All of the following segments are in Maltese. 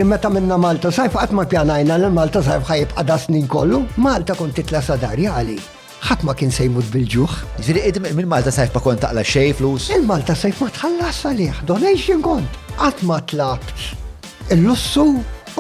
Meta minna Malta sajf qatt ma pjanajna li Malta sajf ħajibqa' da snin kollu, Malta kont titla sadarjali. Ħadd ma kien se jmut bil-ġuħ. Ġifieri minn Malta sajf ma kont taqla xejn flus? Il-Malta sajf ma tħallas għalih, donation kont. Qatt ma tlabt il-lussu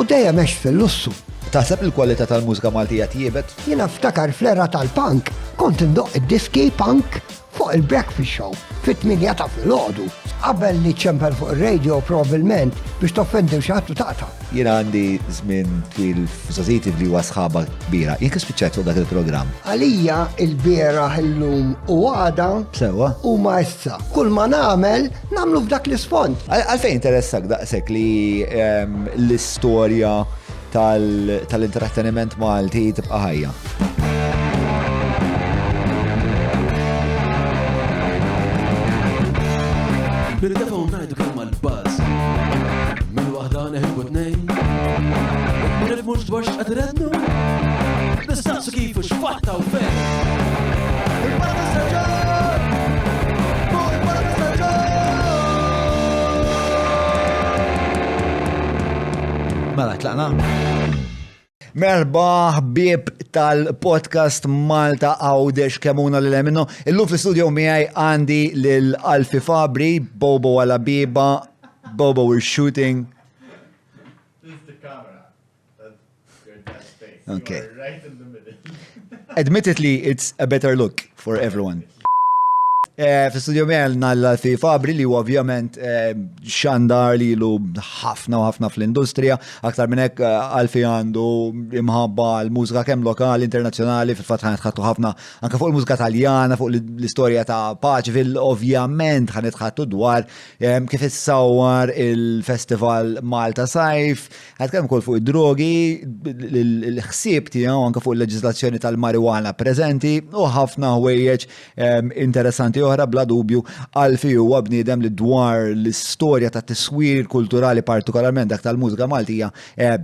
u dejjem għext fil-lussu. Taħseb il-kwalità tal-mużika Maltija tjiebet? Jiena ftakar fl-era tal-punk, kont indoq id-diski punk fuq il-breakfast show fit-8 ta' filgħodu. Qabel li ċempel fuq ir-radio probabbilment biex toffendi xi ħadd u taqta'. Jiena għandi żmien twil f'Sozietiv li huwa sħaba kbira. Jien kif spiċċajt fuq dak il-programm? Għalija il-bieraħ illum u għada Sewwa? huma issa. Kull ma nagħmel nagħmlu f'dak l-isfond. Għalfejn interessak daqshekk li l-istorja tal-intratteniment Malti tibqa' ħajja? Bil-telefon najdu kemm għal-buzz Min wahda neħibu t-nejn Ma nifmux dwar x'qadrednu Nistaqsu kif u x'fatta u fejn Il-Malta Staġġar! Il-Malta Staġġar! Mela, tlaqna? Merba ħbieb tal-podcast Malta Għawdex kemuna l-minnu. Illum fl-studio miħaj għandi l-Alfi Fabri, Bobo għala biba, Bobo we're shooting. This is the camera. That's your dad's face. Okay. You are right in the middle. Admittedly, it's a better look for everyone. Fil-studio miħalna l-Alfi Fabri li ovvjament xandar li lu ħafna u ħafna fl-industrija, aktar minnek Alfi għandu imħabba l-mużika kemm lokali, internazzjonali, fil-fat ħanetħattu ħafna anka fuq il-mużika taljana, fuq l-istorja ta' Paċville, ovvjament ħanetħattu dwar kif issawwar il-festival Malta Sajf, ħadkem kol fuq id-drogi, l-ħsieb tiegħu anka fuq il-leġislazzjoni tal-marijuana preżenti u ħafna ħwejjeġ interessanti oħra bla dubju Alfi huwa bniedem li dwar l-istorja ta' tiswir kulturali partikolarment dak tal-mużika Maltija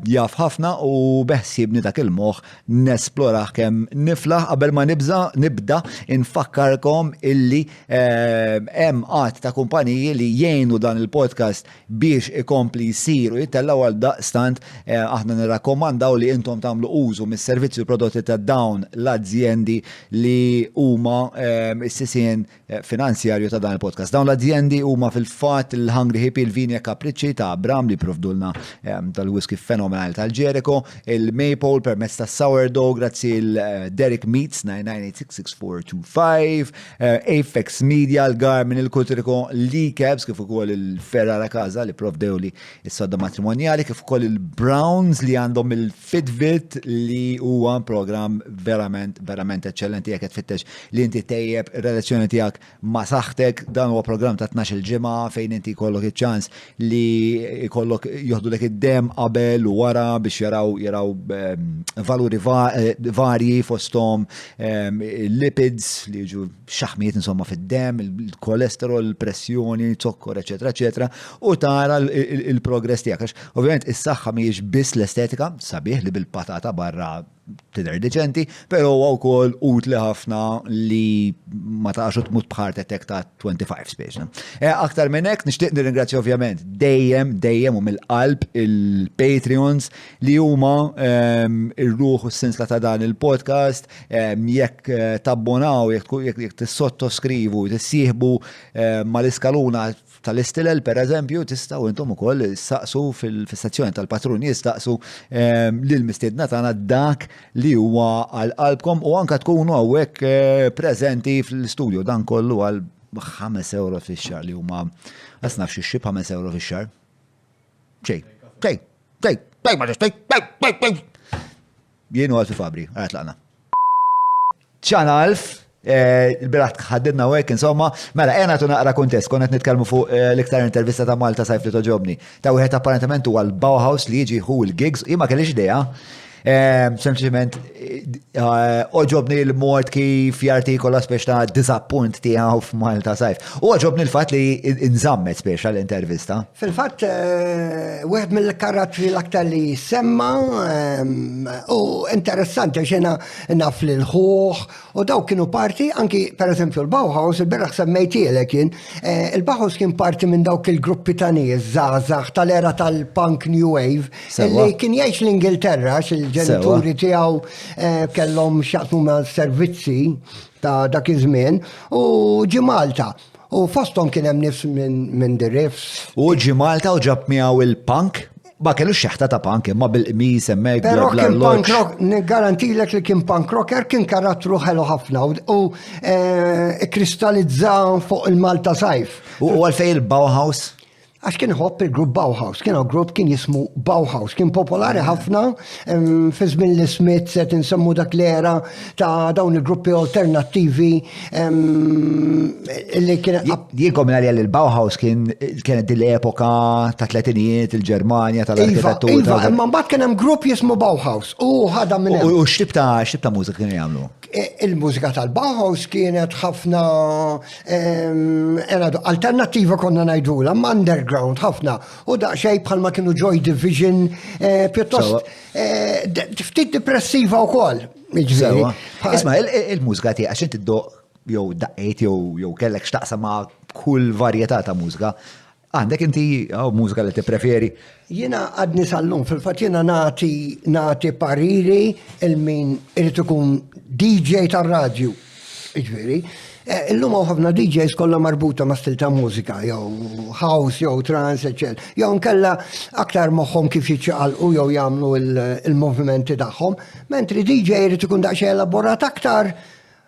jaf ħafna u beħsibni dak il-moħħ nesploraħ kemm niflaħ qabel ma nibda infakkarkom illi hemm qatt ta' kumpaniji li jgħinu dan il-podcast biex ikompli jsir u jittellaw għal daqstant aħna nirrakkomandaw li intom tagħmlu użu mis-servizzi u prodotti ta' dawn l-azzjendi li huma s-sisien finanzjarju ta' dan il-podcast. Dawn l-azzjendi huma fil-fatt il-Hungry Hippie, il-Vinja Capricci ta' Abram li provdulna tal-whisky fenomenali tal-Jericho, il-Maple permezz ta' Sourdough grazzi il-Derek Meats 998-66425, Apex Media, il-Garmin, il-Kultrico, l-Cabs kif ukoll il-Ferrara Casa li provdew li s-sodda matrimonjali, kif ukoll il-Browns li għandhom il-Fitbit li huwa program verament eccellenti jekk tfittex li inti tejjeb ir-relazzjoni tiegħek ma saħtek. Dan huwa programm ta' 12 ġimgħa fejn inti jkollok iċ-ċans li jkollok joħdulek id-dem qabel u wara biex jaraw valuri varji fosthom lipids li jiġu xaħmijiet insomma fid-dem, il-kolesterol, il-pressjoni, zokkor, eċetera, u tara il-progress tiegħek. Ovvjament is-saħħa mhijiex biss l-estetika, sabiħ li bil-patata barra tidher deċenti, però huwa wkoll utli ħafna li ma taqax tmut bħart attack ta' 25 speċna. Aktar minn hekk nixtieq nirringrazzja ovvjament dejjem u mill-qalb il-Patreons li huma ir-ruħ u s-sinsla ta' dan il-podcast. Jekk tabbonaw, jekk tissottoskrivu, tissieħbu mal-iskaluna tal-istilel per eżempju, tistgħu intom ukoll issaqsu fil-stazzjoni tal-patruni jistaqsu lil-mistiedna tagħna dak li huwa għal qalbkom u anka tkunu hawnhekk preżenti fl-istudju dan kollu għal 5 euro fix-xahar li huma għasnaf xi xib 5 euro fix-xahar. Jien u Alfi Fabri, għara tlaqna. ċana Alf, il-birat ħaddidna u insomma, mela, tu naqra kontest, konnet nitkellmu fuq l-iktar intervista ta' Malta Sajf li toġobni. Ta' wieħed apparentement huwa l-Bauhaus li jiġi hu l-gigs, imma kellix idea. Sempliċement oġobni l-mod kif jartikola speċ ta' disappunt tiegħu f'Malta sajf. U oġobni l-fatt li inżammet speċ l-intervista. Fil-fatt, wieħed mill-karattri l-aktar li semma u interessanti xena naf li l-ħuħ u daw kienu parti, anki per eżempju l-Bauhaus, il-berraħ semmejtielek kien, il-Bauhaus kien parti minn dawk il-gruppi ta' nies żgħażagħ tal-era tal-punk New Wave, li kien jgħix l-Ingilterra, il-ġenituri tiegħu kellhom x'jaqsmu mal-servizzi ta' dak iż-żmien u ġi Malta. U fosthom kien hemm nifs minn the Riffs. U ġi Malta u ġab miegħu il-punk? Ma kellu xeħta ta' punk, imma bil-qmis hemmhekk. Però kien punk rock, garantilek li kien punk rocker, kien karattru ħelu ħafna u kristallizza fuq il-Malta sajf. U għalfej il-Bauhaus? Għax kien hopp il-grupp Bauhaus, kien grupp kien jismu Bauhaus, kien popolari ħafna, fi żmien li Smith set insemmu dak l-era ta' dawn il-gruppi alternattivi li kien. Jiekom għalli il-Bauhaus kienet l-epoka ta' tletinijiet, il-Ġermanja, tal-arkitettura. Iva, imma mbagħad kien hemm grupp jismu Bauhaus u ħadha minn hemm. U x'tib ta' mużika kienu jagħmlu? Il-mużika tal-Bauhaus kienet ħafna alternattiva konna ngħidula, underground ħafna u daqsxejn bħalma kienu Joy Division pjuttost ftit depressiva wkoll. Isma' il-mużika tiegħek għax inti ddoq jew daqqejt jew kellek x'taqsam ma' kull varjetà ta' mużika. Għandek inti mużika li tippreferi? Jiena għadni sal-lum, fil-fatt jiena nagħti pariri il-min irid ikun DJ tar-radju. Iġveri, illum hawn ħafna DJs kollha marbuta ma' stil ta' mużika, jew house, jew trance, eċċel. Jew nkella aktar moħħhom kif jiċċaqalqu jew jagħmlu il-movimenti tagħhom, mentri DJ irid ikun daqsxejn elaborat aktar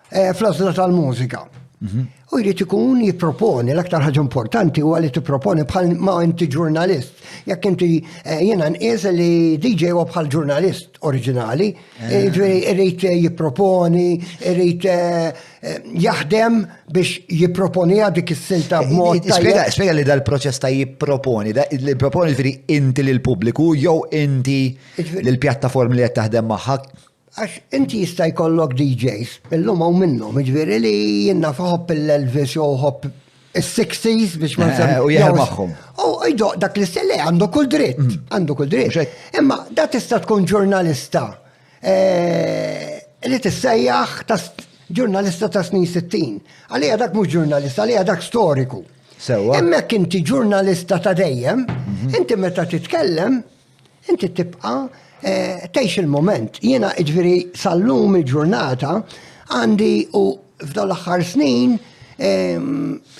fl-għażla tal-mużika. U jrid ikun jipproponi, l-aktar ħaġa importanti huwa li tipproponi bħal ma inti ġurnalist. Jekk inti jiena nqies li DJ huwa bħal ġurnalist oriġinali, irid jipproponi, irid jaħdem biex jipproponiha dik is-silta b'mod tajjeb. Spjega li dal-proċess ta' jipproponi, li proponi inti lill-pubbliku jew inti lill-pjattaformi li qed taħdem magħha. Għax inti jista' jkollok DJs, illum hawn minnhom, jiġifieri li jiena ħobb l-Elvis jew ħobb is-60s biex ma nsemmi. U jieħel magħhom. U jdoq dak li stelle għandu kull dritt, għandu kull dritt. Imma da tista' tkun ġurnalista li tissejjaħ ġurnalista ta' snin 60. Għalija dak mhux ġurnalista, għalija dak storiku. Sewwa. Hemmhekk inti ġurnalista ta' dejjem, inti meta titkellem, inti tibqa' tgħix il-moment. Jiena ġifieri sal-lum il-ġurnata għandi u f'dawn l-aħħar snin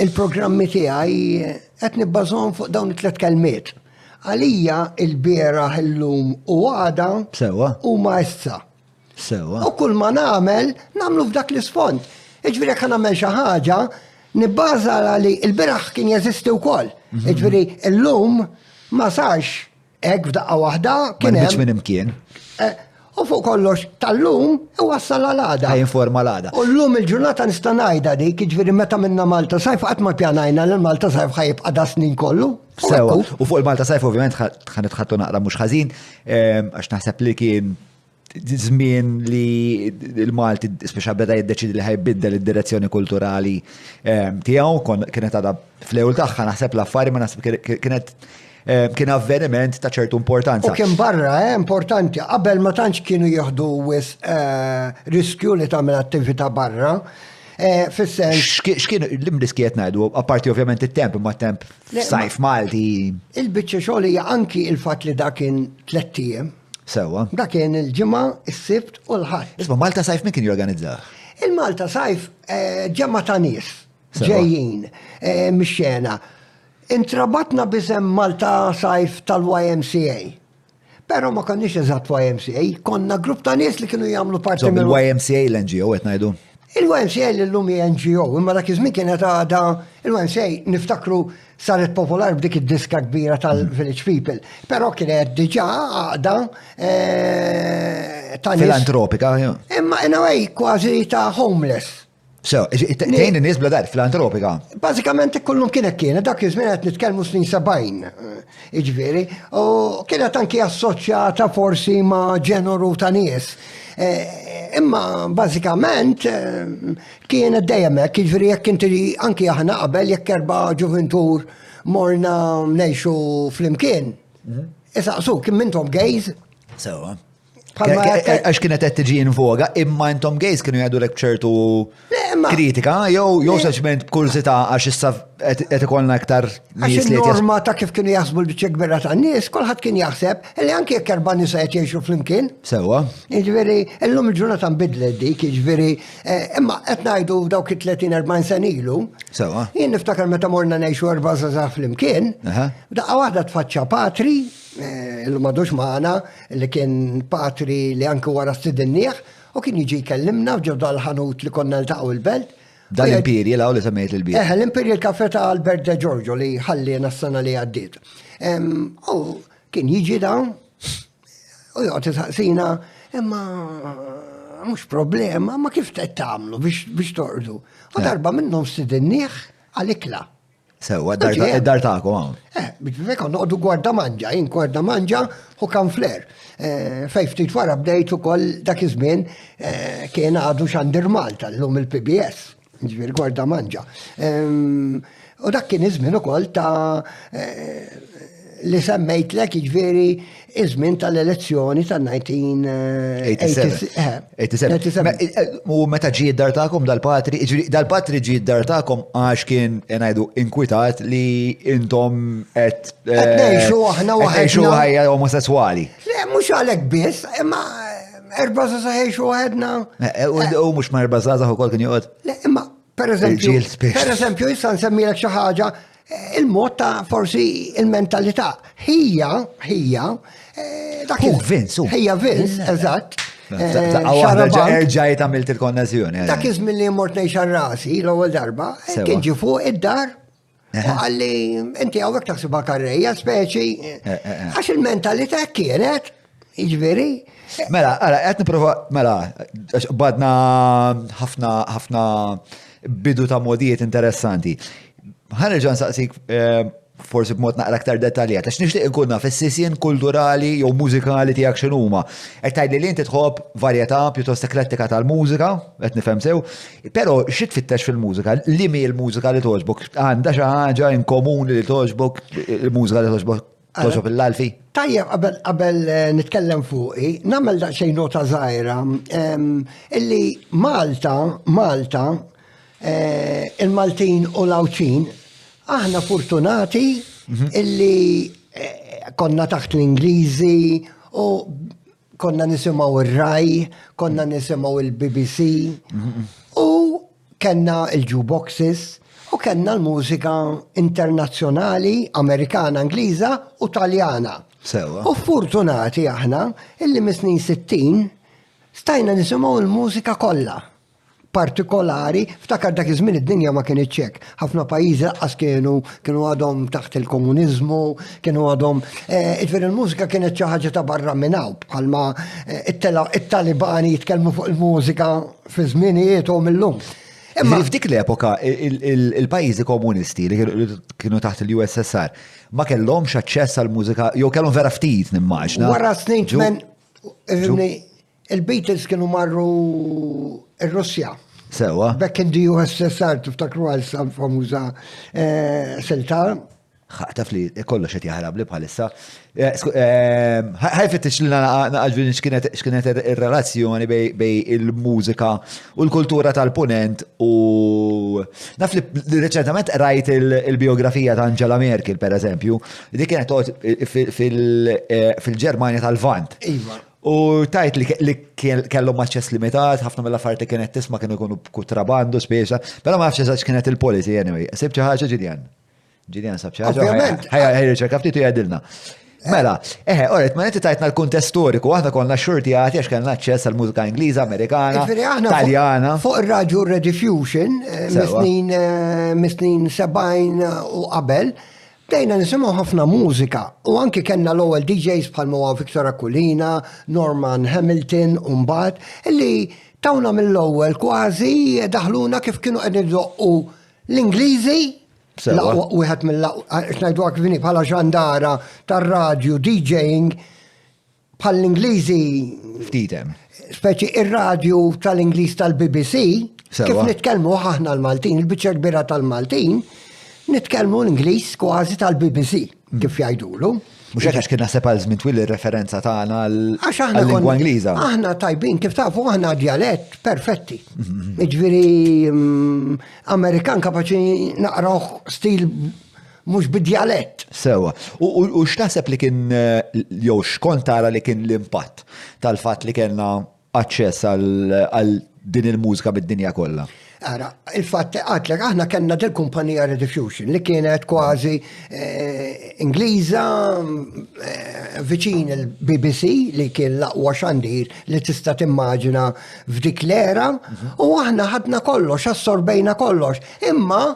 il-programmi tiegħi qed nibbażhom fuq dawn it-tliet kelmiet. Għalija il-bieraħ illum u għada huma issa. U kull ma nagħmlu f'dak l-isfond. Ġifieri jekk nagħmel xi ħaġa, nibbaża li l-bieraħ kien jeżisti wkoll. Ġifieri illum ma sarx hekk f'daqqa waħda kien hemm. minn imkien. U fuq kollox tal-lum iwassal għal-għada. Informa l-għada. U llum il-ġurnata nista' ngħidha dik, jiġifieri meta minna Malta sajf qatt ma ppjanajna li Malta sajf ħajibqa' da snin kollu. Sewa. U fuq il-Malta sajf ovvjament ħanitħattu naqra mhux ħażin għax naħseb li kien żmien li l-Malti speċa beda jiddeċidi li ħajbiddel id-direzzjoni kulturali tiegħu, kienet għadha fl-ewwel tagħha naħseb l-affari ma naħseb kien avveniment ta' ċertu importanza. U kien barra, importanti. Qabel ma tantx kienu jieħdu riskju li tagħmel attività barra. X'kienu l-imriskiet ngħidu, apparti ovvjament it-temp, imma temp sajf Malti. Il-biċċa xogħol hija anki il-fatt li dak kien 3 ijiem. Sewwa. Dak kien il-ġimgħa, is-sibt u l-ħadd. Isma' Malta sajf min kien jorganizzah? Il-Malta sajf ġemma ta' nies ġejjin mix-xena. Intrabatna bisem Malta sajf tal-YMCA. Pero ma konniex eżatt YMCA, konna grupp ta' nies li kienu jagħmlu parti mill YMCA l-NGO qed ngħidu. Il-YMCA l-lum NGO, imma dak iż-żmien kienet għadha il-YMCA niftakru saret popolari b'dik id-diska kbira tal-Village People, però kienet diġà għaqda ta' nies. Filantropika. Imma in a way kważi ta' homeless. So, tejn in-nies bla dar fil-antropika. Bażikament kullum kienet dak iż-żmien qed nitkellmu snin 70, jiġifieri, u kienet anki assoċjata forsi ma' ġeneru ta' nies. Imma bażikament kienet dejjem hekk, jiġifieri jekk inti anki aħna qabel jekk erba' ġuventur morna ngħixu flimkien. Isaqsu, kien mintom gays? So, għax kienet qed tiġi invoga, imma intom gays kienu jgħidu lek ċertu kritika, jew saċment kursita għax issa qed ikollna aktar Għax il-norma ta' kif kienu jaħsbu l-biċċa kbira ta' nies, kulħadd kien jaħseb li anke jekk erba' nisa qed jgħixu flimkien. Sewwa. Jiġifieri, illum il-ġurnata nbidlet dik, jiġifieri, imma qed ngħidu dawk it-30-40 sen ilu. Sewwa. Jien niftakar meta morna ngħixu erba' żgħażagħ flimkien, daqqa waħda tfaċċa Patri, illum m'għadux magħna, li kien Patri li anke wara stidinnieh, u kien jiġi jkellimna f'ġew dal-ħanut li konna ltaqgħu l-belt. Dal-Imperial law li semmejt il-bira. L-Imperial Cafe ta' Albert De Giorgio li ħallina s-sena li għaddit. U kien jiġi dawn, u jgħati saqsina, imma mux problema, ma kif tagħmlu biex tordu. U darba minnhom stidinnieh għal-ikla. Sewwa, id-dar ta'kom hawn. Biex noqdu gwarda manġa, jien gwarda manġa u kan fler. Fej ftit wara bdejt ukoll dak iż-żmien kien għadu xandir Malta llum il-PBS, ġifier gwarda manġa. U dak kien iż-żmien ukoll ta' li semmejtlek jiġifieri iż-żmien tal-elezzjoni tal-1987. U meta ġie d-dar ta'kom dal-Patri ġie d-dar ta'kom għax kien ngħidu inkwitat li intom qed ngħixu aħna waħedna ħajja omosessuali. Le mhux għalhekk biss, imma erba' żgħażagħ jgħixu waħedna. U mhux ma' erba' żgħażagħ ukoll kien joqgħod. Le imma pereżempju issa nsemmilek xi ħaġa il-mod ta' forsi il-mentalità. Hija Vince, eżatt. Erġajt għamilt il-konnessjoni. Dak iż-żmien li mort ngħix rasi l-ewwel darba, kien ġi fuq id-dar. Għalli, inti għawek taħsibha karrejja, speċi, għax il-mentalità kienet, jiġifieri. Mela, qed nipprova, badna ħafna bidu ta' modijiet interessanti. Ħanerġa' nsaqsik forsi b'mod naqra aktar dettaljat, għax nixtieq inkun naf is-sisien kulturali jew mużikali tiegħek x'inhuma. Qed tgħidli li inti tħobb varjetà pjuttost eklettika tal-mużika, qed nifhem sew, però xi tfittex fil-mużika? Li mi l-mużika li togħġbok? Għandha xi ħaġa in komuni li togħġbok, il-mużika li togħġbok il-lalfi? Tajjeb, qabel nitkellem fuqi, nagħmel daqsxejn nota żgħira illi Malta, il-Maltin u l-Awċin, aħna fortunati illi konna taħt l-Ingliżi u konna nisimgħu ir-Rai, konna nisimgħu il-BBC u kellna il-jukeboxes u kellna l-mużika internazzjonali, Amerikana, Ingliża u Taljana. U fortunati aħna illi mis-snin 60 stajna nisimgħu l-mużika kollha. Partikolari, ftakar dak iż-żmien id-dinja ma kienx hekk. Ħafna pajjiżi laqqas kienu għadhom taħt il-komuniżmu, kienu għadhom il-mużika kienet xi ħaġa ta' barra minn hawn, bħalma it-Talibani jitkellmu fuq il-mużika fi żmienijietom illum. Imma f'dik l-epoka il-pajjiżi komunisti li kienu taħt il-USSR ma kellhomx aċċess għall-mużika jew kellhom vera ftit nimmaġna. Wara snin il-Beatles kienu marru ir-Russja. Sewa. Back in the USSR tiftakru għal famuża silta. Taf li kollox qed jaħrab li bħalissa. Ħajfittex li naqgħu x'kienet ir-relazzjoni bej il-mużika u l-kultura tal-punent u naf li reċentament rajt il-biografija ta' Angela Merkel pereżempju, dik kienet fil-Ġermanja tal-Vant. U tajt li kellhom aċċess limitat, ħafna mill-affarijiet kienet tisma' kienu jkunu kutrabandu speċa, però ma nafx eżatt kienet il-policy anyway. Sib xi ħaġa Ġiljan sab xi ħaġa. Ħajja riċerka ftit u jgħidilna. Mela, oret, ma inti tajtna l-kuntest storiku, aħna konna xurtijati għax kellna aċċess għal mużika Ingliża, Amerikana, Taljana. Fuq ir-Radio Rediffusion, mis-snin 70 u qabel, bdejna nisimgħu ħafna mużika u anke kellna l-ewwel DJs bħal huwa Victor Aquilina, Norman Hamilton u mbagħad illi tawna mill-ewwel kważi daħluna kif kienu qed idoqqu l-Ingliżi wieħed mill-ngħidu kifini bħala ġandara tar-radju DJing bħall-Ingliżi Ftitem. speċi ir-radju tal-Ingliż tal-BBC kif nitkellmu aħna l-Maltin, il-biċċa kbira tal-Maltin, nitkellmu l-Ingliż kważi tal-BBC kif jgħidulu. Mhux hekk għax kien naħseb għal żmien twil ir-referenza tagħna għall-lingwa Ingliża. Aħna tajbin kif tafu aħna dialett perfetti. Jiġifieri Amerikan kapaċi naqrawh stil mhux bid-dialett. Sewa. U x'taħseb li kien jew xkont tara li kien l-impatt tal-fatt li kellna aċċess għal din il-mużika bid-dinja kollha? Ara, il-fatt għatlek, aħna kellna del-kumpanija Rediffusion li kienet kważi Ingliża viċin il-BBC li kien l-aqwa xandir li tista' timmaġina f'dik l-era u aħna ħadna kollox, assorbejna kollox. Imma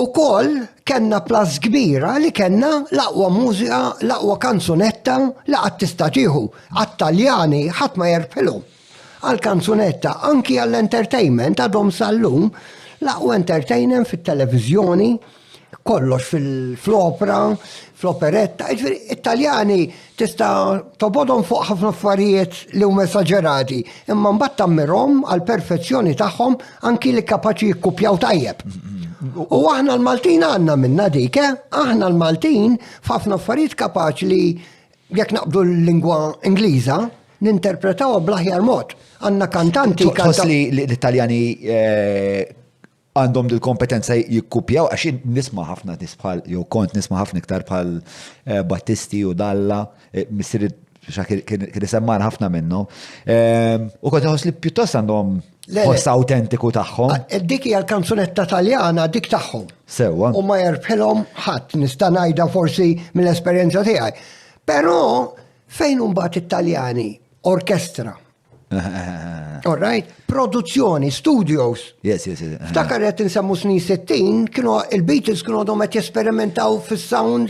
ukoll kellna plaż kbira li kellna l-aqwa mużika, l-aqwa kanzunetta li qatt tista' tieħu. Għat-Taljani ħadd ma jerbħilhom. Għal-kanzunetta, anki għall-entertainment, għadhom sal-lum, laqgħu entertainment fit-televizjoni, kollox fil-opera, fl-operetta. Italjani tista' tobodhom fuq ħafna affarijiet li huma esaġerati, imma mbagħad tammirhom għall-perfezzjoni tagħhom anki li kapaċi jikkupjaw tajjeb. U aħna l-Maltin għandna minna dik, aħna l-Maltin f'ħafna affarijiet kapaċi li jekk naqbdu l-lingwa Ingliża, ninterpretaw bl-aħjar mod. Għanna kantanti. Tħoss li l-Italjani għandhom dil-kompetenza jikkupjaw, għax nisma' ħafna nisbħal, jew kont nisma' ħafna iktar bħal Battisti u Dalla, missier kien isemman ħafna minnu. U kont tħoss li pjuttost għandhom post autentiku tagħhom. Dik hija l-kanzunetta Taljana dik tagħhom. Sewwa. U ma jerbħilhom ħadd nista' ngħidha forsi mill-esperjenza tiegħi. Però fejn mbagħad it-Taljani? Orkestra. All right? Produzzjoni, studios. Yes. Ftakar qed insemmu snin 60, kienu il-Beatles kienu għadhom qed jesperimentaw fis-sound.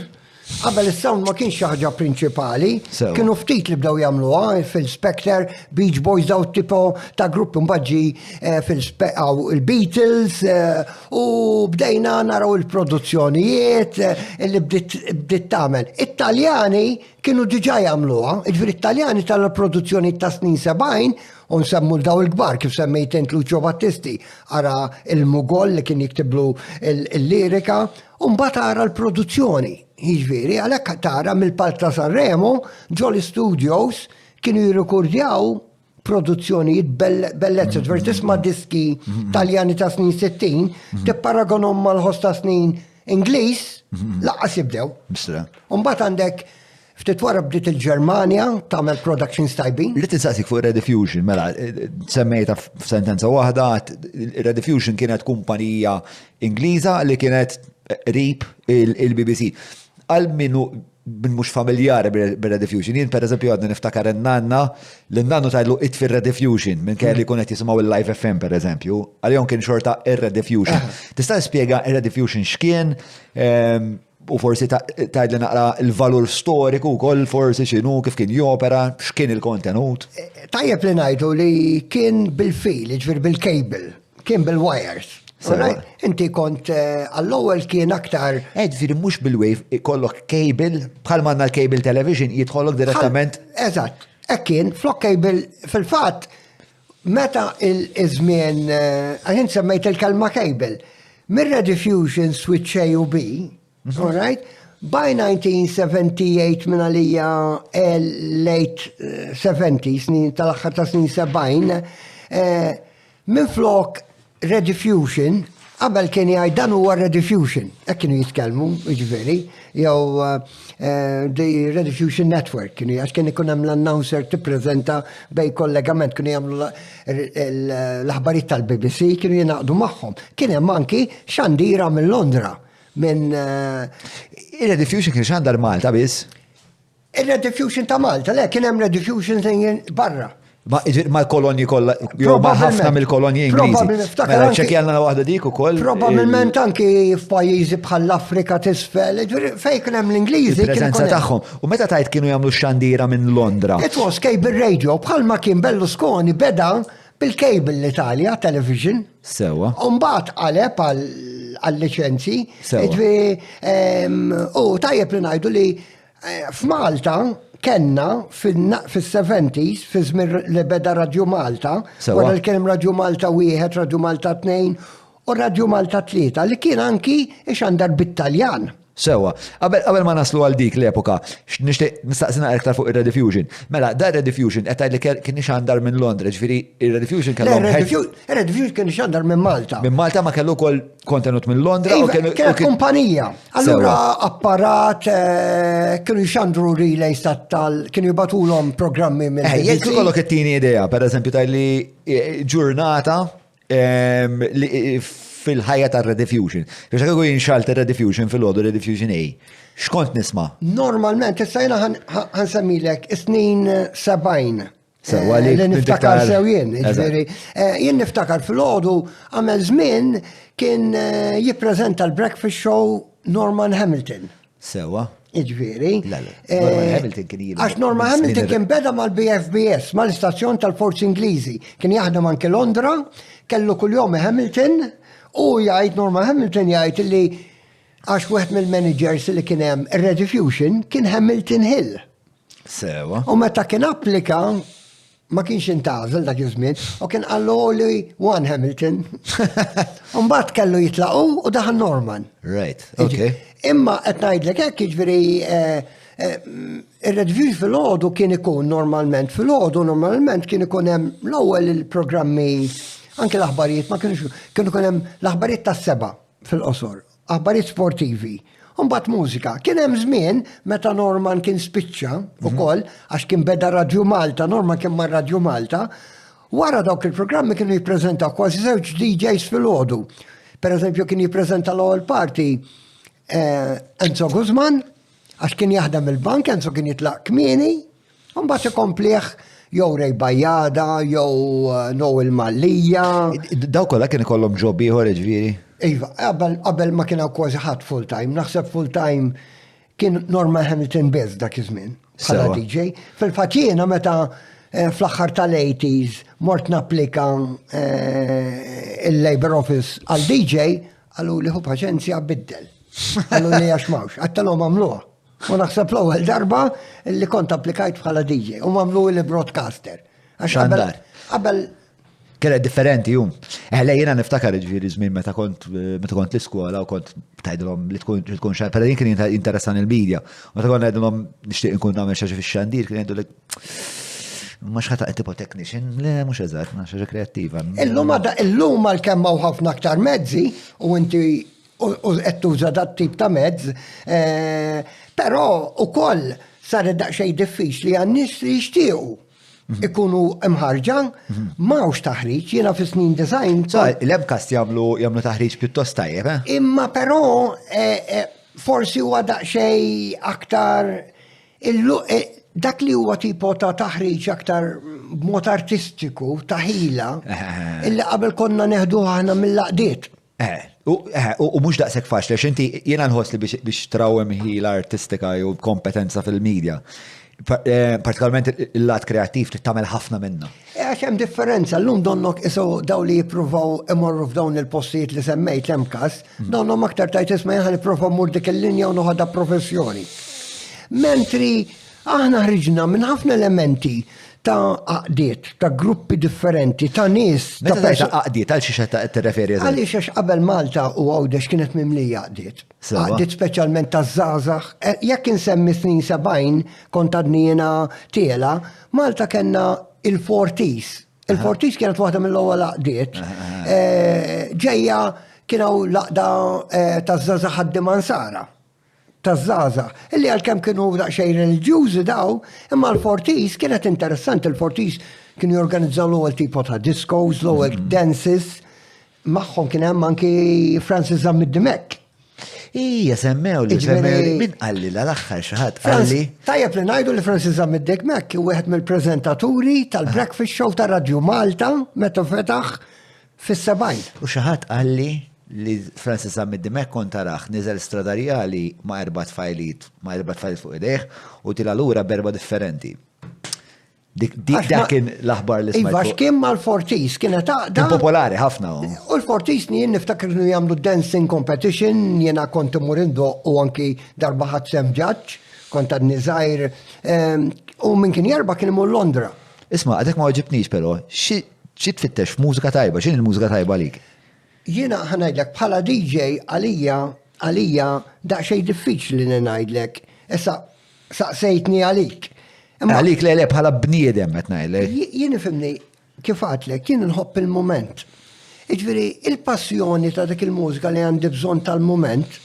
Qabel is-sound ma kienx xi ħaġa prinċipali, kienu ftit li bdew jagħmluha fil-Spectre, Beach Boys daw tipo ta' gruppi mbaġġi il-Beatles u bdejna naraw il-produzzjonijiet li bdiet tagħmel. Italjani kienu diġà jagħmluha, jiġifieri Italjani tal-produzzjoni ta' snin 70 u nsemmu daw il-kbar kif semmejt int Lucio Battisti, ara il-Mugol li kien jiktiblu il-lirika, u mbagħad ara l-produzzjoni. Jiġifieri għalhekk tara mill-Palk ta' Sanremo ġol studios kienu jirrikordjaw produzzjonijiet bellezza, ġifieri tisma' diski Taljani ta' snin 60, tipparagonhom mal-ħoss ta' snin Ingliż, laqqas jibdew. U mbagħad għandek ftit wara bdiet il-Ġermanja tagħmel productions tajbin. Li tinsaqsik fuq Rediffusion, mela, semmejta f'sentenza waħda, Rediffusion kienet kumpanija Ingliża li kienet rib il-BBC. Għal minnu mhux familjari bir-Rediffusion, jien pereżempju għadna niftakar in-nanna li n-nannu tajlu itfir Rediffusion minn kelli jkun qed jisimgħu il-Live FM pereżempju, għalihom kien xorta ir-Rediffusion. Tista' tispjega ir-Rediffusion x'kien? U forsi tajdli naqra il-valur storiku wkoll forsi x'inhu kif kien jopera, x'kien il-kontenut. Tajjeb li ngħidu li kien bil-fil, jiġifier bil-cable, kien bil-wires. Inti kont għall-ewwel kien aktar. Ġifieri mhux bil-wave ikollok cable bħal manna l-cable television jidħolok direttament. Eżatt, hekk kien flok cable fil-fatt meta il-żmien għahin semmejt il-kelma cable mir-Rediffusion switch A u B. All right? By 1978 minn għalija late 70, snin tal-aħħar ta' snin 70, minn flok Rediffusion, qabel kien jgħid dan huwa Rediffusion, hekk kienu jitkellmu, jiġifieri, jew the Rediffusion Network, kienu għax kien ikun hemm l-announcer tippreżenta bej kollegament, kienu jagħmlu l-aħbarijiet tal-BBC, kienu jingħaqdu magħhom. Kien hemm anki xandira minn Londra. Il-Rediffusion kien xandar Malta biss? Il-Rediffusion ta' Malta, le, kien hemm Rediffusion barra. Ma l-kolonji kollha, jew ma ħafna mill-kolonji Ingliżi. Probabilment, ftakar Mela anki- ċekjalna waħda dik ukoll. Probabilment anki f'pajjiżi bħal l-Afrika t'isfel, fejn kien hemm l-Ingliżi. kien Il-preżenza ikun hemm- tagħhom. U meta tajt kienu jagħmlu xandira minn Londra. It was cable radio, bħalma kien Berlusconi beda bil-cable l-Italja, television. Sewa. Umbat għaleb għal-licenzi. Sewa. U tajjeb li ngħidu li f'Malta kenna fil-70s, fi żmien li beda Radio Malta, Sewa. wara li kien hemm Radio Malta 1, Radio Malta 2 u Radio Malta 3 li kien anki ixandar bit-Taljan. Sewa, qabel ma naslu għal dik l-epoka, nixtieq nistaqsina iktar fuq ir-Rediffusion. Mela, da Rediffusion qed tgħid li kien ixandar minn Londra, ġifieri ir-Rediffusion kellhom Rediffusion kien ixandar minn Malta. minn Malta ma kellu wkoll kontenut minn Londra u Kienet kumpanija. Allura apparat kienu jxandru relays tal, kienu jibatulhom programmi minn. Jekk kollok it-tieni idea, pereżempju tgħidli ġurnata fil-ħajja tar-Rediffusion. Biex għagu jinxalt ir-Rediffusion fil-ħodu Rediffusion A. Xkont nisma? Normalment, issajna ħansemmilek is-snin 70. Sewa li niftakar sew jien. Eżatt. Jien niftakar fil-ħodu għamel żmien kien jippreżenta l-breakfast show Norman Hamilton. Sewa. Iġveri. Norman Hamilton kien jilu. Għax Norman Hamilton kien beda mal-BFBS, mal-istazzjon tal-Forzi Ingliżi. Kien jaħdem anke Londra, kellu kull-jom Hamilton, u jgħid Norman Hamilton jgħid li għax wieħed mill-managers li kien hemm ir-Rediffusion kien Hamilton Hill. Sewa. U meta kien applika ma kienx intażel dak iż-żmien u kien qallu li one Hamilton. U mbagħad kellu jitlaqu u daħal Norman. Right, okay. Imma qed ngħidlek hekk jiġifieri ir-Rediffusion fil-ħodu kien ikun normalment fil-ħodu normalment kien ikun hemm l-ewwel il-programmi anke l-aħbarijiet ma kienu hemm l-aħbarijiet tas-seba fil-qosor, aħbarijiet sportivi. Mbagħad mużika. Kien hemm żmien meta Norman kien spiċċa ukoll għax kien beda Radio Malta, Norman kien mar Radio Malta, wara dawk il-programmi kienu jippreżentaw kważi żewġ DJs fil-ħodu. Pereżempju kien jippreżenta l-ewwel parti Enzo Guzman, għax kien jaħdem il-bank, Enzo kien jitlaq kmieni, u mbagħad ikomplih jew Rej Bajjada, jew Noel Mallija. Daw kollha kien ikollhom ġob ieħor ġifieri. Iva, qabel ma kien kważi ħadd full time, naħseb full time kien Norman Hamilton biss dak iż-żmien bħala DJ. Fil-fatt jiena meta fl-aħħar tal-80s mort napplika il-Labor Office għal DJ, għallu li hu paċenzja biddel. Għallu li għax mawx, għattalhom għamluha. U naħseb l-ewwel darba li kont applikajt bħala DJ u mamlu li broadcaster. Xandar. Qabel Kienet differenti jum. Jiena niftakar ġifieri żmien meta kont l-iskola u kont tgħidilhom li tkun xar, però jien kien interessan il-medja. Meta kont ngħidilhom nixtieq nkun nagħmel xi fix-xandir, kien jgħidu mhux ħata tipo technician, le mhux eżatt, ma xi kreattiva. Illum għalkemm hawn ħafna aktar mezzi u inti qed tuża dat tip ta' mezz, però ukoll saret daqsxejn diffiċli għan-nies li jixtiequ ikunu imħarġa, mawx taħriġ, jiena fi snin design. L-ebkast jagħmlu taħriġ pjuttost tajjeb, Imma però forsi huwa daqsxejn aktar dak li huwa tipo ta' taħriġ aktar b'mod artistiku, ta' ħila, illi qabel konna neħdu aħna mill-laqdiet. U mhux daqshekk faċli, għax inti jiena nħoss li biex trawhem ħila artistika jew kompetenza fil-medja. Partikolarment il-lat kreattiv trid tagħmel ħafna minnha. Għax hemm differenza, llum donnok isu daw li jippruvaw imorru f'dawn il-postijiet li semmejt hemm każ, donnhom aktar tajt isma' jien nipprova mmur dik il-linja u noħodha professjoni. Mentri aħna ħriġna minn ħafna elementi ta' għaqdiet, ta' gruppi differenti, ta' nies. Meta tajta għaqdiet, għal xi qed tirreferi eżatt? Għaliex għax qabel Malta u Għawdex kienet mimlija għaqdiet. Għaqdiet speċjalment ta' żgħażagħ. Jekk insemmi snin 70 kont għadni jiena tiela, Malta kellna il-Fortis. Il-Fortis kienet waħda mill-ewwel għaqdiet. Ġejja kienu laqda ta' żgħażagħ ħaddimansara. Taż-żaza, illi għal-kem kienu daqsxejn reliġjużi daw, imma l-Fortis kienet interessanti, l-Fortis kienu jorganizzaw l-ewwel tipo ta' discos, l-ewwel dances, magħhom kien hemm anki Francis Zamid Dimek. Ija, semmew li, min qalli l-axħar xaħat qalli. Tajjeb li ngħidu li Francis Ammidek Mek wieħed mill-preżentaturi tal-Breakfast Show ta' Radio Malta meta fetaħ fis-70. U xaħat qalli li Francis Ammidek Mek kont taraħ niżel stradarjali ma' 4 fajlit fuq idejh u tila lura b'4 differenti. Dak kien l-aħbar li Iva, x'kien mal-Fortis, kienet Kien popolari ħafna. U l-Fortis jien niftakar li jagħmlu dancing competition, jiena kont murindo u anki darba ħadd sem ġaġġ, kont għadni żgħir, u minn kien jarba kien imur Londra. Isma' għadek ma ġibniex però, xi tfittex mużika tajba, x'in il-mużika tajba għalik? Jiena ħanajdlek bħala DJ għalija daqsxejn diffiċli li ngħidlek. Issa saqsejtni għalik. Għalik li bħala bniedem qed ngħidlek. Jien ifhimni kif għadlek, jien nħobb il-moment. Iġifieri il-passjoni ta' dik il-mużika li għandi bżonn tal-moment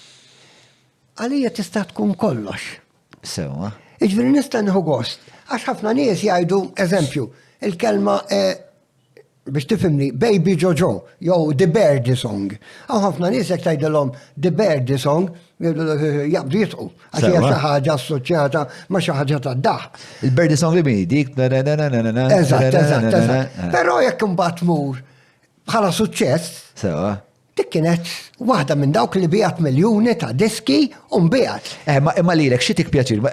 għalija tista' tkun kollox. Sewa. Iġifieri nista' nieħu gost. Għax ħafna nies jgħidu, eżempju, il-kelma biex tifhimni, Baby Jojo, jew The Birdie Song. Għaw ħafna nies jekk tgħidilhom The Birdie Song, jabdu jitqu. Għax hija xi ħaġa assoċjata ma' xi ħaġa tad-daħ. Il-Birdie Song li min dik. Eżatt. Però jekk imbagħad tmur bħala suċċess, Sewa. dik kienet waħda minn dawk li bijat miljuni ta' diski u mbijat. Imma lilek xi tik pjaċir,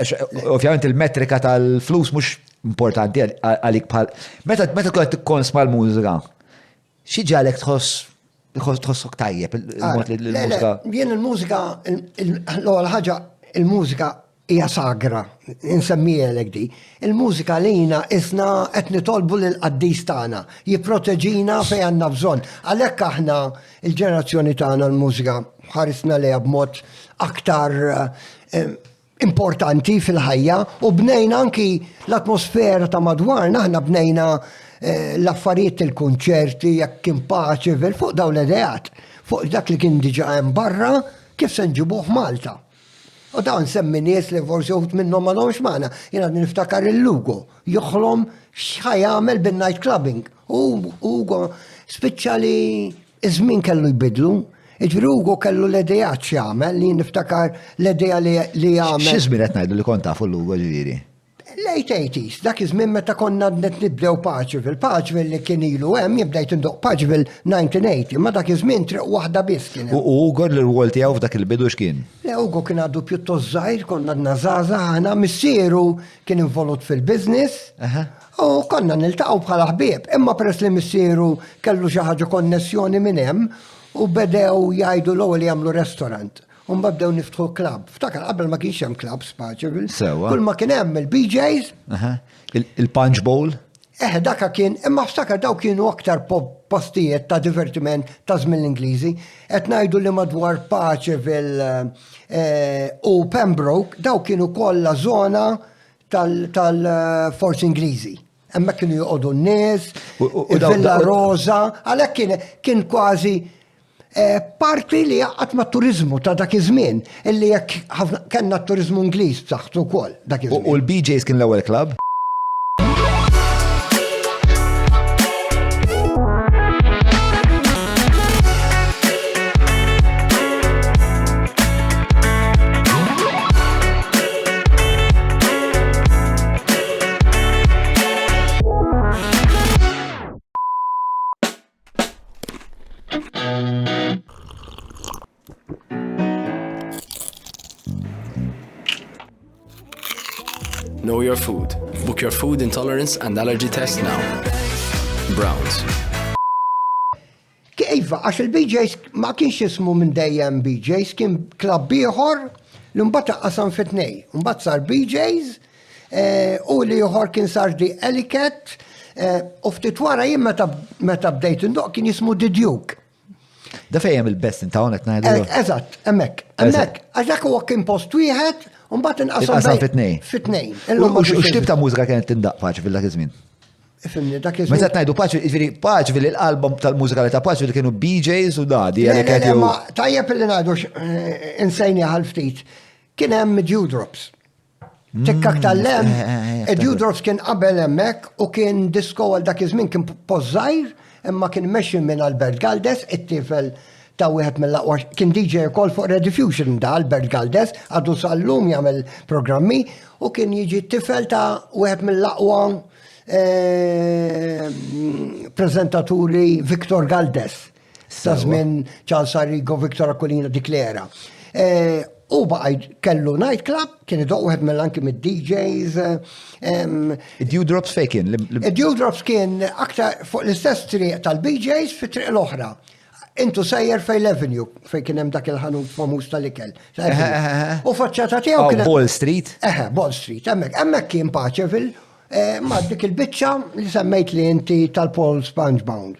ovvjament il-metrika tal-flus mhux importanti għalik bħal. Meta kont tikkonsma l-mużika, xi ġalek tħossok tajjeb il-mod li l-mużika. Jien il-mużika, l-ewwel ħaġa, il-mużika hija sagra, insemmijelek di. Il-mużika lina isna qed nitolbu lil qaddis tagħna, jipproteġina fejn għandna bżonn. Għalhekk aħna il-ġenerazzjoni tagħna l-mużika ħarisna lejha b'mod aktar importanti fil-ħajja u bnejna anki l-atmosfera ta' madwarna, aħna bnejna l-affarijiet il-konċerti, jekk kien paċi fuq dawn l-idejat, fuq dak li kien diġà hemm barra, kif se nġibuh Malta. U dawn semmi nies li forsi uħut minnhom ma domx magħna, jiena niftakar il-Lugo, joħlom x'ħajamel bin-night clubbing. Ugo speċjali iż-żmien kellu jbidlu. Iġveri Ugo kellu l-idejat x'jagħmel li niftakar l-idea li jagħmel. Xi żmien qed ngħidu li kont tafu l-Lugo ġifieri? Late 80s, dak iż-żmien meta konna nibdew Paċivil. Paċivil li kien ilu hemm jibdejt indoq Paċivil 1980, ma dak iż-żmien triq waħda biss kien. U Ugo l-rwol tiegħu f'dak il-bidu x'kien? Le Ugo kien għadu pjuttost żgħir, konna għadna żgħażagħ ħana missieru kien involut fil-business. U konna niltaqgħu bħala ħbieb, imma peress li missieru kellu xi ħaġa konnessjoni minn hemm u bedew jgħidu l-ewwel jagħmlu restaurant. U mbagħad bdew niftħu klab. Ftakar qabel ma kienx hemm klabs Paċivil. Kull ma kien hemm il-BJs. Il-Punch Bowl? Dakka kien, imma ftakar daw kienu aktar postijiet ta' divertiment ta' żmien l-Ingliżi. Qed ngħidu li madwar Paċivil u Pembroke daw kienu kollha żona tal-forzi Ingliżi. Hemmhekk kienu joqogħdu n-nies, il-Villa Rosa, għalhekk kien kważi parti li jaqqat ma' turizmu ta' dak iż-żmien, illi jekk kellna t-turizmu Ingliż b'saħħtu wkoll dak iż-żmien. U l-BJs kien l-ewwel klabb? Know your food. Book your food intolerance and allergy test now. Browns. Iva, għax il-BJs ma kienx jismu minn dejjem BJs, kien klabb ieħor li mbagħad qasam fit-tnej. Mbagħad sar BJs u li ieħor kien sar di Eliket u ftit wara jien meta bdejt indoq kien jismu The Duke. Da fejjem il-best in town qed ngħidu. Eżatt, hemmhekk. Għax dak huwa kien post wieħed u mbagħad inqasam fit-tnej. Fit-tnej. U x'tib ta' mużika kienet tindaq Paċivil dak iż-żmien? Fimni, dak iż-żmien. Meta ngħidu Paċivil il-album tal-mużika li ta' Paċivil kienu BJs u dadi Eliket jew. Tajjeb li ngħidu insejni għal ftit. Kien hemm Dewdrops. Tikkak tal-lem, Dewdrops kien qabel hemmhekk u kien disco għal dak iż-żmien kien pożżajr imma kien mexxi minn Albert Galdes, it-tifel da wieħed mill-aqwa kien DJ ukoll fuq Rediffusion da Albert Galdes għadu sal-lum jagħmel programmi u kien jiġi tifel ta' wieħed mill-aqwa prezentaturi Victor Galdes. Ta' żmien Charles Arrigo, Victor Aquilina di Clera. U baqaj kellu nightclub, kien idoq wieħed mill-anki mid-DJs. Dewdrops fej kien? Dewdrops kien aktar fuq l-istess triq tal-BJs fi triq l-oħra. Intu sejjer fej l-Avenue, fej kien hemm dak il-ħanut famuż tal-ikel. U faċċata tiegħu kien. Ball Street? Ball Street, hemmhekk kien Paċeville. Ma dik il-bicċa li semmejt li inti tal-Paul Spongebound.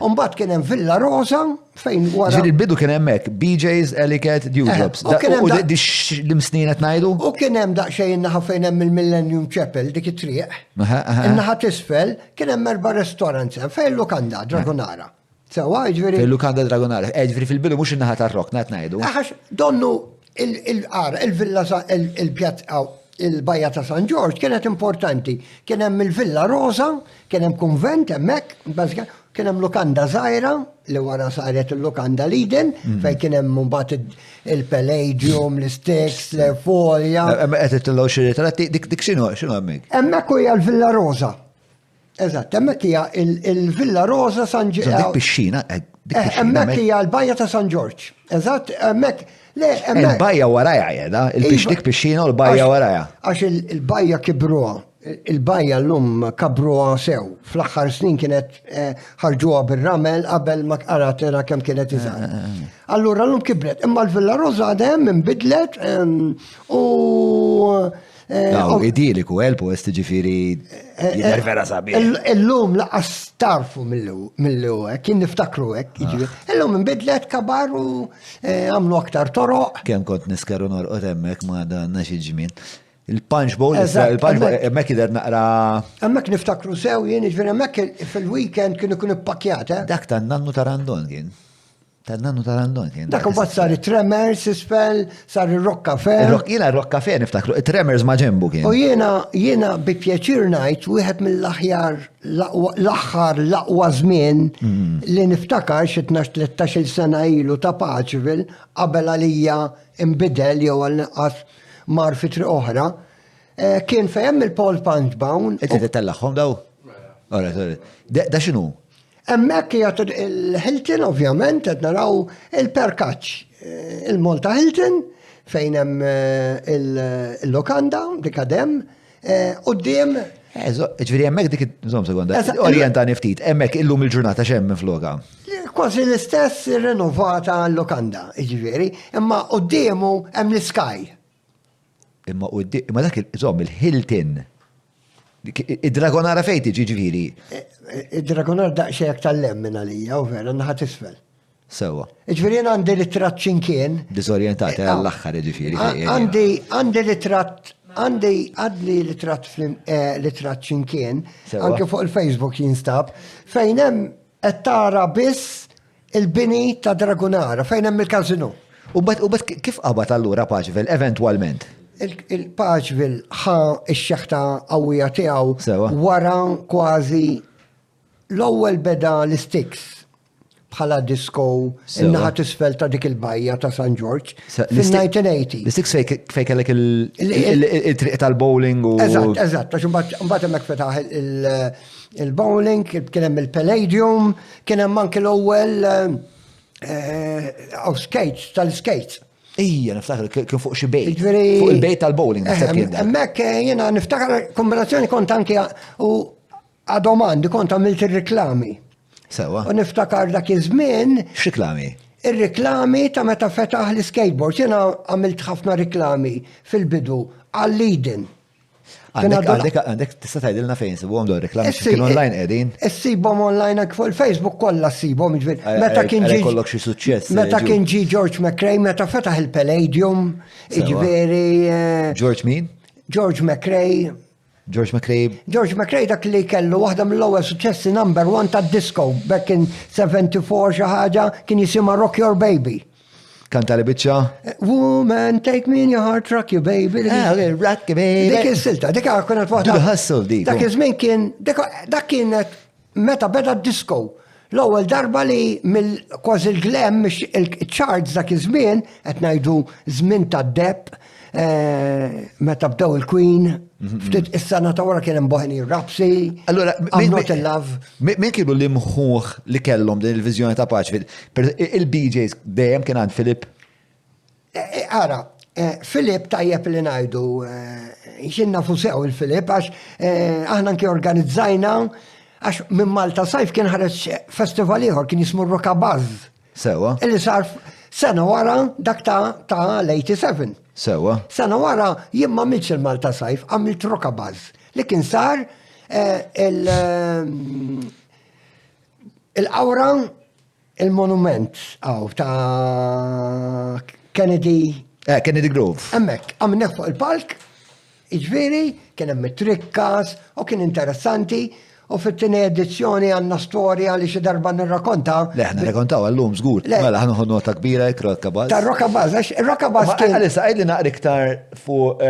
Umbat kien hemm Villa Rosa fejn wara. Ġiri il-bidu kien hemmhekk BJ's, Eliket, Dewdrops. U l-imsnin qed ngħidu? U kien hemm daqsxejn naħa fejn hemm il-Millennium Chapel dik it-triq. In-naħa t'isfel kien hemm 4 restaurants fejn Lukanda, Dragonara. Sewa, ġifieri. Fejn Lukanda Dragonara. Ġifieri fil-bidu mhux in-naħa tar-Rock ngħid ngħidu. Donnu il-villa il-pjat il-bajja ta' San George kienet importanti. Kien hemm il-Villa Rosa, kien hemm konvent hemmhekk, kien hemm Lukanda żgħira li wara saret il-Lukanda Liden, fejn kien hemm mbagħad il-Palladium, l-Sticks, l-Folja. Qed itilgħu xi ritratti dik x'inhu hemmhekk? Hemmhekk hija l-Villa Rosa. Eżatt, hemmhekk hija il-Villa Rosa San George. Dik pixxina, hemmhekk hija l-bajja ta' San George. Eżatt, hemmhekk. Il-bajja waraja jeda, il-dik pixxina u l-bajja waraja. Għax il-bajja kibruha, il-bajja l-lum kabruha sew. Fl-aħħar snin kienet ħarġuha bir-ramel qabel ma qarat era kemm kienet iżgħar. Allura l-lum kibret, imma l-Villa Rosa għadhem inbidlet u idiliku, elpu għest ġifiri jidher sabiħ. Illum laqas tarfu mill-lu, kien niftakru hekk, illum inbidlet kabar u għamlu aktar toroq. Kemm kont niskaru norqod hemmhekk ma danna xi ġimien. Il-punch bowl, hemmhekk jidher naqra. Hemmhekk niftakru sew jien, ġifieri hemmhekk fil-weekend kienu ippakjat. Dak tan-nannu tarandon kien. Tan-nannu tarandon kien. Dak imbagħad sar it-Tremors isfel, sar ir-Rock Cafe. Jiena r-Rock Cafe niftakru, it-Tremors ma' ġembu kien. U jiena bi pjaċir ngħid wieħed mill-aħjar l-aħħar l-aqwa żmien li niftakar xi 12-13 sena ilu ta' Paċeville qabel għalija imbidel jew għal-inqas mar fi triq oħra. Kien fejn il-Paul Punchbound. Qed titellaħħom daw? Da x'inhu? Hemmhekk jagħtu il-Hilton ovvjament qed naraw il-Perkaċ, il-Malta Hilton fejn hemm il-Lokanda dik għadhem quddiem. Ġifieri hemmhekk dik sekonda. Orjentani ftit, hemmhekk illum il-ġurnata x'hemm minfloga? Kważi l-istess irrenovata l-Lokanda, jiġifieri, imma qudiemu hemm l-Sky. Imma dak il-Hilton. Id-Dragonara fejn tiġi ġifieri? Id-Dragonara daqsxejn tal-lem minn għalija u vera naħat isfel. Sewwa. Ġifieri jien għandi ritratt ċinkien. Disorientati għall-aħħar ġifieri. Għandi ritratt għadli ritratt ċinkien anke fuq il-Facebook jinstab fejn hemm qed tara biss il-bini ta' Dragonara fejn hemm il-kazino. U bad kif qabad allura Paċeville eventwalment? Il-Paċeville ħa x-xeħta qawwija tiegħu wara kważi l-ewwel beda l-Sticks bħala disco in-naħa t'isfel ta' dik il-bajja ta' San George fil-1980. L-Sticks fejn kellek il-triq tal-bowling u. Eżatt, għax imbagħad hemmhekk fetaħ il-bowling, kien hemm il-Palladium, kien hemm anke l-ewwel skates tal-skates. Ija, niftakar kien fuq xi bejt. Fuq il-bejt tal-bowling. Hemmhekk jiena niftakar kombinazzjoni kont anke u għadomandi kont għamilt ir-riklami. Sewa. U niftakar dak iż-żmien. X'riklami? Ir-riklami ta' meta fetaħ l-skateboard. Jiena għamilt ħafna riklami fil-bidu għall-Eden. Għandek tista' tgħidilna fejn sibuhom dawn reklami kienu online qegħdin? Issibhom online fuq il-Facebook kollha ssibhom meta kien ġi kollok xi suċċess. Meta kien ġi George McRae, meta fetaħ il-Palladium, jiġifieri. George min? George McRae. George McRae dak li kellu waħda mill-ewwel suċċessi number 1 tad-disco back in 74 xi ħaġa kien jisimha Rock Your Baby. Kanta li biċċa? Woman, take me in your heart, rock you baby. Rock you baby. Dik il-silta, dik kienet waħda. Hustle dik. Dak iż-żmien kien, dak kienet meta beda disco. l-ewwel darba li kważi il-glam il-charts dak iż-żmien qed ngħidu żmien tad-depp meta bdew il-Queen, ftit is-sena ta' wara kien hemm Bohemian Rhapsody, Allora, I'm Not in Love. min kienu l-imħuħ li kellhom din il-viżjoni ta' paċi? Il-BJs dejjem kien għand Filip? Ara, Filip tajjeb li ngħidu, xinna fusew il-Filip, għax aħna anke organizzajna, għax minn Malta Sajf kien ħareġ festival ieħor kien jismu Rockabuzz. Sewa? Illi sar sena wara dak ta' l-87. Sewa? Sena wara jien ma għamilx il-Malta Sajf, għamilt Rockabuzz li kien sar il-awra il-monument ta' Kennedy. Kennedy Grove. Emmek, għamnek fuq il-palk, iġveri, kien hemm trikkas u kien interessanti. U fit-tieni edizzjoni għandna storja li xi darba nirrakkonta. Le, ħna rekontaw għallum żgur. Mela ħanu nota kbira Rockabuzz. Ta' Rockabuzz, għax Rockabuzz kien. Għalissa, għajli naqri iktar fuq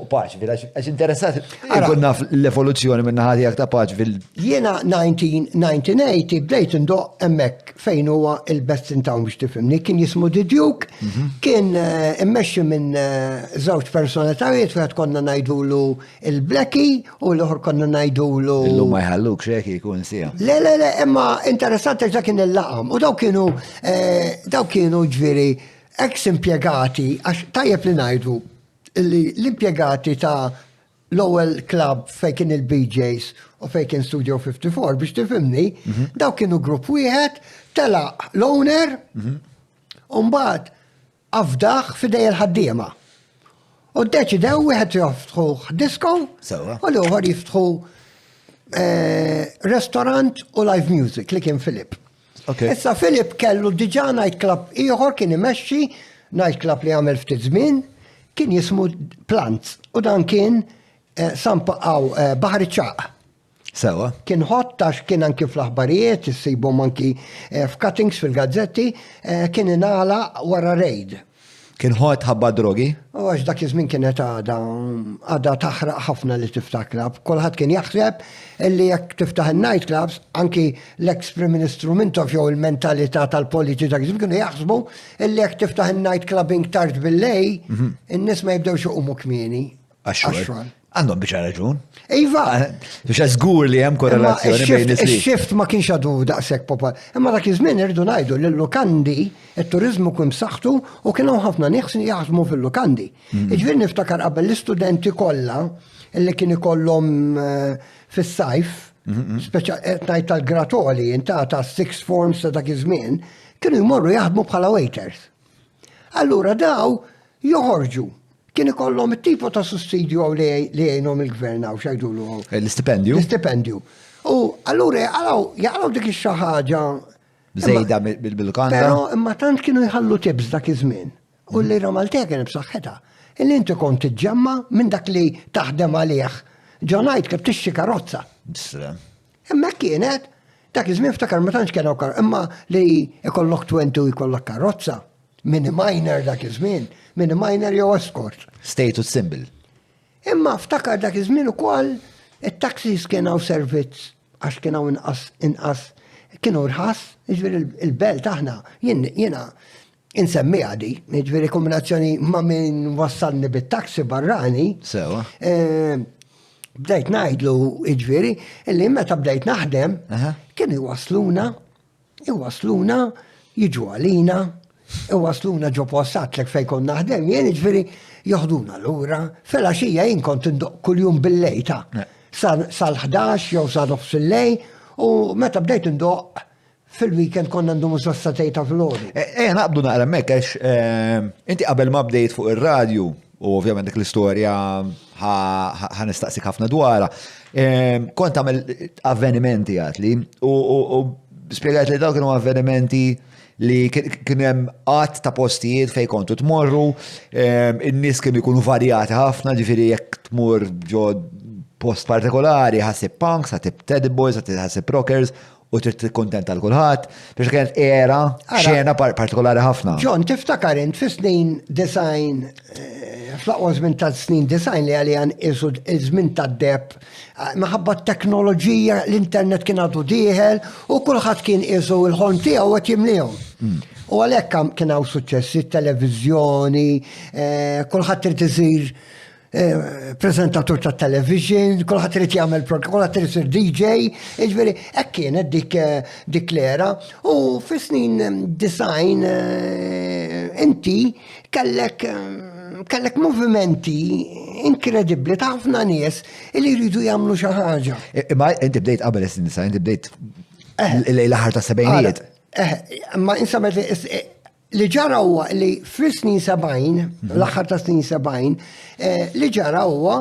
Paċville, għax interessat nkun naf l-evoluzzjoni minna ħati ta' Paċville. Jiena 1980 bdejt indoq hemmhekk fejn huwa il-best in town biex tifhimni. Kien jismu The Duke, kien immexxi minn żewġ personalitajiet wieħed konna ngħidulu il-Blackie u l-oħor konna ngħidulu. Illum ma jħalluk xeki jkun sija. Le, imma interessanti ġa kien il-laqam. U daw kienu ġviri ex-impiegati, għax tajjeb li ngħidu l-impiegati ta' l-ewwel club fej kien il-BJs u fej kien Studio 54 biex tifhimni, daw kienu grupp wieħed tela l-owner u mbagħad afdaħ fidej il-ħaddiema. U ddeċidew wieħed jiftħu disco Sewa. u l-ieħor jiftħu restaurant u live music li kien Filip. Okay. Issa Filip kellu diġà night club ieħor kien imexxi night club li għamel ftit żmien kien jismu Plants u dan kien Baħar Iċċaq. Sewa. Kien ħottax kien anki fl-aħbarijiet, issibhom anki f'cuttings fil-gazzetti, kien ingħala wara rejd. Kien ħot ħabba drogi? U għax dak iż-żmien kienet għadha taħraq ħafna li tiftaħ klab. Kulħadd kien jaħseb illi jekk tiftaħ il-night clubs, anki l-ex-Prim Ministru Mintoff jew il-mentalità tal-politiċi dak iż-żmien kienu jaħsbu illi jekk tiftaħ il-night clubbing tard bil-lej, in-nies ma jibdewx iqumu kmieni. Għaxxol. Għandhom biex raġun. Iva. Biex żgur li hemm korrelazzjoni bejn is-li. Ix-shift ma kienx għadu daqshekk popol. Imma dak iż-żmien irridu ngħidu li l-lukandi it-turiżmu kien b'saħħtu u kienu ħafna nies jaħdmu fil-lukandi. Iġifieri niftakar qabel l-istudenti kollha illi kien ikollhom fis-sajf, qed ngħid tal-gratoli ta' sixth forms ta' dak iż-żmien, kienu jmorru jaħdmu bħala waiters. Allura daw joħorġu. Kien ikollhom it-tipo ta' sussidju li jgħinhom il-gvern għaw xajdulu. L-istipendju? L-istipendju. U allura jaqalaw dik ix-xi ħaġa. Żejda bil-kanda? Però imma tant kienu jħallu tibs dak iż-żmien. U l-lira Maltija kien b'saħħitha. Illi inti kont tiġġemma minn dak li taħdem għalih. Ġonajt kif tixxi karozza. Imma kienet dak iż-żmien ftakar ma tantx kienu imma li ikollok 20 u jkollok karozza. Mini minor dak iż-żmien, mini minor jew escort. Status symbol. Imma ftakar dak iż-żmien ukoll it-taxis kienu servizz għax kienu inqas kienu rħas, jiġifieri il-belt aħna jiena insemmiha di, jiġifieri kombinazzjoni ma' min wassalni bit-taxi barrani. Sewa. Bdejt ngħidlu jiġifieri illi meta bdejt naħdem kienu jwasluna jiġu għalina. Iwasluna ġo postatlek fej kon naħdem, jien ġveri joħduna l-ura, fil-għaxija jien kont indoq kull-jum bil-lejta. Sal-11 jew sal-nofs il-lej, u meta bdejt indoq fil-weekend konna ndumu s-satejta fil-ħodu. Naqbdu naqra mek, għax inti qabel ma bdejt fuq il-radju, u ovvjament dik l-istorja ħanistaqsik ħafna dwara, kont għamel avvenimenti għatli, u spiegħat li daw kienu avvenimenti li kien hemm qatt ta' postijiet fejn kontu tmorru, in-nies kienu jkunu varjati ħafna, ġifieri jekk tmur ġo post partikolari ħasib punks, ħasib teddy boys, ħasib rockers, u trid tikkuntenta l kulħadd, biex kienet era xena partikolari ħafna. John, tiftakar int fi snin design, fl-aqwa żmien ta' snin design li għalijan isu żmien ta' deb, maħabba t-teknoloġija, l-internet kien għadu dieħel u kulħadd kien isu l-ħolm tiegħu qed jimlihom. U għalhekk kien hawn suċċessi t-televiżjoni, kulħadd irid isir prezentatur ta' television, kulħadd irid jagħmel program, kulħadd irid isir DJ, jiġifieri hekk kienet dik l-era. U fi snin design inti kellek movimenti inkredibbli ta' ħafna nies li jridu jagħmlu xi ħaġa. Imma inti bdejt qabel is-snin design, inti bdejt l-aħħar ta' sebgħinijiet. Ma insamet li ġara huwa li fil-snin 70, l-aħħar ta' snin 70, li ġara huwa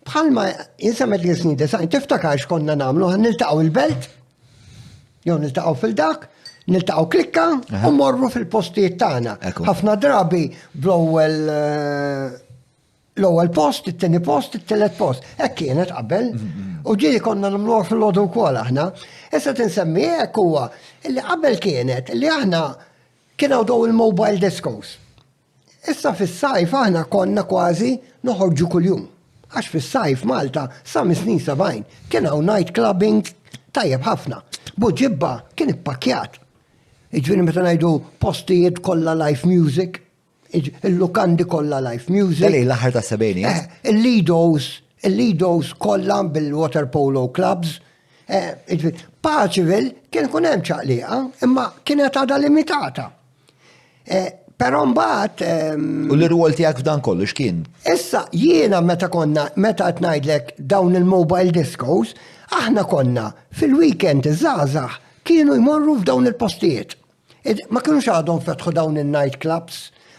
bħalma insamet li snin design, tiftakar x'konna nagħmlu, niltaqgħu il-belt, jew niltaqgħu fil-dak, niltaqgħu klikka u morru fil-postijiet tagħna. Ħafna drabi l-ewwel post, it-tieni post, it-tielet post. Hekk kienet qabel. U ġieli konna nagħmluha fil-lodu wkoll aħna. Issa tinsemmi hekk huwa illi qabel kienet li aħna kienu daw il-mobile discos. Issa fis-sajf aħna konna kważi noħorġu kuljum. Għax fis-sajf Malta sa mis-snin 70 kien hawn night clubbing tajjeb ħafna. Buġibba kien ippakjat. Jiġifieri meta ngħidu postijiet kollha live music, il-lukandi kollha live music. Dali l-aħħar ta' sebgħinijiet. Il-Lidos kollha bil-water polo clubs. Paċivil kien kun hemm ċaqliqa, imma kienet għadha limitata. Però mbagħad U l-irwol tiegħek f'dan kollu x'kien? Issa jiena meta qed ngħidlek dawn il-mobile discos, aħna konna fil-weekend iż-żgħażagħ kienu jmorru f'dawn il-postijiet. Ma kienux għadhom fetħu dawn il-night clubs,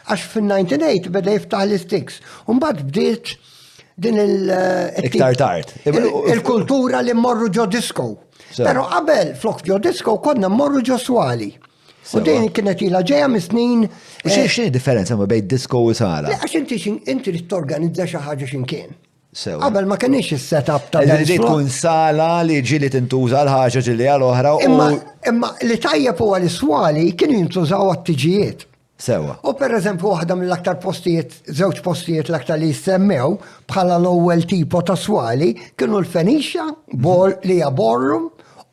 għax fil-98 beda jiftaħ l-Sticks. U mbagħad bdiet din Iktar tard. Il-kultura li mmorru ġo disco. Pero qabel flok ġo disco konna mmorru ġo swali. U din kienet ilha ġejja mis-snin. X'inhi differenza ma bejn disco u sala? Għax inti trid torganizza xi ħaġa x'inkien. Sewa. Qabel ma kienx is-setup ta' Ġieli tkun sala li ġieli tintuża l-ħaġa ġieli għal-oħra u. Imma li tajjeb huwa l-swali kienu jintużaw għat-tiġijiet. Sewa. U per eżempju waħda mill-aktar postijiet, żewġ postijiet l-aktar li jissemmew bħala l-ewwel tipo ta' swali kienu l-Fenicia, li hija ballroom,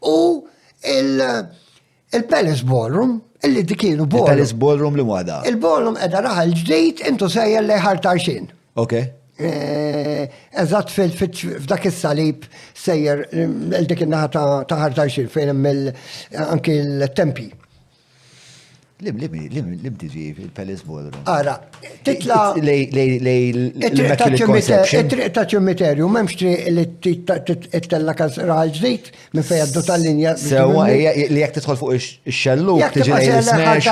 u il-Palace Ballroom, illi dik kienu ballroom. Il-Palace Ballroom li mwada. Il-ballroom qiegħda raħal ġdejt intu sejjer li ħartarxin. Ok. Eżatt f'dak is-salib sejjer dik in-naħa ta' ħartarxin fejn hemm anke l-tempi. Lim tiġi fil-Palace Ballroom. Ara, titla. Il-triq ta' ċimiterju, memx triq li t-tella raħal ġdejt minn fejn għaddu tal-linja. Sewa, li jek tidħol fuq ix-xelluk, tiġi lej l-smash.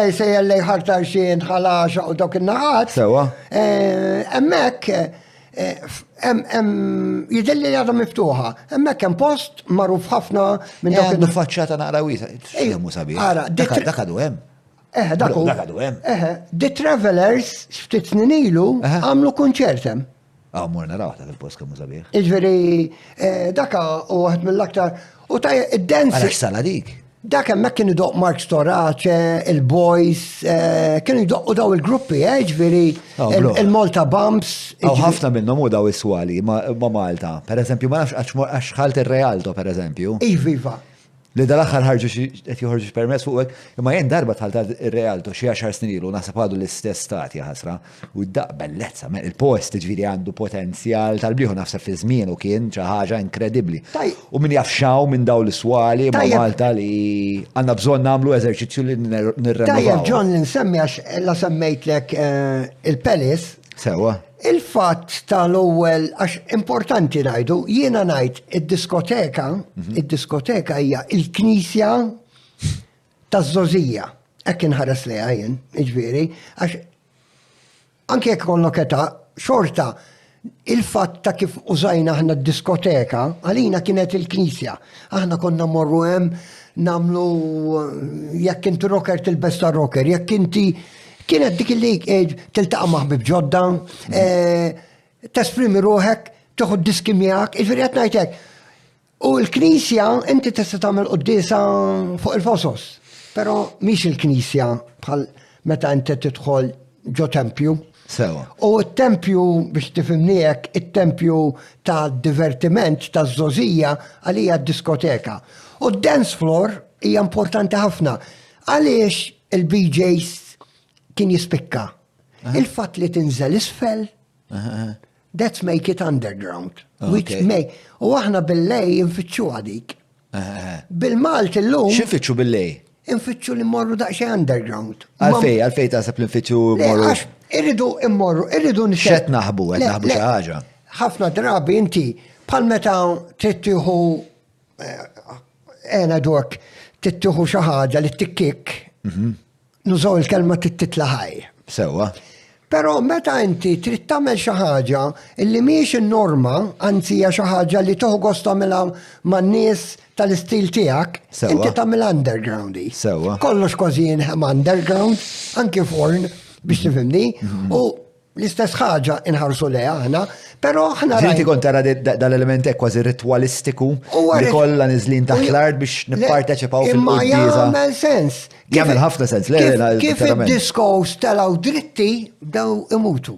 Lej sejja lej ħartarxin, ħalaxa u dawk in-naħat. Sewa. Emmek, jidilli li għadha miftuħa. Emmek hemm post magħruf ħafna minn dawk Għandu faċċata naqra wiesa. X'jemmu sabiħ. Dak għadu hemm. Dak għadu hemm. The Travelers ftit snin ilu għamlu kunċert hemm. Morna raħta fil-post kemmu sabiħ. Jiġifieri daka u waħed mill-aktar u tajja id-dance. Għalax sala dik. Dak hemmhekk kienu doq Mark Storace, il-Boys, kienu jdoqqu daw il-gruppi, ġifieri il-Malta Bumps. Ħafna minnhom u daw is-swali ma' Malta. Per eżempju, ma nafx għax ħalt ir-Realto per eżempju. Iva. Li dal-aħħar ħarġu qed joħorġu permess fuq imma jien darba tħalt ir-Realto xi 10 snin ilu naħseb għadu l-istess stati ħasra u ddaq bellezza il-post ġifieri għandu potenzjal tal-bliħu naħseb fi żmienu kien xi ħaġa inkredibbli. U min jafxaw minn daw l-swali ma' Malta li għandna bżonn nagħmlu eżerċizzju li nirrenovaw. Tajjeb John li nsemmi għax la semmejtlek il-Palace. Sewa. Il-fatt tal-ewwel għax importanti ngħidu, jiena ngħid id-diskoteka hija il-Knisja taż-Żożija. Hekk inħares lejha jien, jiġifieri, għax anke jekk kollok età xorta il-fatt ta' kif użajna aħna d-diskoteka għalina kienet il-Knisja. Aħna konna morru hemm nagħmlu jekk inti rocker tilbesta rocker, jekk inti kienet dik li tiltaqa' maħbib ġodda, tesprimi ruħek, toħod diski miegħek, iġifieri qed ngħidlek. U l-Knisja inti tista' tagħmel qudiesa fuq il-fosos. Però mhix il-Knisja bħal meta inti tidħol ġo tempju. Sewa. U t-tempju biex tifhimniek, it-tempju ta' divertiment ta' żożija għalija d-diskoteka. U d-dance floor hija importanti ħafna. Għaliex il-BJs kien jispikka. Il-fatt li tinżel isfel, that's make it underground. Which Okay. may. U aħna bil-lej infittxu għadik. Bil-Malt illum X'infittxu bil-lej? infittxu li morru daqxie underground. Għalfej taħseb l-infittxu Le, morru. għax irridu immorru, irridu X'qed naħbu, qed naħbu xi ħaġa. Ħafna drabi inti bħal meta tittiħu dok tittiħu xi ħaġa li tikkik. Nużaw il-kelma titlaħaj. Sewa. Però meta inti trid tagħmel xi ħaġa illi mhijiex in-norma, anzi hija xi ħaġa li toħgos tagħmilha man-nies tal-istil tiegħek, Sewa. inti tagħmel undergroundi. Sewa. Kollox kważi jinħem underground, anke forn biex tifhimni, u l-istess ħaġa inħarsu leha aħna, però aħna Zinti kont tara dal-element kważi ritualistiku li kollha niżlin taħt l-art biex nipparteċipaw Imma fil-quddiesa. jagħmel sens. Jagħmel ħafna sens, le, Kif verament. id-diskos telaw dritti bdew imutu.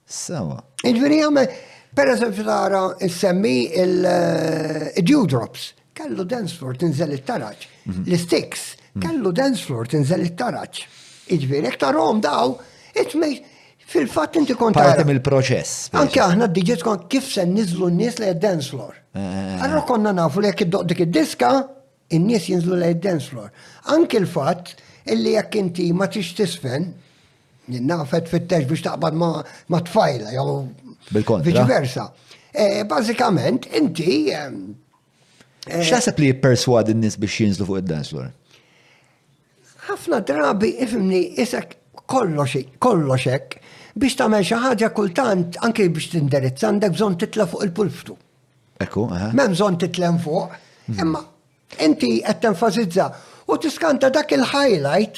Sewa. Iġveri għamel, per eżempju tara semmi il-dewdrops, kellu dance floor tinżel it-taraċ. L-sticks, kellu dance floor tinżel it-taraċ. Iġveri, ektarom daw, fil-fat inti kont Parti tara. mill-proċess. Anke aħna d-DJs kon kif se nizlu n-nies li dance floor. Allora konna nafu li jekk id-doq dik id-diska, in-nies jinżlu li dance floor. Anke l-fatt illi jekk inti ma tix tisfen, jinnafet fit-tex biex taqbad ma tfajla, jew Bil-kontra. viċi-versa. Bażikament, inti X'taħseb li jipperswad in-nies biex jinżlu fuq id-dance floor? ħafna drabi ifimni isek kollox hekk biex tagħmel xi ħaġa kultant anke biex tindirizza għandek bżonn titla' fuq il-pulftu. Ekku, aha. M'hemm bżonn titlem fuq, imma inti qed tenfasizza u tiskanta dak il-highlight,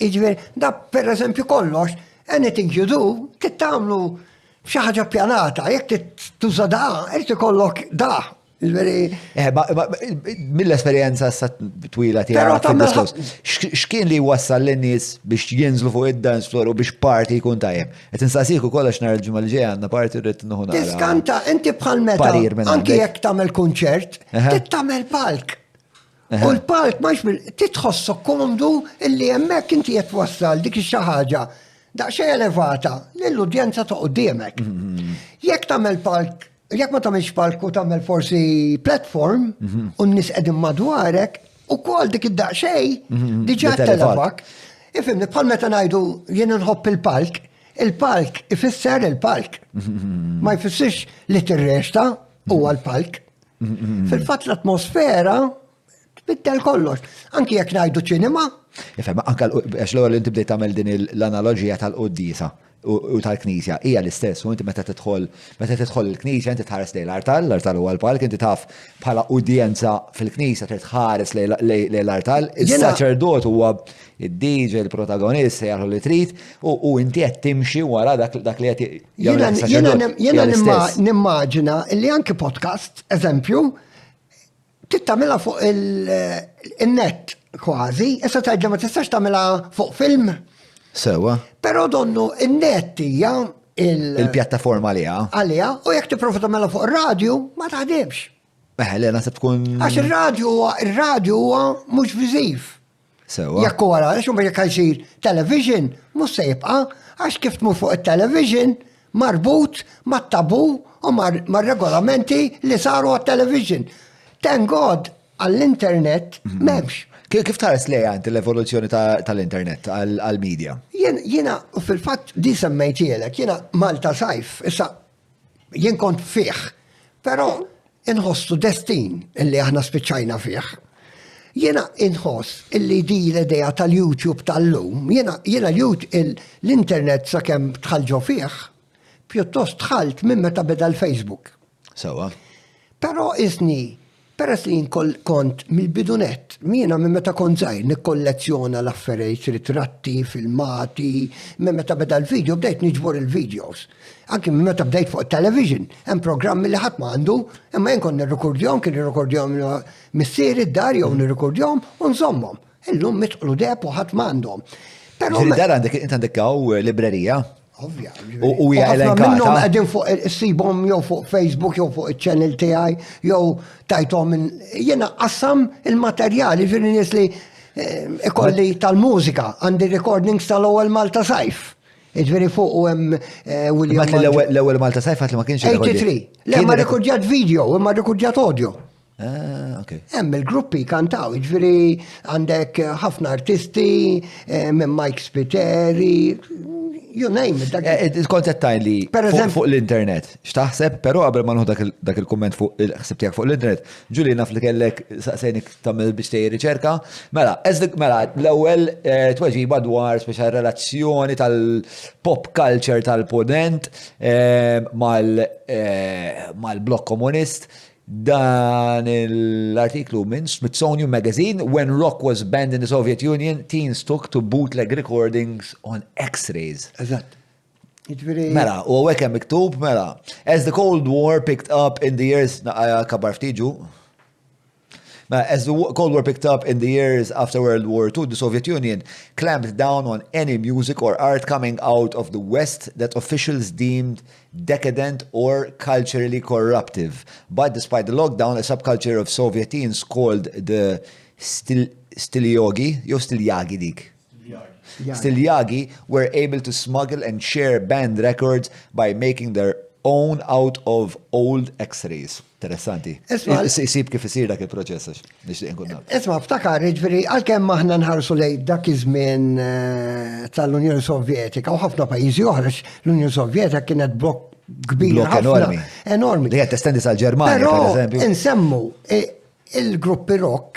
jiġifieri da pereżempju kollox, anything you do, tittamlu xi ħaġa pjanata, jekk tuża da, irid ikollok da. Mill-esperjenza sa twila Però tiegħek fil-diskors, x'kien li wassal lin-nies biex jinżlu fuq id-dance floor u biex parti jkun tajjeb? Qed insaqsiku kollox nhar il-ġimgħa li ġejja għandna parti rrid nieħu nara. Tiskanta, inti bħal meta, Parir minn anki għandek. jekk tagħmel kunċert, tagħmel palk. U l-palk maħx titħossok komdu illi hemmhekk inti qed wassal dik xi ħaġa daqsxejn elevata lill-udjenza ta' quddiemek. Jekk tagħmel palk, jekk ma tagħmilx palk u tagħmel forsi platform u n-nies qegħdin madwarek, ukoll dik id-daqsxejn diġà televak. Ifhimni bħal meta ngħidu jien nħobb il-palk ifisser il-palk. Ma jfissirx li tirrexta huwa l-palk. Fil-fatt l-atmosfera tbiddel kollox. Anki jekk ngħidu ċinema. Ifhem, anke għax l-ewwel inti bdejt tagħmel din l-analogija tal-qudiesa u tal-Knisja hija l-istess, u inti meta tidħol il-Knisja inti tħares lejn l-artal huwa l-palk, inti taf bħala udjenza fil-Knisja trid tħares lejn l-artal, is-saċerdot huwa id-DJ, il-protagonist jagħmlu li trid u inti qed timxi wara dak li qed Jiena nimmaġina li anke podcast, eżempju, tittamela fuq il-net kważi, issa tgħidla ma tistax tagħmilha fuq film. Sewa. Però donnu il-net hija il-pjattaforma għalija u jekk tipprova tagħmilha fuq ir-radju ma taħdimx. Le naħseb tkun. Għax ir-radju huwa mhux viżiv. Sewa. Jekk wara, għax jekk jsir television, mhux se jibqa' għax kif tmur fuq it-television marbut mat-tabu u mar-regolamenti li saru għat-television. Thank God għall-internet m'hemmx. Kif tħares lejha inti l-evoluzzjoni tal-internet għal-medja? Jiena fil-fatt di semmejtielek, jiena Malta sajf, issa jien kont fih, però inħossu destin illi aħna spiċċajna fih. Jiena inħoss illi di l-idea tal-YouTube tal-lum, jiena l-internet sakemm tħallġu fih, pjuttost tħalt minn meta beda l-Facebook. Sewa. Però isni, Peress li kont mill-bidunet, miena minn meta kont żgħir nikkollezzjona l-affarijiet, ritratti, filmati, minn meta beda l-video bdejt niġbor il-videos. Anki minn meta bdejt fuq television, hemm programmi li ħadd ma għandu, imma jien kont nirrekordjahom, kien nirrekordjahom missieri d-dar jew nirrekordjahom u nżommhom. Illum mitqlu deb u ħadd ma għandhom. Ġiri dar għandek librerija? Ovvja. U hija elenkata. Minnhom qegħdin fuq sibhom jew fuq Facebook jew fuq iċ-channel tiegħi jew tajthom minn jiena qassam il-materjali ġifieri nies li ikolli tal-mużika għandi recordings tal-ewwel Malta Sajf. Ġifieri fuq u hemm William. L-ewwel Malta Sajf għat li ma kienx 83. Le ma rekordjat video, imma rekordjat audio. Okay. Hemm il-gruppi kantaw, ġifieri għandek ħafna artisti minn Mike Spiteri, you name it. Il-kontettaj li fuq l-internet, x'taħseb, però qabel ma nħu dak il-komment fuq il-ħsib tiegħek fuq l-internet, Ġuli naf li kellek saqsejnik tagħmel biex tgħid riċerka. Mela, l-ewwel tweġiba dwar speċjal relazzjoni tal-pop culture tal-ponent mal-blok komunist. Dan l-artiklu minn Smithsonian Magazine, when rock was banned in the Soviet Union, teens took to bootleg recordings on X-rays. Eżatt. Mela, u għek hemm miktub, mela. As the Cold War picked up in the years, kabar ftiġu. As the Cold War picked up in the years after World War II, the Soviet Union clamped down on any music or art coming out of the West that officials deemed decadent or culturally corruptive. But despite the lockdown, a subculture of Soviet teens called the Stilyagi were able to smuggle and share band records by making their own out of old X-rays. Interessanti. Isib kif isir dak il-proċess, nixtieq nkun naf. Isma' ftakar, ġifieri għalkemm aħna nħarsu lejn dak iż-żmien tal-Unjoni Sovjetika u ħafna pajjiżi oħra, l-Unjoni Sovjetika kienet blokk kbir ħafna. Enormi. Li qed testendi sal-Ġermanja, pereżempju. Però insemmu il-gruppi rock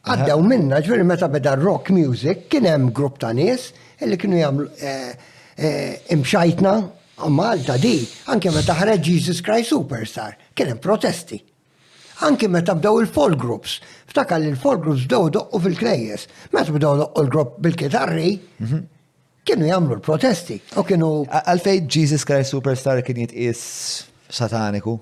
għaddew minna, ġifieri meta beda rock music kien hemm grupp ta' nies li kienu jagħmlu imxajtna. Malta di, anke meta ħareġ Jesus Christ Superstar, kien hemm protesti. Anke meta bdew il-folk groups, ftakar li l-folk groups bdew doqqu fil-knejjes. Meta bdew doqqu l-grupp bil-kitarri, kienu jagħmlu l-protesti. U kienu. Għalfejn Jesus Christ Superstar kien jitqies sataniku?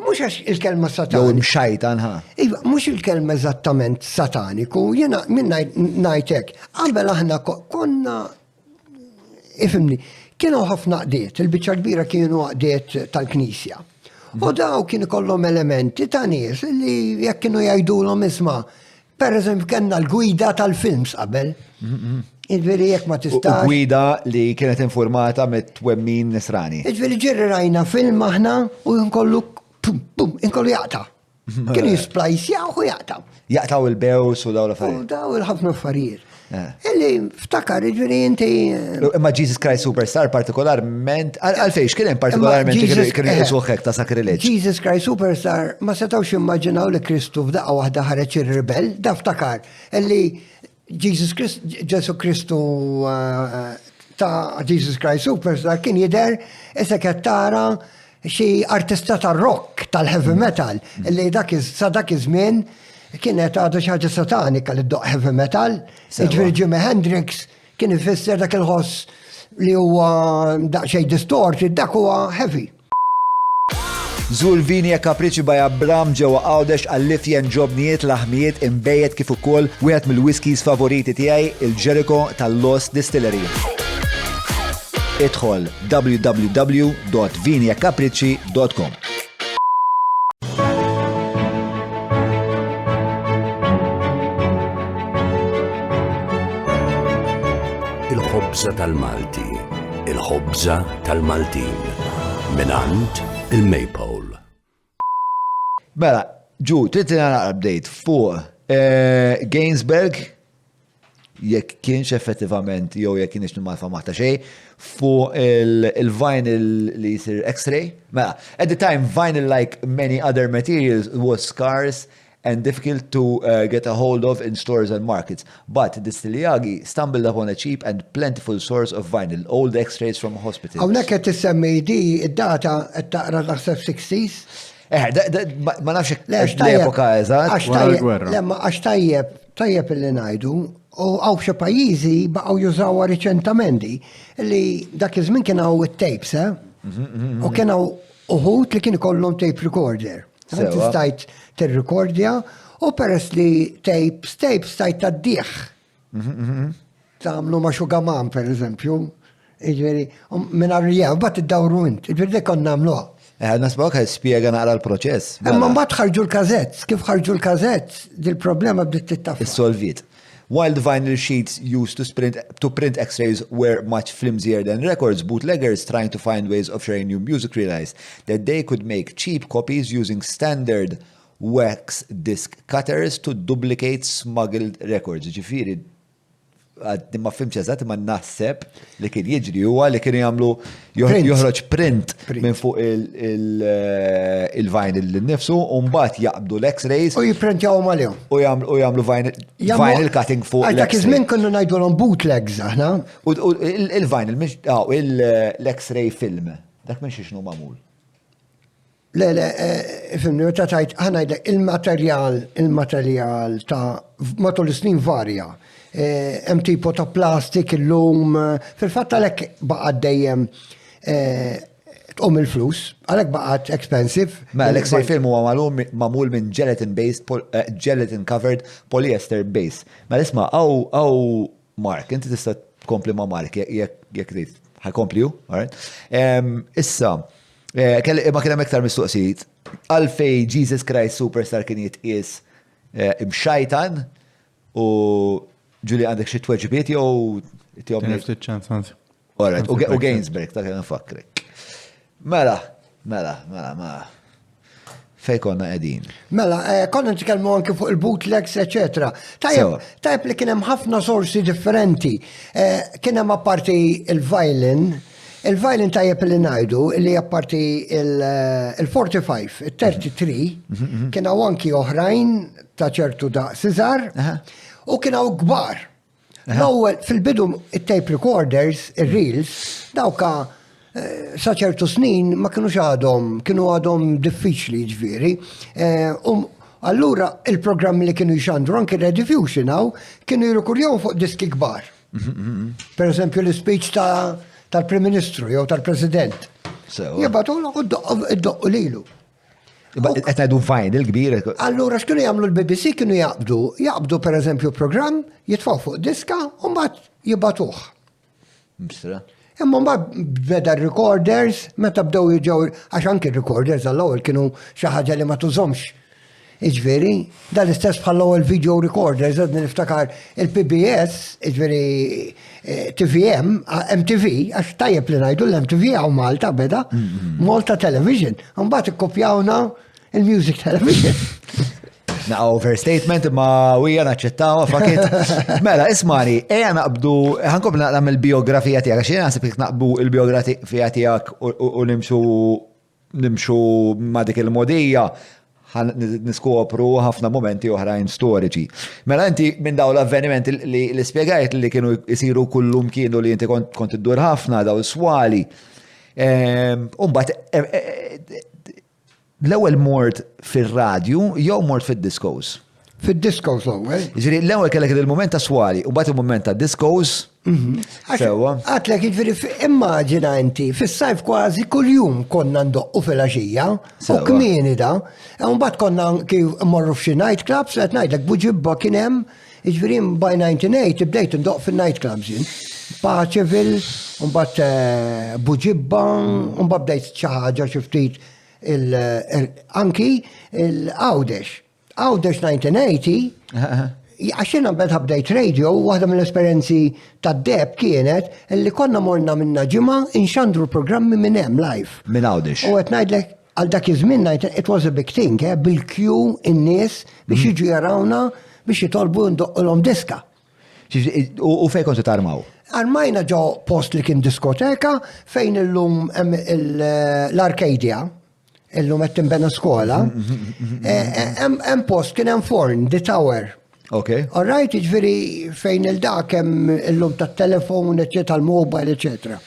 Mhux għax il-kelma sataniku. Jew imxajtan, ha? Iva, mhux il-kelma eżattament sataniku, jiena minn ngħid hekk. Qabel aħna konna ifimni. Kienu ħafna qdiet, il-biċċa kbira kienu qdiet tal-Knisja. U daw kienu kollhom elementi ta' nies li jekk kienu jgħidulhom isma', pereżempju kellna l-gwida tal-films qabel. Iġveri jekk ma tistax. Gwida li kienet informata mit-twemmin nisrani. Iġveri ġirri rajna film aħna u inkollu jaqta. Kienu jisplajsjaw u jaqta. Jaqtaw il-bews u daw l-affarijiet. U daw il-ħafna affarijiet. Illi ftakar, ġveri inti. Ma Jesus Christ Superstar partikolarment, għalfejx kien hemm partikolarment kienu jisuħek ta' sakrileġġ. Jesus Christ Superstar ma setawx immaġinaw li Kristu f'daqqa waħda ħareġ ir-rebel, da ftakar. Illi Ġesu Kristu ta' Jesus Christ Superstar kien jidher is-sekettara xi artista tar-rock, tal-heavy metal, illi sa dak iż-żmien kienet għadu xaġa satanika li d-doq heavy metal, ġveri Jimi Hendrix kien ifisser dak il-ħoss li huwa daqsxejn distorted, dak huwa heavy. Żur Vinja Capricci by Abram ġewwa Għawdex għall-lifjen ġobnijiet laħmijiet imbejjed kif ukoll wieħed mill-whiskies favoriti tiegħi il-Jericho tal-Lost Distillery. Idħol www.vinjacapricci.com. Il-ħobża tal-Malti, il-ħobża tal-Maltin, minant il-Maypole. Mela, ġu, trid nara update fuq Gainsberg, jekk kienx effettivament, jew jekk kienx nimalfa maħta xej, fuq il-vinyl li jisir X-ray. Mela, at the time, vinyl, like many other materials, was scarce and difficult to get a hold of in stores and markets. But the Stilyagi stumbled upon a cheap and plentiful source of vinyl, old X-rays from hospitals. Hawnhekk qed tissemmi di id-data qed taqra naħseb 60s. Ma nafx l-epoka eżatt. Wara l-gwerra. Għax tajjeb illi ngħidu, u għaw xi pajjiżi baqgħu jużawha riċentamenti li dak iż-żmien kien hawn it-tapes, u kien hawn uħud li kien ikollhom tape recorder. Sewa. Stajt tirrekordja u peress li tape stajt taddieħ. Tagħmlu ma' xugaman, per eżempju. Iġveri, minn arrijaw, bat id-dawru int, iġveri dik konna nagħmluha. Nasbok spiega naqra l-proċess. Imma mbagħad ħarġu l-kazett, kif ħarġu l-kazett, dil-problema bdiet tittaffa. Is-solvit. While the vinyl sheets used to print X-rays were much flimsier than records, bootleggers trying to find ways of sharing new music realized that they could make cheap copies using standard wax disc cutters to duplicate smuggled records. Ġifiri, għaddi ma fimx eżatt ma naħseb li kien jiġri huwa li kienu jagħmlu joħroġ print minn fuq il-vinyl l-nifsu u mbagħad jaqbdu l-X-rays U jipprintjawhom għalihom. u jagħmlu vinyl cutting fuq Għal dak iż-żmien konnu ngħidulhom bootlegs aħna. U il-vinyl l-X-ray film, dak minn xiex magħmul. Le, fimni, ta' tajt, ħanajdlek, il-materjal ta' matul is-snin varja. Hemm tipo ta' plastik, il-lum, fil-fatt għalhekk baqgħet dejjem tqum il-flus, għalhekk baqgħet expensive. Ma l-X-ray film huwa magħmul minn gelatin covered polyester base. Ma isma' għaw Mark, inti tista' tkompli ma' Mark jekk trid. Ħajkompli hu, alright? Issa, ma kien hemm iktar mistoqsijiet. Għalfej Jesus Christ Superstar kien jitqies imxajtan u Ġuli għandek xi tweġibiet jew tihom Ftit ċans anzi. Alright, u Gainsberg, ta' kien nfakrek. Mela, fej konna qegħdin. Mela, konna nitkellmu anke fuq il-bootlegs, eċetera. Tajjeb li kien hemm ħafna sorsi differenti. Kien hemm apparti il-violin tajjeb li ngħidu li apparti il-45, il-33, kien hawn anki oħrajn ta' ċertu daqs iżgħar u kien hawn kbar. L-ewwel fil-bidu it-tape recorders, ir-reels, dawka sa ċertu snin ma kienu għadhom diffiċli ġifieri. Allura il-programmi li kienu jxandru anke Rediffusion kienu jirrikurjaw fuq diski kbar. Per eżempju l-speech tal-Prim Ministru jew tal-President. Jibgħatu id-doqqu lilu. Qed ngħidu vinyl kbir. Allura x'kienu jagħmlu l-BBC kienu jaqbdu per eżempju programm, jitfgħu fuq diska u mbagħad jibgħatuh. Imma mbagħad beda recorders, meta bdew jiġew għax anke recorders għall-ewwel kienu xi ħaġa li ma tużhomx. Iġveri, dal-istess bħall-ewwel video recorders, għadni niftakar il-PBS, iġveri TVM, MTV, għax tajjeb li ngħidu l-MTV għaw Malta beda, Malta Television, mbagħad ikkopjawna il-Music Television. Na overstatement ma wija naċċettawa fakit. Mela, ismani, naqbdu, ħankob naqlam il-biografija tiegħek, għax jien naħseb naqbu il-biografija tiegħek u nimxu ma dik il-modija niskopru ħafna momenti oħrajn storiċi. Mela inti minn daw l-avvenimenti li spiegajt li kienu jisiru kullum kienu li inti kont iddur ħafna daw swali. Umbat, l-ewwel mort fil-radju jew mort fil-diskos? Fil-diskos l-ewwel. Ġifieri l-ewwel kellek il-moment ta' swali u mbagħad il-moment ta' diskos. Sewwa. Għatlek jiġifieri immaġina inti fis-sajf kważi kuljum konna ndoqqu fil-għaxija u kmieni da. Mbagħad konna mmorru f'xi night clubs qed ngħidlek Buġibba kien hemm, jiġifieri by 98 bdejt indoq fin-night clubs jien. Paċeville, mbagħad Buġibba, mbagħad bdejt xi ħaġa xi ftit anki il-Għawdex. Għawdex 1980, għaxina beda bdejt radio, waħda mill-esperienzi ta' deb kienet li konna morna minna ġimma inxandru programmi minn hemm live. Minn Għawdex. U għet ngħidlek għal dak iż-żmien it was a big thing, bil-Q in-nies biex jiġu jarawna biex jitolbu ndoqqolhom diska. U fejn kontu tarmaw? Armajna ġo post li kien diskoteka fejn illum l-Arcadia. Illum qed tinbena skola. Hemm post kien hemm forn, the tower. Okay. All right, jiġifieri fejn il-dak hemm illum tat-telefon, tal-mobile, eċetera.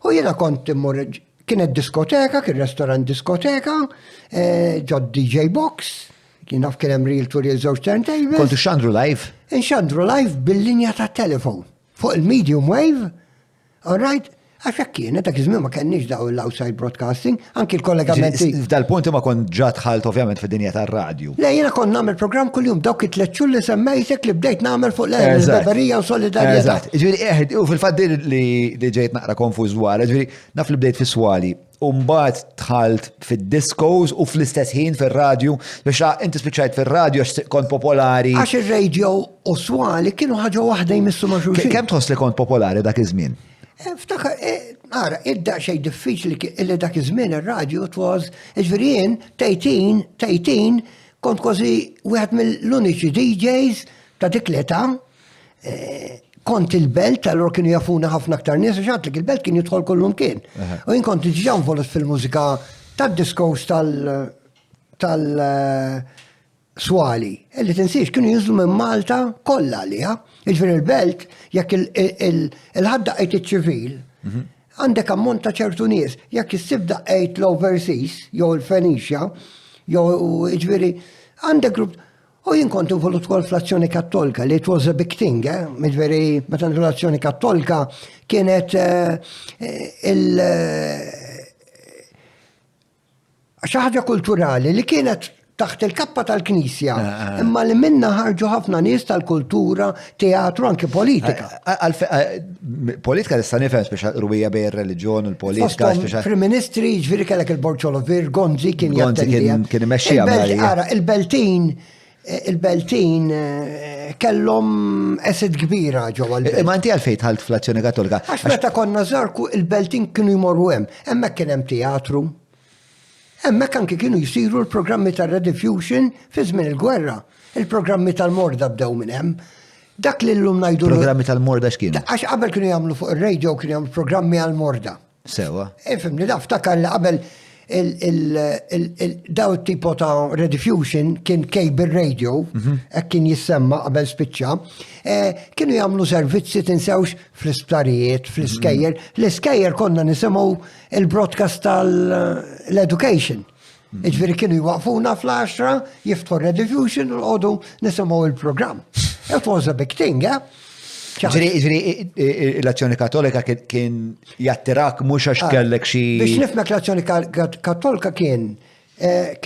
U jiena kont immur kienet diskoteka, kien restaurant diskoteka, ġod DJ Box, kien naf kien hemm real to real żewġ turntables. Kontu xandru live? Inxandru live bil-linja ta' telefon fuq il-medium wave. All right? Għax hekk kienet dak iż-żmien ma kenniex daw l-outside broadcasting, anki l-kollegamenti. F'dal-punt ma kont ġat ħalt ovvjament fid-dinja tar-radju. Le, jiena kont nagħmel programm kuljum dawk it-tliet xhur li semmejtek li bdejt nagħmel fuq l-beverija u solidarjetà. Eżatt. Ġifieri u fil-fatt li ġejt naqra konfuż dwar, ġifieri naf li bdejt fis-swali. U mbagħad tħalt fid-discos u fl-istess ħin fir-radju biex inti spiċċajt fir-radju għax kont popolari. Għax ir-radio u swali kienu ħaġa waħda jmissu ma' xulxin. Kemm tħoss li kont popolari dak iż-żmien? Ftakar, għara, id-da xej diffiċli li dak iż-żmien ir-radju twas, ġverien, tajtin, kont kważi wieħed mill-uniċi DJs ta' dik l-età, kont il-belt, allura kienu jafuna ħafna aktar nies, x'għandlek il-belt kien jidħol kullum kien. U jien kont ġan volut fil-mużika tad-diskos tal-swali. Illi tinsiex kienu jinżlu minn Malta kollha għaliha. Jiġifieri il-belt, jekk il-ħadda qejt iċ-ċivil, għandek ammont ta' ċertu nies, jekk issib daqqejt l-overseas, jew il-Fenixja, jew jiġifieri għandek grupp. U jien kont involut ukoll fl-azzjoni Kattolika li it was a big thing, jiġifieri meta l-azzjoni Kattolika kienet xi ħaġa kulturali li kienet taħt il-kappa tal-Knisja, imma li minna ħarġu ħafna nies tal-kultura, teatru, anke politika. Politika tista' nifhem speċjal rubija bejn ir-reliġjon u l-politika speċjal. Prim-Ministri, ġifieri kellek il-Borċolovir, Gonzi kien jattendija. Kien imexxija Marija. Il-Beltin kellhom esid kbira ġewwa l-Belt. Ma inti għalfejn tħalt fl-Azzjoni Kattolika. Għax meta konna żarku il-Beltin kienu jmorru hemm. Hemmhekk kien hemm teatru. Hemmhekk anke kienu jsiru l-programmi tar-Rediffusion fi żmien il-gwerra. Il-programmi tal-morda bdew minn hemm. Dak li llum ngħidu. Programmi tal-morda x'kienu? Għax qabel kienu jagħmlu fuq ir-radio kienu jagħmlu programmi għall-morda. Sewa. Ifhimni da ftakar li qabel daw tipo ta' Rediffusion kien cable radio, hekk kien jissemma qabel spiċċa, kienu jagħmlu servizzi tinsewx fl-isptarijiet, fl-iskejjer. L-iskejjer konna nisimgħu il-broadcast tal-education. Iġveri kienu jwaqfuna fl-10, jiftħu Rediffusion u għodu nisimgħu il-programm. It was a big thing, Ġiri, l-Azzjoni Kattolika kien jattirak mhux għax kellek xi. Biex nifmek l-Azzjoni Kattolika kien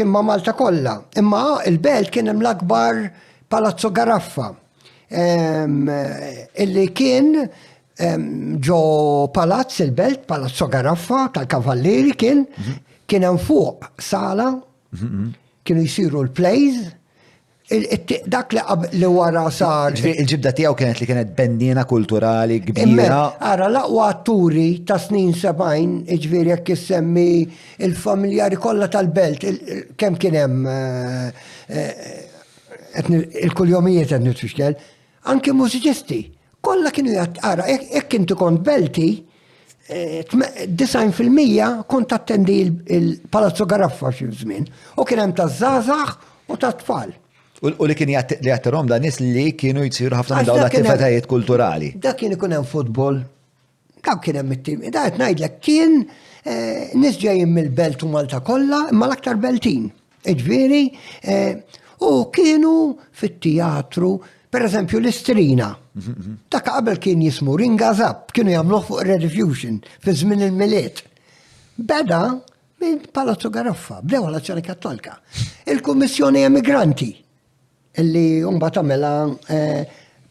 ma' Malta kollha, imma il-belt kien hemm l-akbar Palazzo Garaffa. Illi kien ġo palazz il-belt, Palazzo Garaffa tal-Kavallieri kien hemm fuq sala, kienu jsiru l-plays. Dak li wara sar. Il-ġibda tiegħu kienet li kienet bennina kulturali kbira. Ara laqwa atturi ta' snin 70, iġveri jekk issemmi il-familjari kollha tal-belt, kemm kien hemm il-kuljomijiet qed nitfixkel, anke mużiċisti. Kollha kienu ara jekk inti kont belti, 90% kont attendi il-Palazzo Garaffa xi żmien. U kien hemm taż-żgħażagħ u tat-tfal. U li kien jattirhom da nies li kienu jsiru ħafna minn dawn l-attivitajiet kulturali. Dak kien ikun hemm futbol, dak kien hemm it-tim. Da qed ngħidlek kien nies ġejjin mill-belt u Malta kollha, imma l-aktar beltin. Iġifieri, u kienu fit-teatru, pereżempju l-Istrina. Dak qabel kien jismu Ringa Zapp, kienu jagħmluh fuq Rediffusion fi żmien il-miliet. Beda minn Palazzo Garaffa, bdew l-Azzjoni Kattolika. Il-Kummissjoni Emigranti, illi mbagħad tagħmilha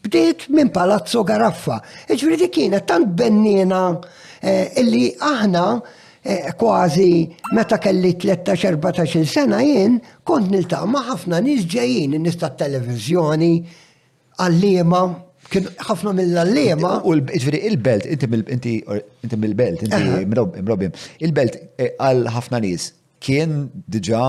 bdiet minn Palazzo Garaffa. Ġifieri dik kienet tant bennina illi aħna kważi meta kelli 13-14 sena jien kont niltaqa' ma' ħafna nies ġejjin, in-nies tat-televiżjoni, għalliema, kien ħafna mill-għalliema. U ġifieri il-belt, inti mill-belt, inti mrobbim. Il-belt għal ħafna nies kien diġà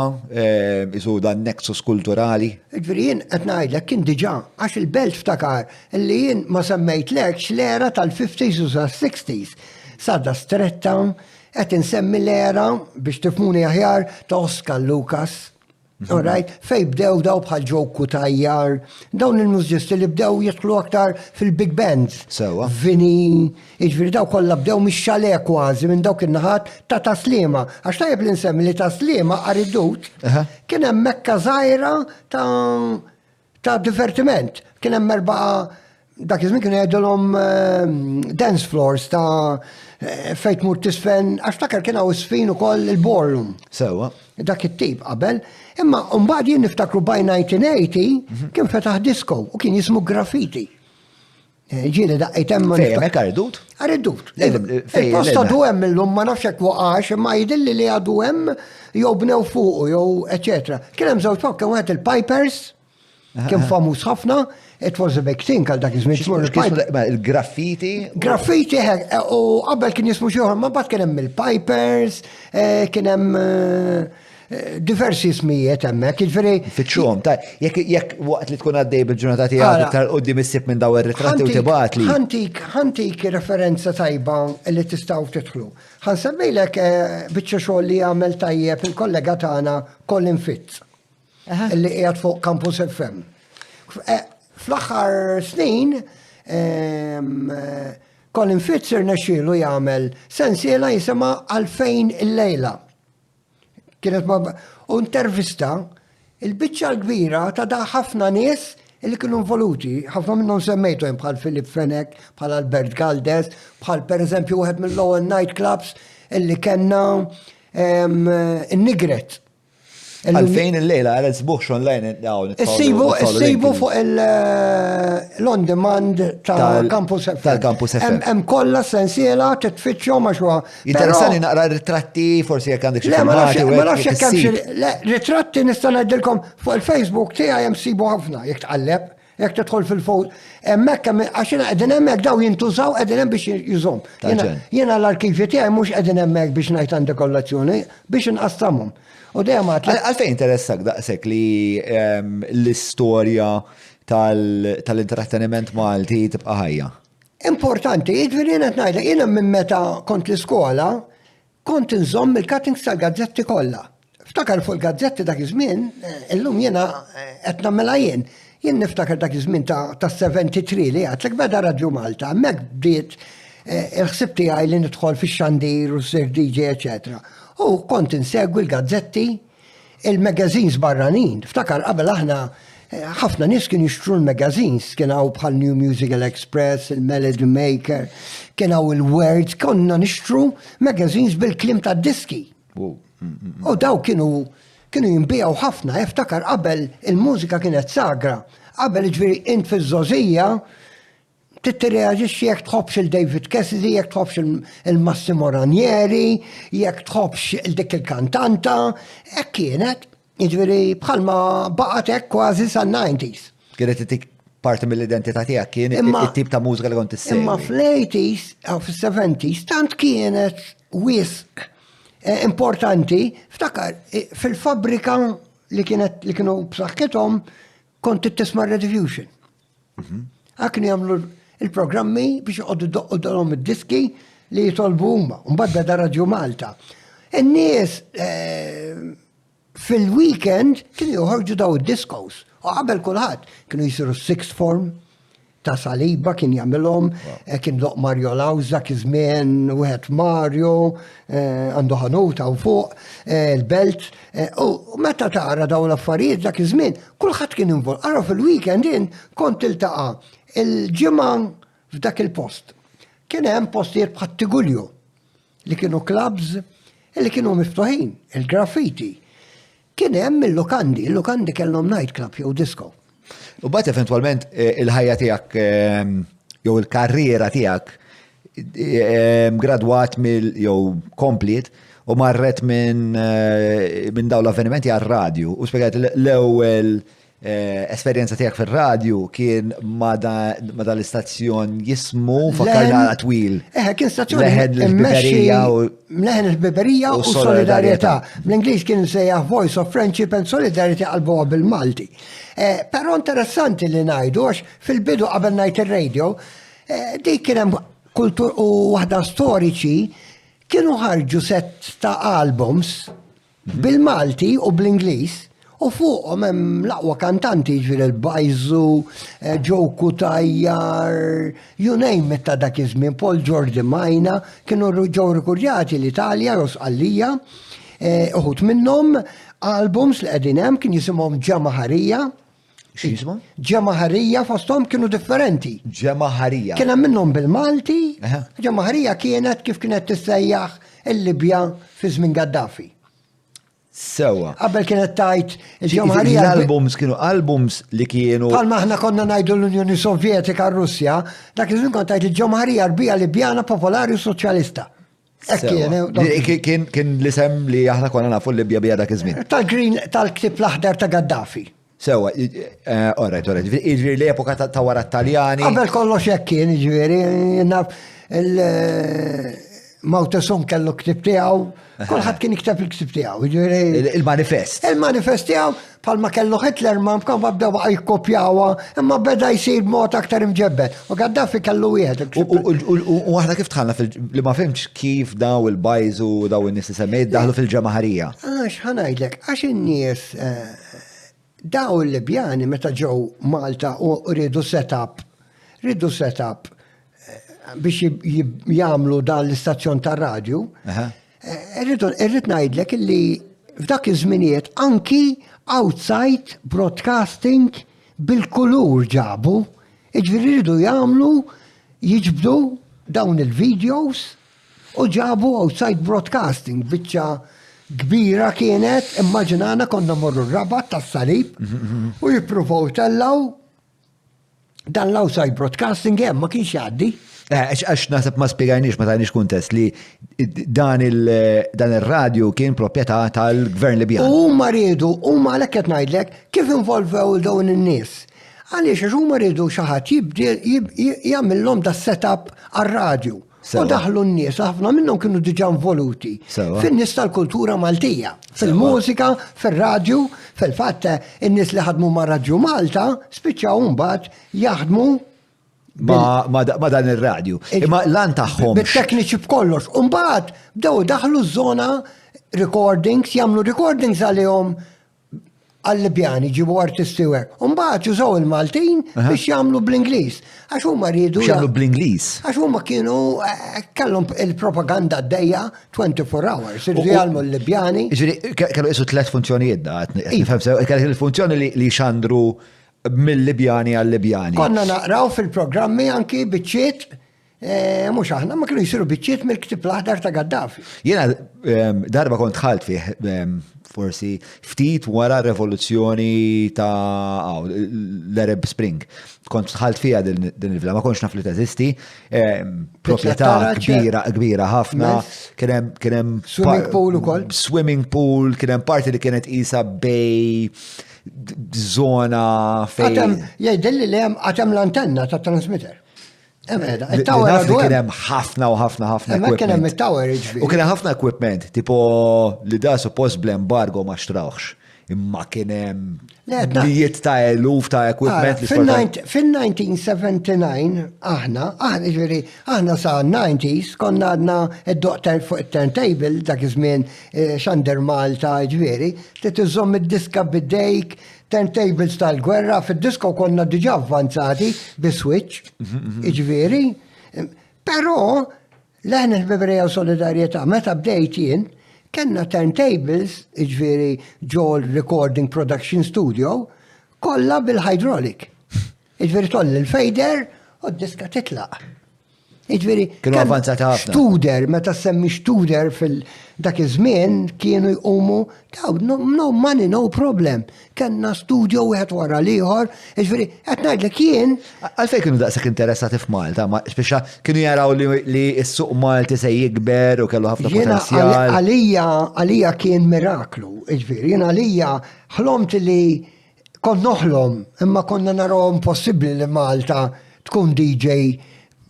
isu dan nexus kulturali? Ġifieri jien qed ngħidlek kien diġà għax il-belt ftakar li jien ma semmejtlekx l-era tal-50s u tal-60s. Sadda stretta qed insemmi l-era biex tifhmuni aħjar ta' Oscar Lucas. All right? Fej bdew daw bħal Joe Kutajjar, dawn il-mużiċisti li bdew jidħlu aktar fil-big bands. Sewa. Vini, iġviri daw kollha bdew mix-xale kważi minn dawk in-naħat ta' Taslima. Għax tajjeb li nsemmi li Taslima Aridut kien hemm mekka żgħira ta' divertiment. Kien hemm dak iż-żmien kienu jgħidulhom dance floors ta' fejn tmur tisfen, għax takar kien hawn isfin ukoll il-ballroom. Sewa. Dak it-tip qabel, imma mbagħad jien niftakru by 1980 kien fetaħ disco u kien jismu Graffiti. Ġieli daqqejt hemm. Fejn hemmhekk Aridut? Aridut. Fejn Il-posta du hemm illum ma nafx hekk waqax, imma jidilli li għadu hemm jew bnew fuqu jew eċetera. Kien hemm żewġ kien wieħed il-Pipers, kien famuż ħafna, it was a big thing għal dak iż-żmien. Il-graffiti? Graffiti, u qabel kien jismu xi ma bad kien hemm il-Pipers, kien hemm diversi ismijiet hemmhekk, jiġifieri. Fiċċhom, jekk waqt li tkun għaddej bil-ġurnata tiegħek iktar qudiem issib minn daw ir-ritratti u tibgħat li. Ħantik referenza tajba li tistgħu tidħlu. Ħansemmejlek biċċa xogħol li għamel tajjeb il-kollega tagħna Colin Fitz, li qiegħed fuq Campus FM. Fl-aħħar snin, Colin Fitz irnexxielu jagħmel sensiela jisimha Għalfejn il-lejla. Kienet u intervista il-biċċa l-kbira ta' da' ħafna nies li kienu involuti, ħafna minnhom semmejtu hemm bħal Philip Fenek, bħal Albert Galdes, bħal pereżempju wieħed mill-ewwel night clubs illi kellna in-Nigret. Għalfejn il-lejla, għal sbuħx online dawn. Issibu fuq il-on demand tal-Campus FM. Tal-Campus FM. Hemm kollha sensiela titfittxhom għax huwa. Interessani naqra ritratti, forsi jekk għandek xi filmati. Ma nafx jekk hemm ritratti nista' ngħidilkom fuq il-Facebook tiegħi hemm sibu ħafna jekk tqalleb, jekk tidħol fil-fol. Hemmhekk għax qegħdin hemmhekk daw jintużaw qegħdin hemm biex jużhom. Jiena l-arkivji tiegħi mhux qegħdin hemmhekk biex ngħid għandi kollazzjoni biex inqassamhom. Għalfejn interessak daqsek li l-istorja tal-intratteniment Malti tibqa' ħajja? Importanti, jiġifieri jiena qed ngħidlek jiena minn meta kont l-iskola kont inżomm il-cuttings tal-gazzetti kollha. Ftakar fuq il-gazzetti dak iż-żmien, illum jiena qed nagħmilha jien. Jien niftakar dak iż-żmien ta' 73 li għadlek beda Radio Malta, hemmhekk bdiet il-ħsieb tiegħi li nidħol fix-xandir u ssir DJ, eċetera. U kont insegwi l-gazzetti, il-magazines barranin. Ftakar qabel aħna ħafna nies kienu jixtru l-magazines, kien hawn bħal New Musical Express, il-Melody Maker, kien hawn il-Words, konna nixtru magazines bil-klim tad-diski. U daw kienu jinbijaw ħafna, ftakar qabel il-mużika kienet sagra. Qabel ġifieri int fiż-żożija titreaġixxi jekk tħobbx il-David Cassidy, jekk tħobbx il-Massimo Ranieri, jekk tħobbx il-dik il-kantanta, hekk kienet, jiġifieri bħalma baqgħet hekk kważi san-90s. Kienet itik parti mill-identità tiegħek kien it-tip ta' mużika li kont issegwi. Imma fl-80s u fis-70s tant kienet wisq importanti, ftakar fil-fabbrika li kienu b'saħħithom kont tisma' Rediffusion. Kienu jagħmlu il-programmi biex iqogħdu doqqolhom id-diski li jitolbu huma, mbagħad beda Radio Malta. In-nies fil-weekend kienu joħorġu daw id-diskos. U qabel kulħadd kienu jsiru sixth form ta' Saliba kien jagħmilhom, kien doq Mario Lawza iż-żmien wieħed Mario għandu ħanuta u fuq il-belt. U meta tara dawn l-affarijiet dak iż-żmien, kulħadd kien invol. Ara fil-weekend in kont iltaqa' il-ġimgħa f'dak il-post. Kien hemm postijiet bħal Tigulju li kienu clubs li kienu miftuħin, il-graffiti. Kien hemm il-lukandi kellhom night club jew disco. U bat eventualment il-ħajja tiegħek jew il-karriera tiegħek gradwat jew komplet u marret minn dawn l-avvenimenti għar-radju. U spjegajt l-ewwel esperjenza tiegħek fir-radju kien ma dal-istazzjon jismu fakkarna twil. Kien stazzjon Leħen il-Biberija u Solidarjetà. Bl-Ingliż kien sejjaħ Voice of Friendship and Solidarity għal bil-Malti. Però interessanti li ngħidu għax fil-bidu qabel ngħid ir-radio dik kien hemm kultur u waħda storiċi kienu ħarġu set ta' albums bil-Malti u bl-Ingliż U fuqhom hemm l-aqwa kantanti ġifieri l-Bajzu, Joe Kutajjar, you name it ta' dak iż-żmien, Paul Jordi Majna, kienu ġew rikurdjati l-Italja jew Sqallija, uħud minnhom albums li qegħdin hemm kien jisimhom Ġamaħarija. X'jisimhom? Ġamaħarija fosthom kienu differenti. Ġemaħarija. Kien hemm minnhom bil-Malti, Aha. Ġamaħarija kienet kif kienet tissejjaħ il-Libja fi żmien Gaddafi. Sewa. Qabel kienet tajt il-Ġamaħarija. L-albums kienu albums li kienu. Palma aħna konna ngħidu l-Unjoni Sovjetika Russja, dak iż-żmien kont tajt il-Ġamaħarija rbija Libjana Popolari Soċjalista. Kien l-isem li aħna konna nafu l-Libja bija dak iż-żmien. Tal-green, tal-ktib l-aħdar ta' Gaddafi. Sewa, alright. Iġri l-epoka ta' wara t-Taljani. Qabel kollox hekk kien, ġifieri, naf il-Mawtesum kellu ktib tiegħu, kulħadd kien jikteb il-ktib tiegħu, ġifieri. Il-manifest. Il-manifest tiegħu bħalma kellu Hitler ma mkan bdew baqa' jikkopjawha, imma beda jsir mod aktar imġebbed. U Gaddafi kellu wieħed. U aħna kif tħallna li ma fimx kif daw il-Bajzu daw in-nies li semmejt daħlu fil-Ġamaħarija. Għax ħanajdlek, għax in-nies daw il-Libjani meta ġew Malta u rridu setup biex jagħmlu dan l-istazzjon tar-radju. Irrid ngħidlek illi f'dak iż-żminijiet anki outside broadcasting bil-kulur ġabu, jiġifieri rridu jagħmlu jiġbdu dawn il-videos u ġabu outside broadcasting biċċa kbira kienet, immaġinana konna morru r-Rabat tas-Salib u jippruvaw tellaw dan l-outside broadcasting hemm ma kienx jgħaddi. Għax naħseb ma spiegajniex ma tajniex kuntest li dan il-radju kien proprjetà tal-Gvern Libjan. U huma rridu, huma għalhekk qed ngħidlek kif involvew dawn in-nies. Għaliex għax huma rridu xi ħadd jagħmilhom da setup għar-radju. U daħlu n-nies, ħafna minnhom kienu diġà involuti fin-nies tal-kultura Maltija, fil-mużika, fil-radju, fil-fatt in-nies li ħadmu ma' Radju Malta spiċċaw mbagħad jaħdmu ma dan ir-radju. Imma lan tagħhom. Bit-tekniċi b'kollox. U mbagħad bdew daħlu ż-żona recordings, jagħmlu recordings għalihom għall-Libjani ġibu artisti u hekk. U mbagħad jużaw il-Maltin biex jagħmlu bl-Ingliż. Għax huma rridu jagħmlu bl-Ingliż. Għax huma kienu kellhom il-propaganda għaddejja 24 hours. Irridu jagħmlu l-Libjani. Jiġifieri kellu qisu 3 funzjonijiet da. Kellu il-funzjoni li xandru mill-Libjani għall-Libjani. Konna naqraw fil-programmi anki biċċiet, mhux aħna ma kienu jsiru biċċiet mill-ktib l-aħdar ta' Gaddafi. Jiena darba kont ħalt fih forsi ftit wara revoluzzjoni ta' l-Arab Spring. Kont ħalt fija din il-villa, ma konx naf li teżisti, proprjetà kbira ħafna, kien hemm swimming pool ukoll. Swimming pool, kien hemm parti li kienet qisha bej zona fejn. Għatem, jgħidilli li għatem l-antenna ta' transmitter. Il-tower kien hemm ħafna u ħafna equipment. Kien hemm il-tower U kien hemm ħafna equipment, tipo li da suppost bl-embargo ma xtrawx. Imma kien hemm mijiet ta' eluf ta' equipment. Fin-1979 aħna sa' 90s konna għadna id-doqter fuq il-turntable dak iż-żmien xander Malta ġifieri, li tiżomm id-diska bid-dejk, turntables tal-gwerra, fid-disko konna diġà avvanzati bi-switch, ġifieri. Però l-aħna l-Bebrija u Solidarjetà meta bdejt jien kenna turntables, ġifieri ġol Recording Production Studio, kollha bil-hydraulic. Ġifieri tolli l-fejder u d-diska titlaq. Ġifieri kienu avanzati ħafna. Studer, meta semmi studer fil-dak iż-żmien kienu jqumu no money, no problem. Kenna studio wieħed wara l-ieħor, ġifieri qed ngħidlek jien. Għalfejn kienu daqshekk interessati f'Malta, ma speċa kienu jaraw li s-suq Malti se jikber u kellu ħafna potenzjal. Għalija kien miraklu, ġifieri jien għalija ħlomt li kont noħlom, imma konna narawhom possibbli li Malta tkun DJ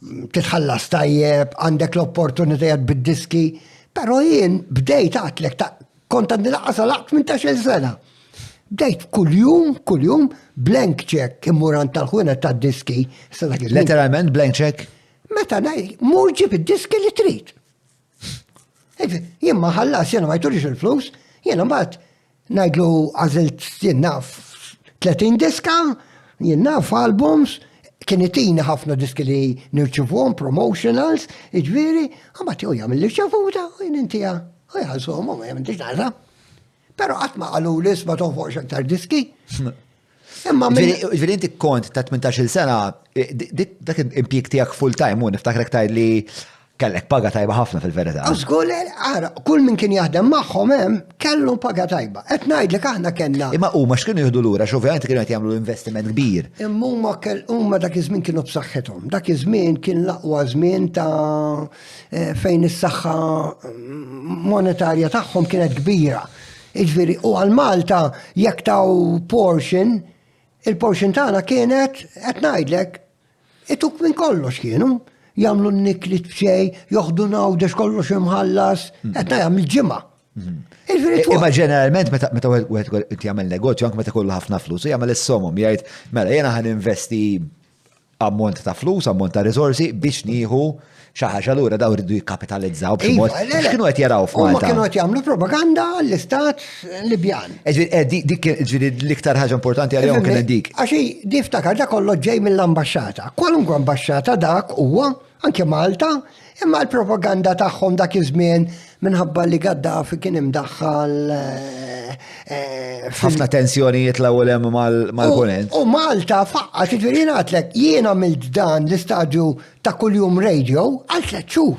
titħallas tajjeb, għandek l-opportunitajiet bid-diski, pero jien bdejt għatlek kont għandi laqqa salaq 18 sena. Bdejt kull-jum blank check immurant tal-ħunet tad-diski. Letteralment blank check? Meta mur ġib id-diski li trid. Jien ma ħallas, jena ma jturix il-flus, jena mbagħad Najdlu għazilt jennaf 30 diska, jennaf albums, kienetina ħafna diski li nirċivuhom, promotionals, iġviri, għabat jow jgħamil li ċafuta, u jnintija, u jgħazom, u jgħamil li ċaza. Pero għatma għallu l-isma toħfoq xaktar diski. Ġviri inti kont ta' 18 sena, dak impjek tijak full time, u niftakrek taj li kellek paga tajba ħafna fil-verità. Għazgul, għara, kull min kien jaħdem maħħom kellu paga tajba. Et najdlek aħna kellna. Imma huma x'kienu jieħdu lura, x'ovvjament kienu qed jagħmlu investiment kbir. Imma huma dak iż-żmien kienu b'saħħithom. Dak iż-żmien kien l-aqwa żmien ta' fejn is-saħħa monetarja tagħhom kienet kbira. Iġviri, u għal Malta jekk taw portion, il-portion tagħna kienet qed ngħidlek ituk minn kollox kienu. Jamlu n-niklit bċej, joħdu nawdex kollox imħallas, għetna jgħamil ġimma. Imma ġeneralment, meta għed jgħamil negozju, anke meta kollu ħafna flus, jgħamil s-somum, jgħid, mela, jena għan investi ammont ta' flus, ammont ta' risorsi biex nieħu xaħġa l-ura daw rridu jikkapitalizzaw b'ximot. X'kienu qed jaraw f'Malta? Ma kienu qed jagħmlu propaganda għall-istat Libjan. Dik l-iktar ħaġa importanti għalihom kienet dik. Għaxi diftakar da kollu ġej mill-ambasċata. Kwalunkwe ambasċata dak huwa anke Malta, imma l-propaganda tagħhom dak iż-żmien minħabba li Gaddafi kien imdaħħal ħafna tensjoni jitlaw hemm mal-ponent. U Malta faqqa tiġri ngħidlek jien għamilt dan l-istadju ta' kuljum radio għal 3 xhur.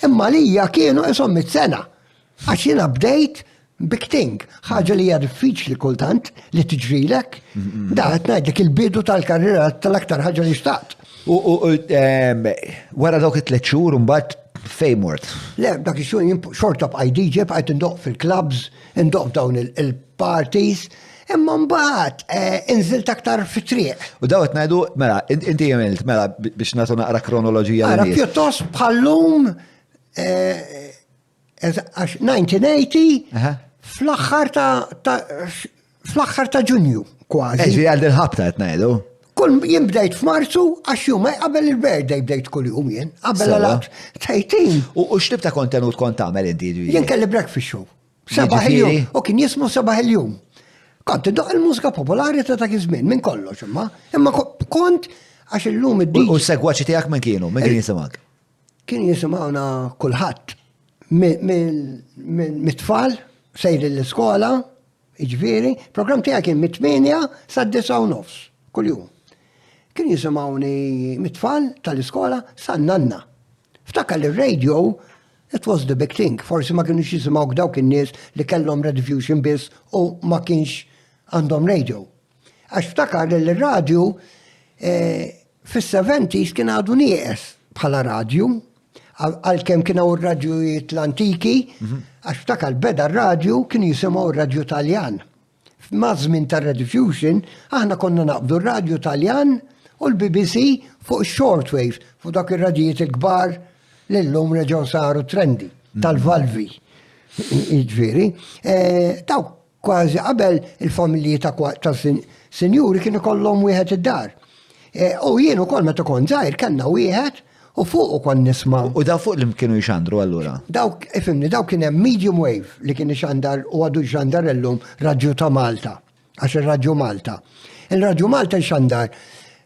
Imma lija kienu isom mit-sena. Għax jiena bdejt big thing, ħaġa li hija diffiċli kultant li tiġrilek. Da qed ngħidlek il-bidu tal-karriera tal-aktar ħaġa li xtaqt. U wara dawk it-3 xhur mbagħad fejn mort? Le, dak ix-xhur xorta b'IDJ bqajt indoq fil-clubs, indoq dawn il-parties, imma mbagħad inżilt aktar fit-triq. U daw qed ngħidu, mela, inti jagħmilt mela biex nagħtu naqra kronoloġija. Ara pjuttost bħallum 1980 fl-aħħar ta' Ġunju kważi. Ġifieri għal il-ħabta qed ngħidu. Kull jien bdejt f'Marzu għax jum qabel il-birthday bdejt kull jum jien, qabel għal-għat. Tajtin. U x'tib ta' kontenut kont tagħmel inti? Jien kelli breakfast show. Sabaħ il-jum. U kien jismu Sabaħ il-jum. Kont indoq il-mużika popolari ta' dak iż-żmien minn kollox imma. Imma kont għax illum id-DJ. U s-segwaċi tiegħek minn kienu, minn kien jisimgħak? Kien jisimgħuna kulħadd. Mit-tfal, sejri l-iskola, iġviri, program tiegħek kien mit-8 sa' 9:30 kull-jum. Kien jisimgħuni mit-tfal tal-iskola sa' nanna. Ftakar il-radio, it was the big thing. Forsi ma kienux jisimgħu dawk in-nies li kellhom rediffusion biss u ma kienx għandhom radio. Għax ftakar il-radio fis-70s kien għadu nieqes bħala radio, għal-kem kien hawn ir-radjujiet l-antiki, għax ftakar beda r-radio kien jisimgħu r-radio Taljan. F'mażmin tar-rediffusion aħna konna naqbdu r-radio Taljan u l-BBC fuq shortwave, fuq dak ir-radjiet il-kbar li l-lum reġgħu saru trendi tal-valvi. Iġviri, daw kważi qabel il-familji ta' sinjuri kienu kollhom wieħed id-dar. U jien ukoll meta kont żgħir kellna wieħed u fuq ukoll nisma'. U daw fuq li kienu jxandru allura? Dawk, ifimni, dawk kien hemm medium wave li kien ixandar u għadu xandar illum Radju ta' Malta, għax ir-Radju Malta. Il-Radju Malta xandar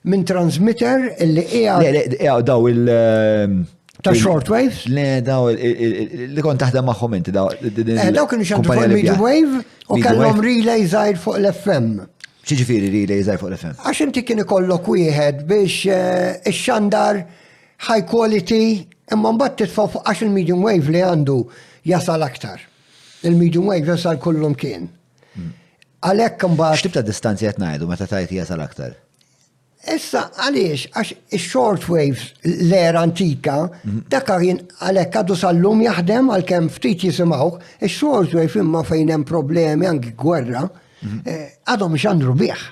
minn transmitter illi Le, daw il- ta' shortwaves. Le, daw li kont taħdem magħhom inti daw. Daw kienu xandru fuq il-medium wave u kellhom relay żgħir fuq l-FM. Xiġifieri relay żgħir fuq l-FM? Għax inti kien ikollok wieħed biex ix-xandar high quality, imma mbagħad titfgħu fuq għax il-medium wave li għandu jasal aktar. Il-medium wave jasal kullum kien. Għalhekk imbagħad. X'tib ta' distanzi qed ngħidu meta tajt jasal aktar? Issa għaliex għax ix-short waves l-era antika, dak kien għalhekk għadu sal-lum jaħdem għalkemm ftit jisimgħuh, ix-short wave imma fejn hemm problemi anki gwerra, għadhom ixandru bih.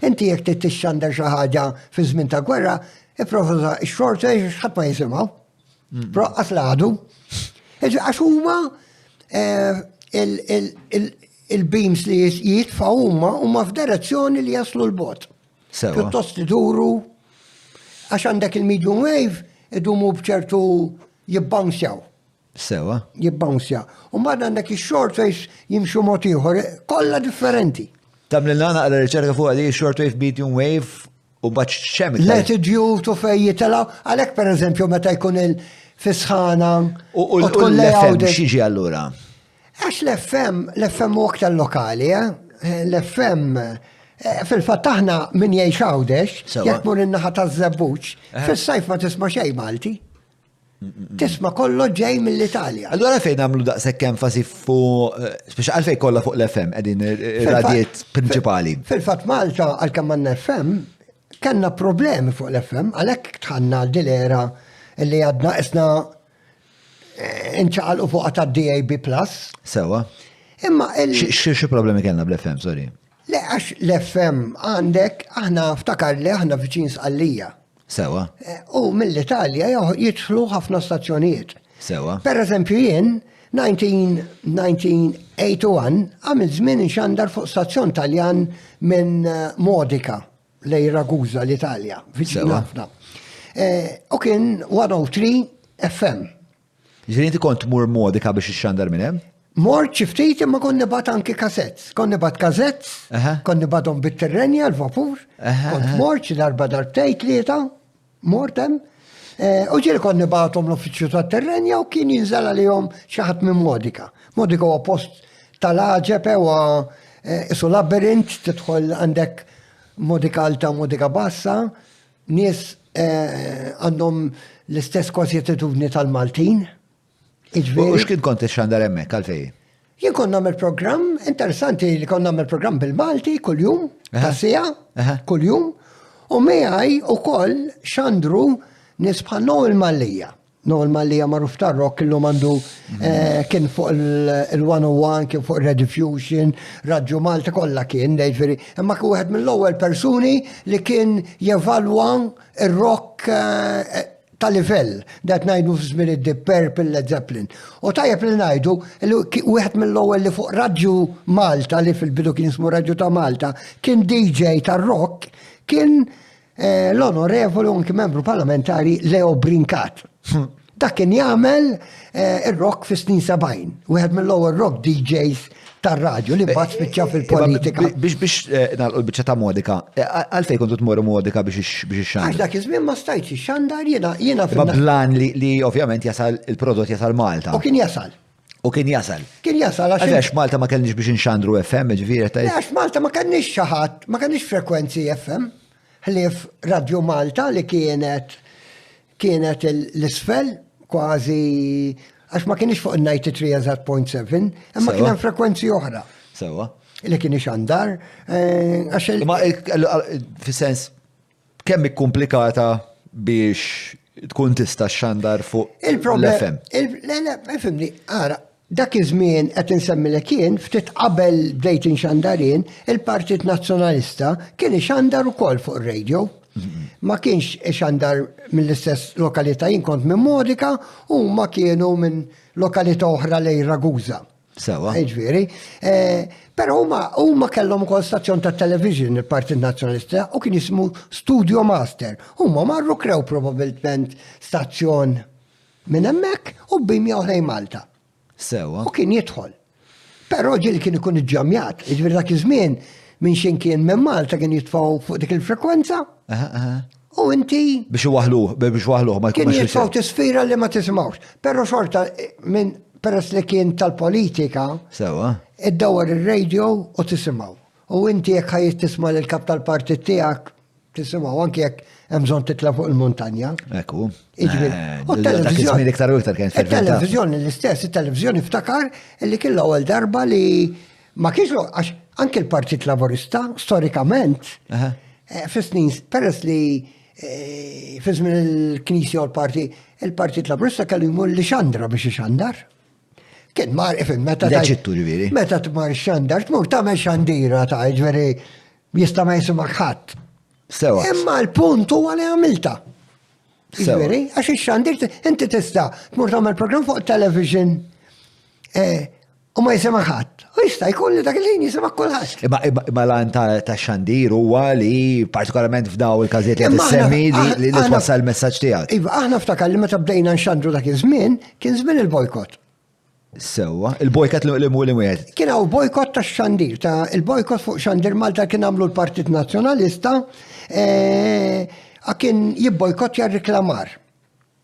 Inti jekk trid tixxandar xi ħaġa fi żmien ta' gwerra, ipprova ix-short wave ħadd ma jisimgħu. Proqqas l-għadu. Għax huma il-beams li jitfgħu huma f'direzzjoni li jaslu l-bot. Pjuttost iduru, għax għandek il-medium wave idumu bċertu jibbansjaw. Sewa. Jibbounsja. U mbagħad għandek ix-shortwave jimxu mod ieħor, kollha differenti. Tamlilna naqra riċerka fuq għadi shortwave, medium wave u baċ xemit. Latitude u fej jitelaw, għalhekk pereżempju meta jkun il-fisħana U l-FM xieġi allura? Għax l-FM u aktar lokali, l-FM fil-fatt aħna min jgħix għawdex, jekk mur in-naħa taż-żebbuċ, fis-sajf ma tisma' xejn Malti. Tisma' kollu ġej mill-Italja. Allura fejn għamlu daqshekk enfasi fuq, speċi għalfej kollha fuq l-FM qegħdin radijiet prinċipali. Fil-fatt Malta għalkemm għandna FM, kellna problemi fuq l-FM, għalhekk tħanna l-dilera li għadna isna inċaqalqu fuq ta' DAB+. Sewa. Imma Xi problemi kellna bl-FM, sorry. Le, għax l-FM għandek, aħna ftakar li aħna viċin Sqallija. Sewa. U mill-Italja jidħlu ħafna stazzjonijiet. Sewa. Per eżempju jien, 1981 għamil żmien inxandar fuq stazzjon Taljan minn Modica lej Ragusa l-Italja, viċin ħafna. U kien 103 FM. Ġifieri inti kont mur Modica biex ixxandar minn hemm? Mort ċiftit imma konni bat anki kasetz. Konni bat kasetz, konni batom bit-terrenja, l-vapur. Kont mort darba darbtej tlieta, mortem. U ġiri konni batom l-uffiċċju ta' terrenja u kien jinżala li jom xaħat minn Modica. Modica huwa post tal-ħġepe u isu labirint, tidħol għandek Modica alta, Modica bassa, nies għandhom l-istess kważi attitudni tal-Maltin. U x'kien kont ixxandar hemmhekk għalfej? Jien kon nagħmel programm interessanti li kon nagħmel programm bil-Malti kuljum, ta' sija, kuljum, u miegħi ukoll xandru nisbħa Noel Mallija. Noel Mallija magħruf tar-rock illum għandu kien fuq il-101, kien fuq Rediffusion, Raġġu Malta kollha kien, jiġifieri, imma kien wieħed mill-ewwel persuni li kien jevalwa ir-rock ta' livell, dat najdu f'żmien id-Deep Purple, Led Zeppelin. U tajjeb li najdu, wieħed mill-ewwel li fuq Raġġu Malta, li fil-bidu kien ismu Raġġu ta' Malta, kien DJ tar-rock, kien l-onorevoli anke membru parlamentari Leo Brincat. Dak kien jagħmel ir-rock fis-snin 70. Wieħed mill-ewwel rock DJs tar-radju li bat spiċċa fil-politika. Biex nagħlqu l-biċċa ta' Modica, għalfejn kontu tmorru Modica biex ixxandar? Għax dak iż-żmien ma stajtx ixxandar jiena Ma plan li ovvjament jasal il-prodott jasal Malta. U kien jasal. Kien jasal. Kien jasal Għalfejn Malta ma kellniex biex inxandru FM, ġifieri ta' għax Malta ma kenniex xaħat, ma kenniex frekwenzi FM, ħlief Radio Malta li kienet l-isfel kważi għax ma kienx fuq il-93.7, imma kien hemm frekwenzi oħra. Sewa. Li kien ixandar, għax Ma fis-sens kemm ikkumplikata biex tkun tista' xandar fuq l-FM. Le, fimni, ara, dak iż-żmien qed insemmilek jien ftit qabel bdejt inxandarien, il-Partit Nazzjonalista kien ixandar ukoll fuq ir-radio. Ma kienx ixandar mill-istess lokalità, jien kont minn Modica u ma kienu minn lokalità oħra lej Ragusa. Sewa. Ġifieri. Però huma kellhom ukoll stazzjon ta' television il-Partit Nazzjonalista u kien jismu Studio Master. Huma marru krew probabbilment stazzjon minn hemmhekk u bimja oħra Malta. Sewa. U kien jidħol. Però ġieli kien ikun iġġamjat. Ġifieri dak iż-żmien minn xejn kien minn Malta kien jitfgħu fuq dik il-frekwenza. U inti biex waħluh ma kien jkunx jitfgħu tisfira li ma tisimgħux. Però xorta minn peress li kien tal-politika, Sewa. iddawar ir-radio u tisimgħu. U inti jekk ħajt tisma' lill-kap tal-partit tiegħek tisimgħu anke jekk hemm bżonn titla' fuq il-muntanja. Ekku. Il-televizjoni iktar u iktar kien il-televizjoni l-istess, il-televizjoni ftakar li kien l-ewwel darba li ma kienx għax anke l-Partit Laburista storikament fis-snin peress li fis-żmien il-Knisja u il-Partit Laburista kellu jmur li xandra biex ixandar. Kien mar ifim meta Deċittu ġifieri. Meta tmar xandar, tmur tagħmel xandira ta' ġifieri jista' ma jisimak ħadd. Sewa. Imma l-punt huwa li għamilta. Sewa. Ġifieri, għax ix-xandir inti tista' tmur tagħmel programm fuq television u ma jisema ħadd. U jista' jkun li dak il-ħin jisema kulħadd. Imma lan ta' xandir huwa li partikolarment f'daw il-każijiet li tissemmi li twassal il-messaġġ tiegħek. Iva, aħna ftakar li meta bdejna nxandru dak iż-żmien, kien żmien il-bojkot. Sewwa, il-bojkot li mu li wieħed. Kien hawn bojkot ta' xandir, ta' il-bojkot fuq xandir Malta kien għamlu l-Partit Nazzjonalista, kien jibbojkot r-reklamar.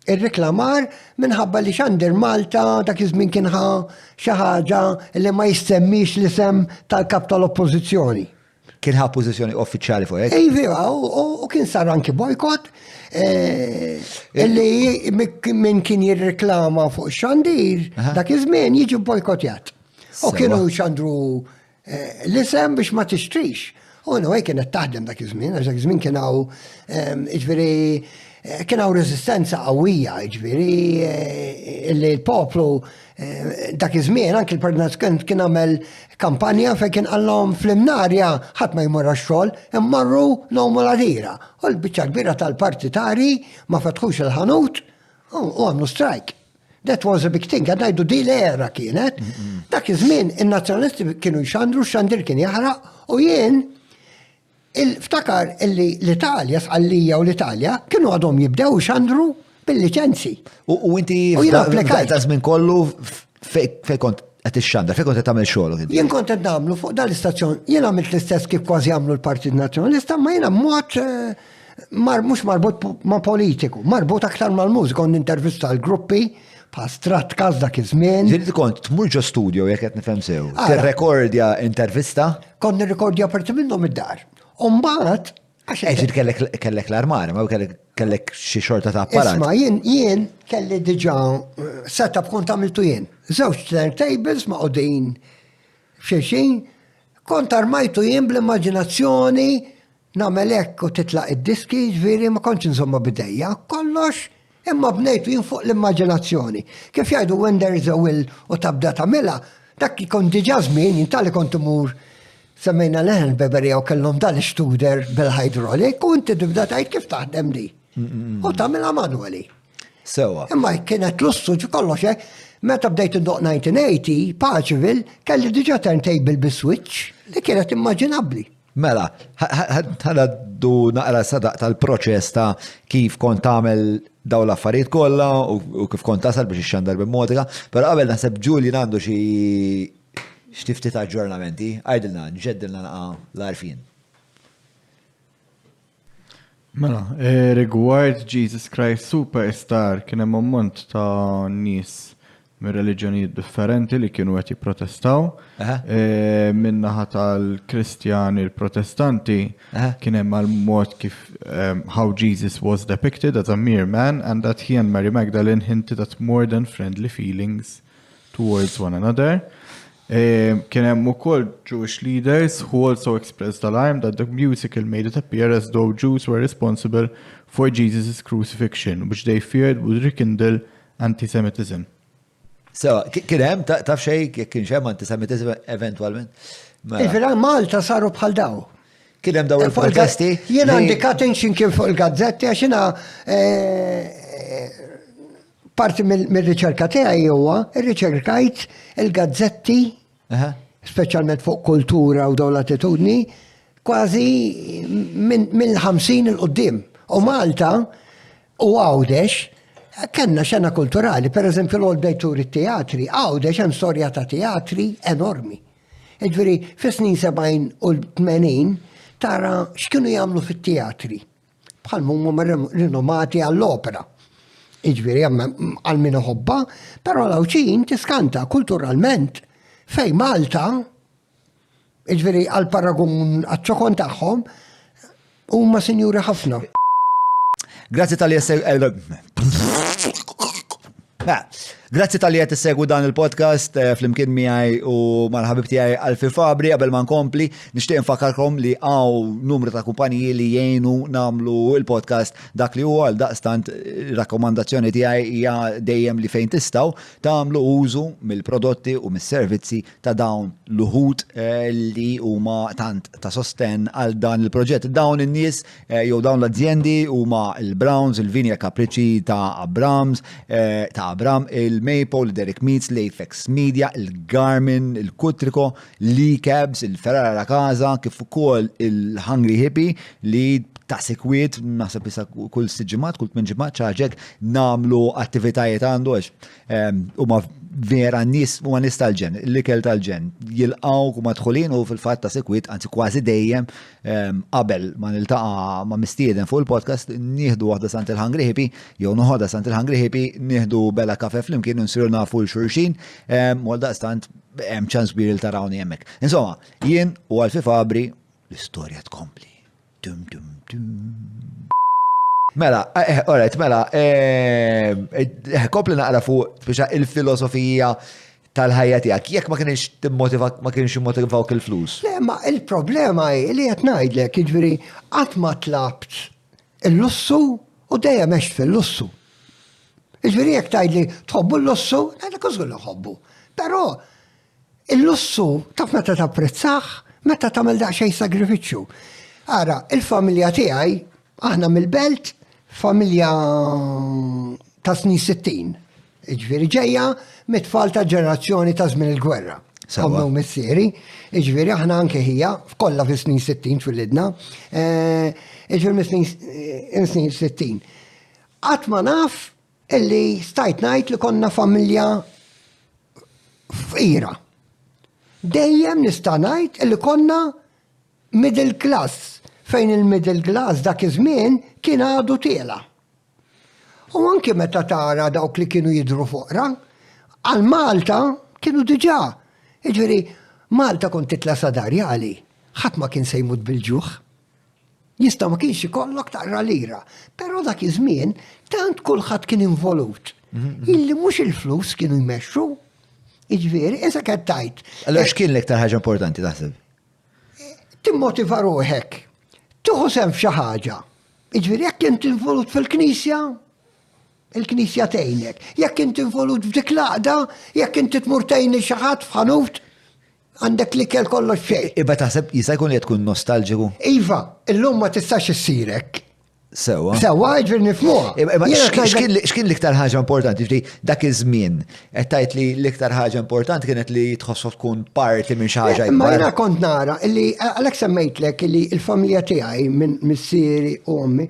Ir-reklamar minħabba li xandir Malta dak iż-żmien kien xi ħaġa li ma jissemmix l-isem tal-kap tal-oppożizzjoni. Kien ħa pożizzjoni uffiċjali fuq hekk. Ejva, u kien sar anki bojkot, illi min kien jirreklama fuq xandir, dak iż-żmien jiġi bojkotjat. U kienu xandru l-isem biex ma tixtrix. U no, kienet taħdem dak iż-żmien, għax dak iż-żmien kien hawn kien hawn reżistenza qawwija, illi l-poplu dak iż-żmien anke l-Partit kien għamel kampanja fejn kien qallhom fl-imnarja ħadd ma jmur għax-xogħol, immarru nomu l-għadira. U l-biċċa kbira tal-partitari ma fetħux il-ħanut u għamlu strike. That was a big thing, għad ngħidu di l-era kienet. Dak iż-żmien in-nazzjonalisti kienu jxandru, x-xandir kien jaħraq u jien ftakar illi l-Italja, sqallija u l-Italja, kienu għadhom jibdew xandru bil-liċenzi. U inti ta' żmien kollu fej kont qed ixxandar, fej kont qed tagħmel xogħol. Jien kont qed nagħmlu fuq dal-istazzjon, jien għamilt l-istess kif kważi jagħmlu l-Partit Nazzjonalista, ma jiena mod mhux marbut ma' politiku, marbut aktar mal-mużika, kont intervista l-gruppi pa' Stratkas dak iż-żmien. Ġieli kont tmur ġo studio jekk qed nifhem sew. Tirrekordja intervista? Kont nirrekordja parti minnhom id-dar. U mbagħad Eġid kellek l-armar, ma kellek xi xorta ta' apparat. Isma' jien kelli diġà setup kont għamiltu jien. Żewġ turntables ma' qogħdin f'xejn, kont armajtu jien bl-immaġinazzjoni nagħmel hekk u titlaq id-diski, ġifieri ma kontx insomma bidejja, kollox imma bnejtu jien fuq l-immaġinazzjoni. Kif jgħidu when there is a will u tabda tagħmilha, dak kont diġà żmien jintali kont imur semmejna leħen beberija u kellhom dan ix-studer bil-hydraulic u inti tibda tgħid kif taħdem di. U tagħmilha manwali. Sewwa. Imma kienet lussu ġi kollox hekk, meta bdejt indoq 1980, Paċivil kelli diġà turntable bis-switch li kienet immaġinabbli. Mela, ħaddu naqra sadaq tal-proċess ta' kif kont tagħmel daw l-affarijiet kollha u kif kont tasal biex ixxandar bil-modika, però qabel naħseb Julian għandu xi xtifti ta' ġornamenti, għajdilna, nġeddilna naqa l-arfin. Mela, rigward Jesus Christ Superstar kien hemm ammont ta' nies minn reliġjonijiet differenti li kienu qed jipprotestaw. Min-naħa tal-Kristjani l-Protestanti kien hemm għal-mod kif how Jesus was depicted as a mere man and that he and Mary Magdalene hinted at more than friendly feelings towards one another. Kien hemm ukoll Jewish leaders who also expressed alarm that the musical made it appear as though Jews were responsible for Jesus' crucifixion, which they feared would rekindle antisemitism. So, kien hemm taf xejn jekk kienx hemm antisemitism eventwalment? Il-vera Malta saru bħal daw. Kien hemm daw il-protesti? Jien għandi attention kien fuq il-gazzetti għax jiena parti mill-riċerka tiegħi huwa irriċerkajt il-gazzetti, speċjalment fuq kultura u dawn l-attitudni, kważi minn 50 il-qudiem. U Malta u Għawdex kellna xena kulturali, per eżempju l-Old Bay Tour it-teatri, Għawdex hemm storja ta' teatri enormi. Ġifieri fis-snin 70 u 80 tara x'kienu jagħmlu fit-teatri. Bħal huma rinomati għall-opera. Iġviri għal min ħobba, pero l-għawċin tiskanta kulturalment fej Malta, iġviri għal paragun għadċokon taħħom, u ma sinjuri ħafna. Grazzi tal-li għet segwu dan il-podcast fl-imkien miħaj u mal-ħabib tijaj Alfi Fabri, għabel ma nkompli, nishtiq nfakarkom li għaw numru ta' kumpaniji li jgħinu namlu il-podcast dak li huwa għal daqstant rakkomandazzjoni tijaj hija dejjem li fejn tistaw tagħmlu użu mill-prodotti u mis-servizzi ta' dawn l-uħut li huma tant ta' sosten għal dan il-proġett. Dawn in-nies jew dawn l-azzjendi huma il-Browns, il-Vinja Capricci ta' Abram, il il-Maple, il-Derek Meats, l-Apex Media, il-Garmin, il-Kutriko, l-Cabs, il-Ferrara La Casa, kif ukoll il-Hungry Hippie li ta' sekwiet, naħseb issa kull siġimat, kull 8 ġimgħat ċaġek namlu attivitajiet għandu għax huma vera nies huma nies tal-ġen, l-ikel tal-ġen jilqgħu madħulin u fil-fatt ta' sekwiet anzi kważi dejjem qabel ma niltaqa' ma' mistieden fuq il-podcast nieħdu waħda sant il-Hungry Hippie jew noħodha sant il-Hungry Hippie nieħdu bella kafe flimkien u nsiru nafu l-xulxin u daqstant hemm ċans kbir il tarawni hemmhekk. Insomma, jien u Alfi Fabri l-istorja tkompli. Mela, alright, mela, kompli naqra fuq biex il-filosofija tal-ħajja tiegħek. Jekk ma kienx immotivawk il-flus. Le, ma il-problema li qed ngħidlek, jiġifieri qatt ma tlabt il-lussu u dejjem għext fil-lussu. Jiġifieri jekk tgħidli tħobbu l-lussu, ngħidlek użgur ħobbu. Però il-lussu taf meta tapprezzah, meta tagħmel daqsxejn sagrifiċċju. Ara, il-familja tiegħi, aħna mill-belt, familja ta' snin 60. Iġveri ġejja mit-tfal ta' ġenerazzjoni ta' żmien il-gwerra. Komna u missieri, iġveri aħna anke hija, kollha fi snin 60 fil-idna, iġveri mis-snin 60. Qatt ma naf illi stajt ngħid li konna familja f'ira. Dejjem nista' ngħid illi konna middle class, fejn il-middle class dak iż-żmien kien għadu tiela. U anke meta tara dawk li kienu jidru foqra, għal Malta kienu diġà. Jiġifieri Malta kont titla sadarjali, ħadd ma kien se jmut bil-ġuħ. Jista' ma kienx ikollok taqra lira, però dak iż-żmien tant kulħadd kien involut. Illi mhux il-flus kienu jmexxu. Jiġifieri issa qed tajt. Allora x'kien l-iktar ħaġa importanti taħseb? Timmotiva ruħek, tuħu sem f'xi ħaġa. Jiġifieri jekk int involut fil-Knisja, il-Knisja tgħinek. Jekk int involut f'dik l-għaqda, jekk inti tmur tgħin xi ħadd f'ħanut, għandek l-ikel kollox xejn. Iba taħseb jista' jkun li tkun nostalġiku? Iva, illum ma tistax issirek. Sewa. Sewa, ġifieri nifhmuha. X'kien l-iktar ħaġa importanti? Ġifieri dak iż-żmien qed tgħid li l-iktar ħaġa importanti kienet li tħossok tkun parti minn xi ħaġa imma jiena kont nara illi għalhekk semmejtlek illi l-familja tiegħi minn missieri u ommi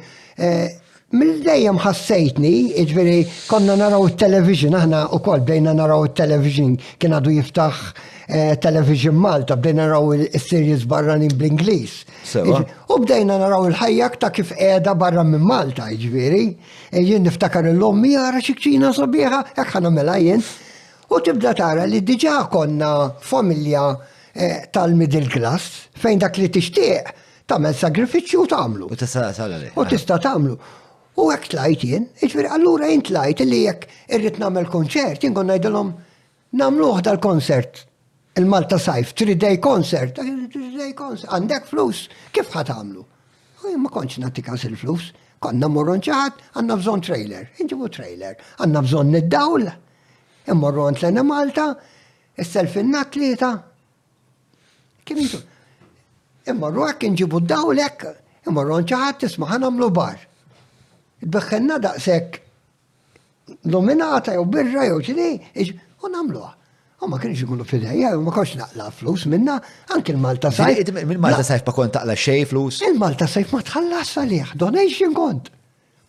mill-dejjem ħassejtni, jiġifieri konna naraw it-television, aħna wkoll bdejna naraw it-television kien għadu jiftaħ Television Malta, bdejna naraw il-series barranin bl-Ingliż. U bdejna naraw il-ħajja ta' kif qiegħda barra minn Malta, jiġifieri. Jien niftakar l-ommi jara xikċina sabiħa, hekk ħanamela jien. U tibda tara li diġà konna familja tal-middle class fejn dak li tixtieq tagħmel sagrifiċċju tagħmlu. U tista' U tista' tagħmlu. U hekk tlajt jien, jiġifieri allura jien tlajt li jekk irrid nagħmel konċert, jien kont ngħidilhom nagħmluh dal-konsert. Il-Malta Sajf, 3-day concert, 3-day concert, għandek flus, kif ħat għamlu? U ma konċ natikas il-flus, konna morron ċaħat, għanna bżon trailer, inġibu trailer, għanna bżon nid-dawl, immorron tlena Malta, il-selfinna tlieta. Kim jitu? Immorru għak inġibu d-dawl għak, immorron ċaħat, tisma ħanamlu bar. Id-bekħenna daqsek dominata jew birra jew ċini, u namluha. Ma kienx ikunu fidejja, ma konx naqla flus minna, anke il-Malta Sajf. Il-Malta Sajf ma kont taqla xej flus? Il-Malta Sajf ma tħallas għalih, donation kont.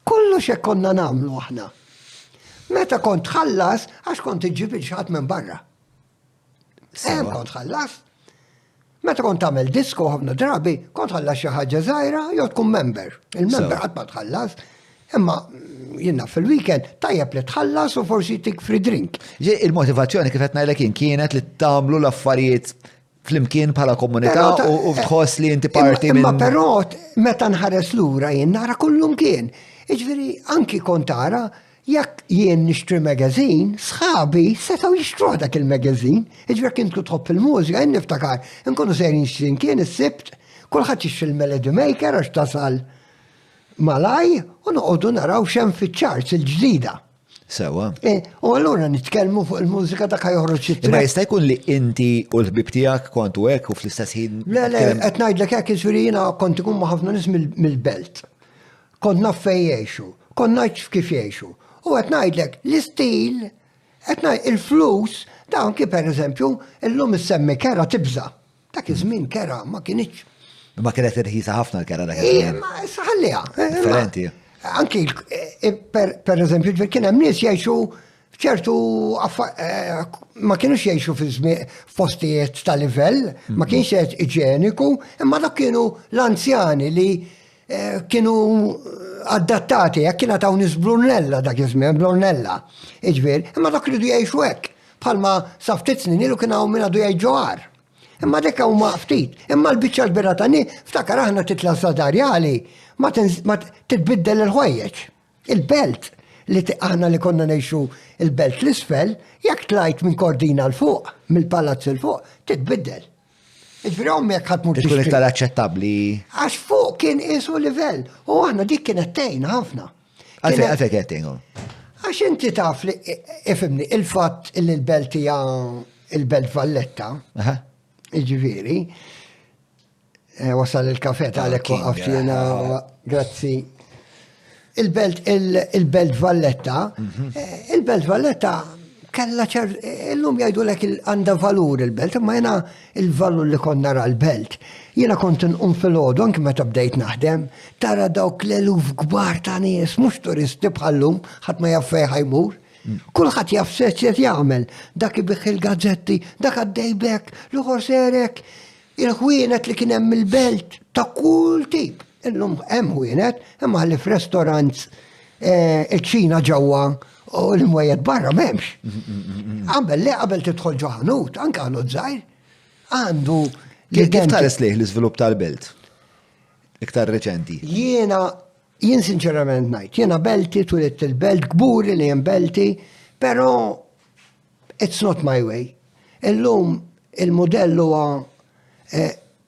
Kollox hekk konna nagħmlu aħna. Meta kont tħallas, għax kont iġġib il-xatt minn barra. Kont tħallas. Meta kont tagħmel disko ħafna drabi, kont tħallas xi ħaġa żgħira jew tkun member. Il-member qatt ma tħallas. Imma jiena fil-weekend tajjeb li tħallas u forsi tik free drink. Il-motivazzjoni kif qed ngħidlek kienet li tagħmlu l-affarijiet flimkien bħala komunità u tħoss li inti parti minn. Imma però meta nħares lura jien nara kullum kien. Jiġifieri anki kont tara jekk jien nixtri magazine, sħabi setgħu jixtruh dak il-magazine. Jiġifieri kien tħobb il-mużika, jien niftakar inkunu sejrin x'imkien is-sibt, kulħadd jixtri l-Melody Maker għax tasal malaj u noqogħdu naraw xem fiċ-charts il-ġdida. Sewa. U allura nitkellmu fuq il-mużika dak joħroġ it-triq. Ma jista' jkun li inti u l-ħbib tiegħek kontu hekk u fl-istess ħin. Le, qed ngħidlek hekk jiġifieri jiena kont ikun ma' ħafna nies mill-belt. Kont naf fejn jgħixu, kont ngħid kif jgħixu. U qed ngħidlek l-istil Etna il-flus, dawn ki per eżempju, illum issemmi kera tibza. Dak iż-żmien kera ma kienx. Ma kienet irħisa ħafna l-kera dak iż-żmien. Ma saħallija. Differenti. Anki per eżempju, kien hemm nies jgħixu ċertu ma kienux jgħixu f'postijiet ta' livell, ma kienx qed iġeniku, imma dak kienu l-anzjani li kienu adattati, jekk kiena ta' unis Brunella dak iż-żmien, Brunella. Iġbir, imma dak ridu jgħixu hekk. Bħalma sa ftit snin ilu kienu minn għadu jgħixu ġoħar. Imma dak huma ftit. Imma l-biċċa l-bira tani, ftakar aħna titla sadarjali, ma titbiddel il-ħwejjeġ. Il-belt li aħna li konna ngħixu il-belt l-isfel, jekk tlajt minn Kordina l-fuq, mill-palazz l-fuq, titbiddel. Iġveri jekk ħatmur tkun iktar aċċettabbli. Għax fuq kien isu livell. U aħna dik kienet tejna ħafna. Għalfej kienet Għax inti taf li, ifimni, il-fatt il-belt hija il-belt Valletta, iġveri, wasal il-kafe tal-ek waqaftina, grazzi. Il-belt Valletta, il-belt Valletta kella illum jgħidu lek għanda valur il-belt, ma jena il-valur li konna ra l-belt. Jena kont nqum fil-ħodu, anki meta bdejt naħdem, tara dawk l-eluf kbar ta' nies, mux turisti bħallum, ħadd ma jaff fejn ħajmur. Kulħadd jaff seċċet jagħmel, dak ibiħ il-gazzetti, dak għaddejbek, l-uħor serek, il-ħwienet li kien hemm il-belt ta' kull tip. Illum hemm ħwienet, imma li f'restorants iċ-Ċina ġewwa u l-imwejjed barra m'hemmx. Qabel tidħol ġo ħanut, anke ħanut żgħir, għandu Kif tares lih l-iżvilupp tal-belt? Iktar reċenti. Jien sinċerament ngħid, jiena belti twilit il-belt kburi li hemm belti, però it's not my way. Illum il-modell huwa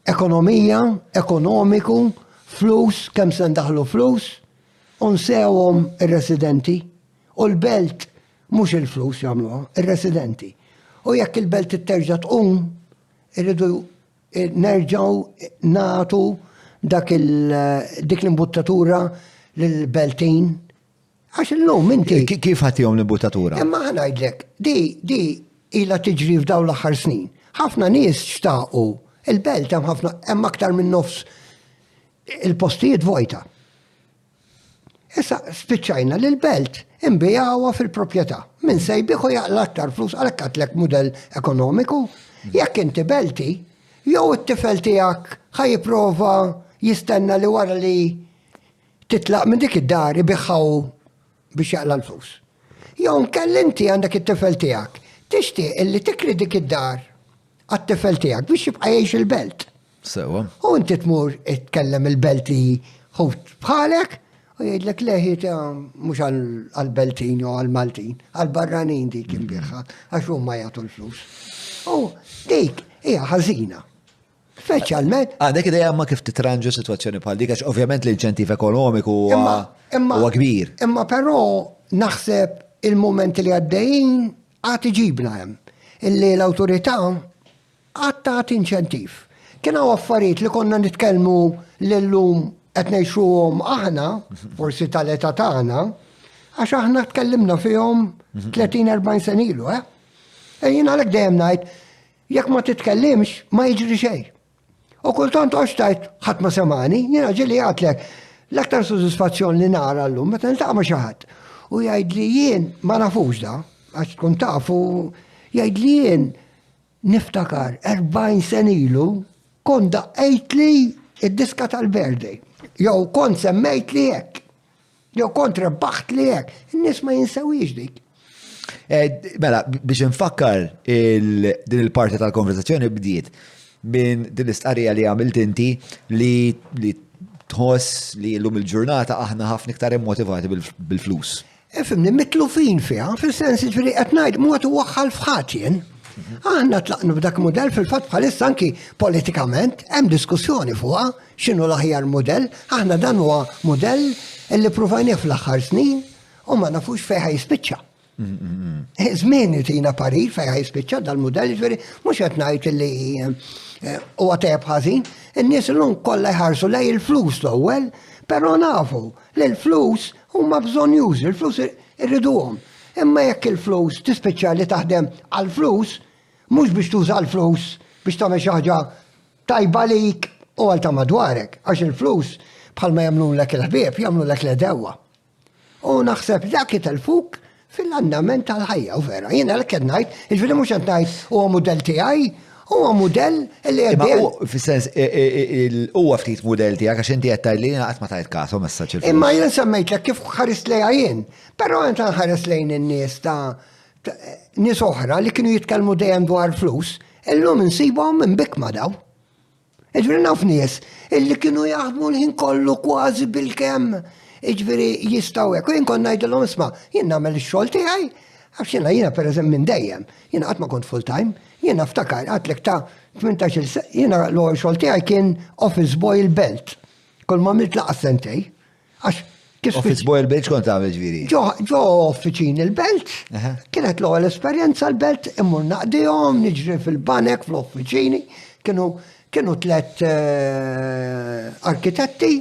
ekonomija, ekonomiku, flus, kemm se ndaħlu flus, u nsewhom ir-residenti, u l-belt mhux il-flus jagħmluha, ir-residenti. U jekk il-belt terġa' tqum, irridu nerġgħu nagħtu dik l-imbuttatura lill-beltin. Għax illum inti. Kif ħaddihom l-imbuttatura? Imma ngħidlek, di ilha tiġri f'dawn l-aħħar snin. Ħafna nies xtaqu il-belt hemm aktar minn nofs il-postijiet vojta. Issa spiċċajna li l-belt imbijawha fil-proprjetà. Min se jbieħu jaqla aktar flus għalhekk għatlek mudell ekonomiku. Jekk inti belti, jew it-tifel tiegħek ħajjipprova jistenna li wara li titlaq minn dik id-dar ibiħħaw biex jaqla l-flus. Jew nkell inti għandek it-tifel tiegħek tixtieq illi tikri dik id-dar għat-tifel tiegħek biex jibqa' jgħix il-belt. Sewa. U inti tmur itkellem il-belt li ħut bħalek u jgħidlek leħi mhux għal-Beltin jew għal-Maltin, għal-barranin dik imbieħħa għax huma jagħtu l-flus. U dik hija ħażina. Speċjalment. Għandek idea ma kif titranġu situazzjoni bħal dik għax ovvjament l-inċentiv ekonomiku huwa kbir. Imma però naħseb il-momenti li għaddejjin għad iġibna hemm. Illi l-awtorità għad tagħti inċentiv. Kien hawn affarijiet li konna nitkellmu lillum qed ngħixuhom aħna, forsi tal-età tagħna, għax aħna tkellimna fihom 30-40 sen ilu, Jien għalhekk dejjem ngħid, jekk ma titkellimx ma jiġri xejn. U kultant għax tajt ħadd ma semani, jiena ġieli għatlek l-aktar sodisfazzjon li nara llum meta niltaqa' ma' xi ħadd. U jgħidli jien ma nafux da, għax tkun tafu, jgħidli jien niftakar 40 sen ilu kont daqqejt li id-diska tal-birthday. Jew kont semmejt li hekk. Jew kont rebbaħt li hekk. In-nies ma jinsewix dik. Mela, biex nfakkar din il-parti tal-konversazzjoni bdiet minn din l-istqarrija li għamilt inti li tħoss li l-lum il-ġurnata aħna ħafna iktar immotivati bil-flus. Fimni, mitlufin fiha, fil-sens ġifieri qed ngħid mod waħħal fħat jien. Aħna tlaqnu b'dak modell fil-fatt bħalissa anki politikament hemm diskussjoni fuqha x'inhu l-aħjar modell. Aħna dan huwa modell li provajnieh fl-aħħar snin u ma nafux fejn ħajspiċċa. Żmien tina parir fejn ħajspiċċa dal-modell ġifieri mhux qed ngħid li huwa tajjeb ħażin. In-nies illum kollha jħarsu lej il-flus l-ewwel, però nafu li l-flus huma bżonn jużu, il-flus irriduhom. Imma jekk il-flus tispiċċa li taħdem għal-flus, mhux biex tuża għal-flus biex tagħmel xi ħaġa tajba lik u għal ta' madwarek, għax il-flus bħalma jagħmlulek il-ħbieb jagħmlulek l-edewwa. U naħseb dak il-fuk fil-andament tal-ħajja u vera. Jiena l-ked ngħid, il-ġifieri mhux qed ngħid huwa mudell tiegħi, huwa mudell li Imma fis-sens huwa ftit mudell tiegħek għax inti qed tgħidli qatt ma tajt kasu messaġġ il-flus. Imma jien semmejtlek kif ħares lejha jien, però enta nħares lejn in-nies ta' nies oħra li kienu jitkellmu dejjem dwar flus, illum insibhom minn bikma daw. Iġveri naf nies illi kienu jaħdmu l-ħin kollu kważi bil-kemm. Iġveri jistaw hekk. U jien kont ngħidilhom isma' jien nagħmel ix-xogħol tiegħi, għax jiena pereżempju minn dejjem, jiena qatt ma kont full time, jiena ftakar għatlek ta' 18 jiena l-ewwel xogħol tiegħi kien office boy il-belt. Kull ma milt laqas sentej. Għax kif Office boy il-belt kont tagħmel ġifieri. ġo uffiċin il-belt, kienet l-ewwel esperjenza l-belt, immur naqdihom, niġri fil-banek, fl-uffiċini, kienu 3 arkitetti,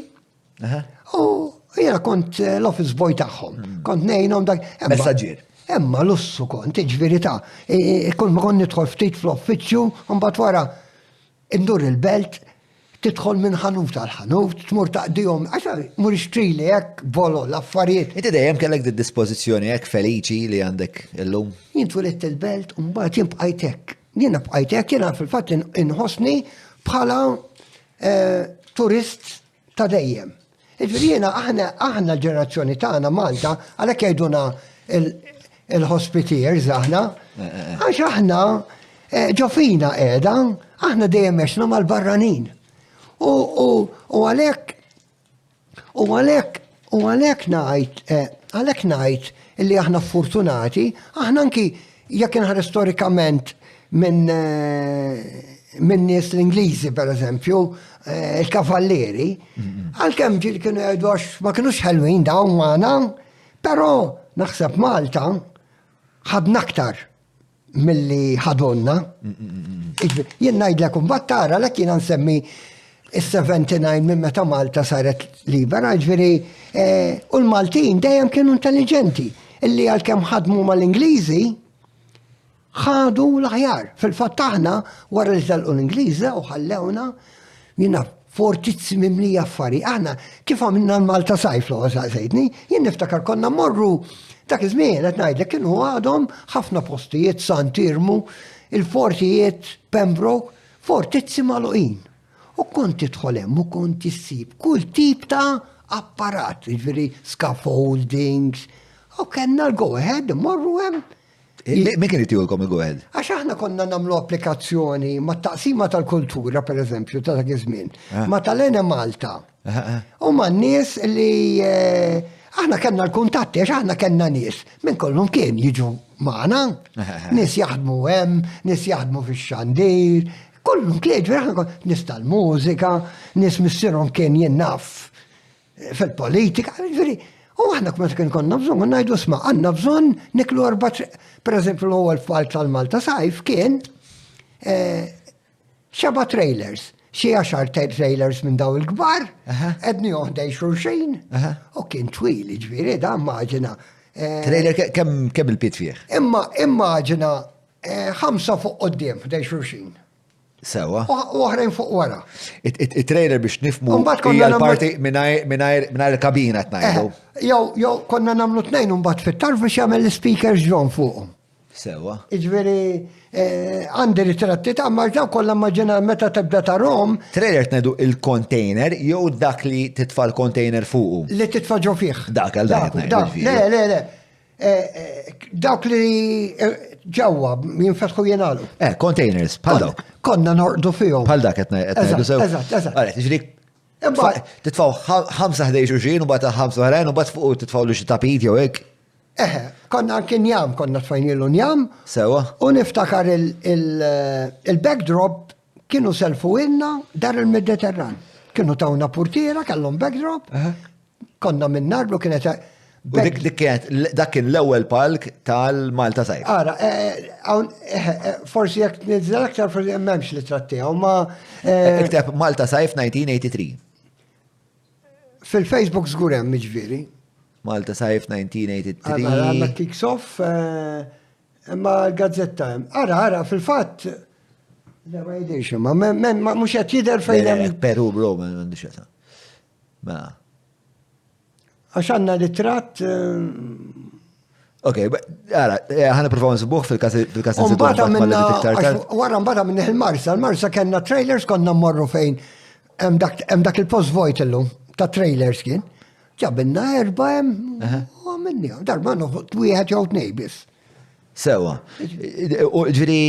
u jena kont l-office boy tagħhom, kont ngħinhom dak. Messaġġier. Emma lussu kont, iġveri ta' kull ma kont nidħol ftit fl-uffiċċju, mbagħad wara indur il-belt, tidħol minn ħanut għal ħanut, tmur taqdihom, għax mur ixtrili hekk volo l-affarijiet. Inti dejjem kellek dispożizzjoni hekk feliċi li għandek illum. Jien twilet il-belt u mbagħad jien bqajt hekk. Jiena bqajt hekk, jiena fil-fatt inħossni bħala turist ta' dejjem. Iġifieri jiena aħna l-ġenerazzjoni tagħna Malta għalhekk jgħiduna il-hospitiers aħna, għax aħna ġofina qiegħda, aħna dejjem mexna mal-barranin. U għalhekk ngħid illi aħna fortunati, aħna anki jekk inħares storikament minn nies l-Ingliżi pereżempju, il-kavalleri, għalkemm ġieli kienu jgħidu għax ma kinux ħelwin dawn magħna, però naħseb Malta ħadna aktar milli ħadonna. Jien ngħidlek imbagħad tara lek jiena nsemmi is-79 minn meta Malta saret libera, ġifieri u l-Maltin dejjem kienu intelligenti, illi għalkemm ħadmu mal-Ingliżi ħadu l-aħjar. Fil-fatt aħna wara li telqu l-Ingliża u ħallewna jiena fortizzi mimlija affari. Aħna kif għamilna l-Malta sajf l sejtni, jien niftakar konna morru dak iż-żmien qed ngħidlek kienu għadhom ħafna postijiet San Tirmu, il-fortijiet Pembroke, fortizzi magħluqin. U kont tidħol hemm u kont issib kull tip ta' apparat, jiġifieri scaffoldings, u kellna l-go ahead morru hemm. Min kien ittiwilkom il-go ahead? Għax aħna konna nagħmlu applikazzjoni ma' taqsima tal-kultura pereżempju ta' dak iż-żmien, ma' tal-Ene Malta. U ma' nies li aħna kellna l-kuntatti għax aħna kellna nies minn kollhom kien jiġu magħna, nies jaħdmu hemm, nies jaħdmu fix-xandir, kollhom kien ġifieri nies tal-mużika, nies missierhom kien jien naf fil-politika, ġifieri. U għahna kien konna bżon, ngħidu sma' għandna bżonn niklu 4, pereżempju l-ewwel fall tal-Malta sajf kien xaba trailers, xi 10 trailers minn daw il-kbar, qedni joħdej xulxin, u kien twil, ġifieri da immaġina. Trailer kemm il-piet fih? Imma immaġina 5 fuq quddiem dej xulxin. Sewa. U oħrajn fuq wara. Il-trailer biex nifmu Mbagħad konna hija nagħmlu- l-parti mingħajr il-kabina tnajdu. Jew konna nagħmlu tnejn u mbagħad fit-tarf biex jagħmel l-speakers ġon fuqhom. Sewa. Iġveri, għandi ritratti ta' maġna kollha maġina meta tibda ta' Rom Trailer tnajdu il-container jew dak li titfa' l-container fuqu. li titfaġġu fih. Dak għal dak ngħidu ġifieri. Le. Dawk li ġewwa jinfetħu jenalu. Containers, bħal dawk. Konna norqdu fihom. Bħal dak qed ngħidu sew. Eżatt. Għalek, tiġri Imbagħad- titfaw 5 ħdej xulxin u bata 5 oħrajn u bat fuq titfaw lu xi tapit jew hekk. Konna anke njam, konna tfajnilu njam. Sewa. U niftakar il-backdrop kienu selfu inna dar il-Mediterran. Kienu tawna portiera, kellhom backdrop. Konna minn Narblu kienet. U dak kien l-ewwel palk tal-Malta sajf. Ara, forsi jek nizzel aktar, forsi memx li trattijaw, ma Ikteb Malta sajf 1983. fil-Facebook zgurem miġviri. Malta Sajf Għanna 1983. kicks off, ma l-gazzetta. Ara, fil-fat, da ma jidirx, ma mux għat jider fejn. Peru, bro, ma għandix jasa. Ma. Għax għanna ritrat. Ok, għara, ħana provaw nsibuħ fil-kas Mbata minna, wara mbata minna il-Marsa kena trailers konna morru fejn, hemm dak il-post vojt illum, ta' trailers kien. Ġabinna 4 u minni, darba wieħed jew tnej biss. Sewa. Ġviri,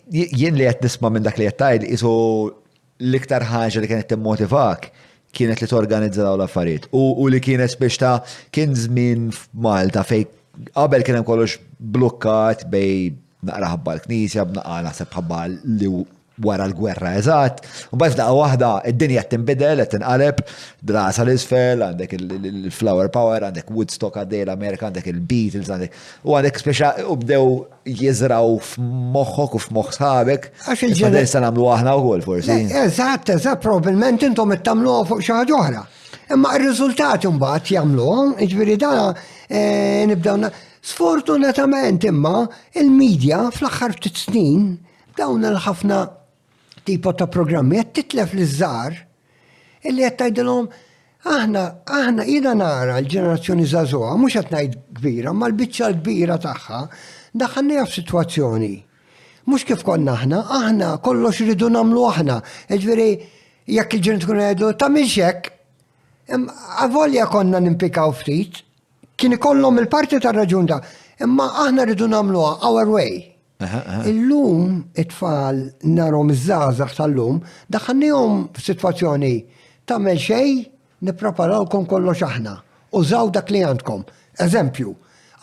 jien li qed nisma' minn dak li qed tgħid isu l-iktar ħaġa li kienet timmotivak kienet li torganizza dawn l-affarijiet. U li kienet biex ta' kien żmien f'Malta fej qabel kien hemm kollox blukkat bej naqra ħabba l-Knisja, b'naqra naħseb ħabba li wara l-gwerra eżatt. U bħal f'daqqa waħda id-dinja tinbidel, qed tinqaleb drasa l-isfel, għandek il-Flower Power, għandek Woodstock għaddej l-Amerika, għandek il-Beatles, u għandek speċa u bdew jizraw f'moħħok u f'moħħ sħabek. Għax il-ġener. Nista' nagħmlu aħna wkoll forsi. Eżatt, probabbilment intom qed tagħmluha fuq xi ħaġa oħra. Imma r-riżultati mbagħad jagħmluhom, jiġifieri dan nibdew sfortunatament imma il-medja fl-aħħar ftit snin dawn il-ħafna tipo ta' programmi qed titlef l-żgħar illi qed tgħidilhom aħna jiena nara l-ġenerazzjoni żagħżugħa mhux qed ngħid kbira, ma l-biċċa l-kbira tagħha daħħalniha f'sitwazzjoni. Mhux kif konna aħna kollox iridu nagħmlu aħna. Jiġifieri jekk il-ġen tkun ngħidu tagħmilx hekk, avolja konna nimpikaw ftit, kien ikollhom il-parti tar-raġun ta' imma aħna rridu nagħmluha our way. Illum it-tfal narhom iż-żgħażagħ tal-lum daħħalnihom f'sitwazzjoni tagħmel xejn nippreparawkom kollox aħna. Użaw dak li għandkom. Eżempju,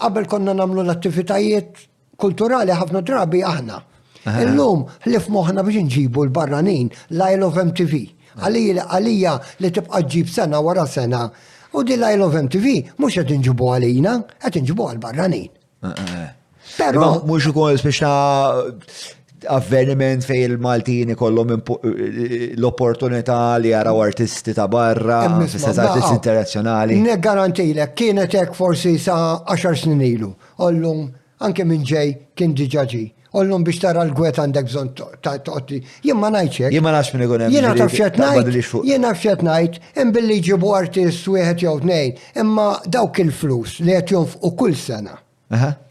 qabel konna nagħmlu l-attivitajiet kulturali ħafna drabi aħna. Illum ħlif moħħna biex inġibu l-barranin l-Isle of MTV. Għalija li tibqa' ġib sena wara sena. U di l-Isle of MTV mhux qed inġibu għalina, qed inġibu għall-barranin. Però mhux ukoll speċa avveniment fej il-Maltini kollhom l-opportunità li jaraw artisti ta' barra, artisti internazzjonali. Negarantilek, kienet hekk forsi sa 10 snin ilu. Ollum anke minn ġej kien diġà ġi. Ollum biex tara l-gwet għandek bżonn toqgħod. Jien ma ngħidx hekk. Jien ma nafx minn ikun hemm. Jiena taf x'qed ngħid, jiena f'x'qed ngħid, imbilli jġibu artist wieħed jew tnejn, imma dawk il-flus li qed jonfqu kull sena.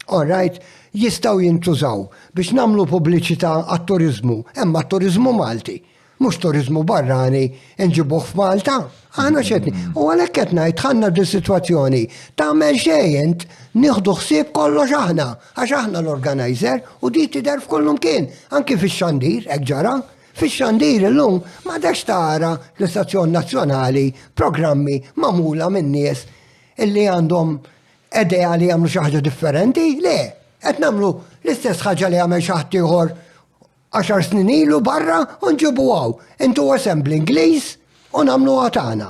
All right, jistaw jintużaw biex namlu pubbliċità għat-turizmu, imma turizmu Malti, mhux turizmu barrani nġibuh f'Malta. Aħna xedni. U għalhekk qed ngħid ħanna d-sitwazzjoni tagħmel xejn nieħdu ħsieb kollox aħna, għax aħna l-organizer u di tidher f'kullum kien, anke fix-xandir, hekk ġara. Fix-xandir illum ma dax tara l-Istazzjon Nazzjonali programmi magħmula minn nies illi għandhom idea li jagħmlu xi ħaġa differenti, le, qed nagħmlu l-istess ħaġa li jagħmel xi ħadd ieħor 10 snin ilu barra u nġibu għaw. Intu assembly Ingliż u nagħmluha tagħna.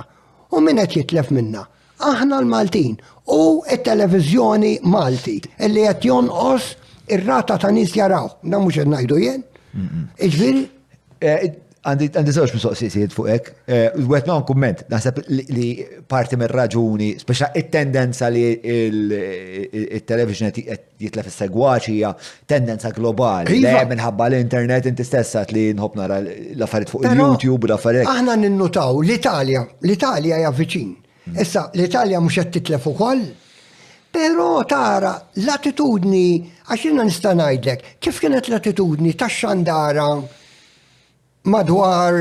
U min qed jitlef minna? Aħna l-Maltin u t-televiżjoni Malti illi qed jonqos ir-rata ta' nies jaraw. Da mhux qed ngħidu jien. Iġifieri Għandi żewġ mistoqsijiet fuq hekk. Wet ma' kumment, naħseb li parti mir-raġuni, speċa it-tendenza li il-television jitlef is-segwaċi hija tendenza globali. Le minħabba l-internet inti stessat li nħobb nara l-affarijiet fuq il-YouTube u l-affarijiet. Aħna ninnutaw l-Italja hija viċin. Issa l-Italja mhux qed titlef ukoll. Però tara l-attitudni, għax jiena nista' ngħidlek, kif kienet l-attitudni tax-xandara madwar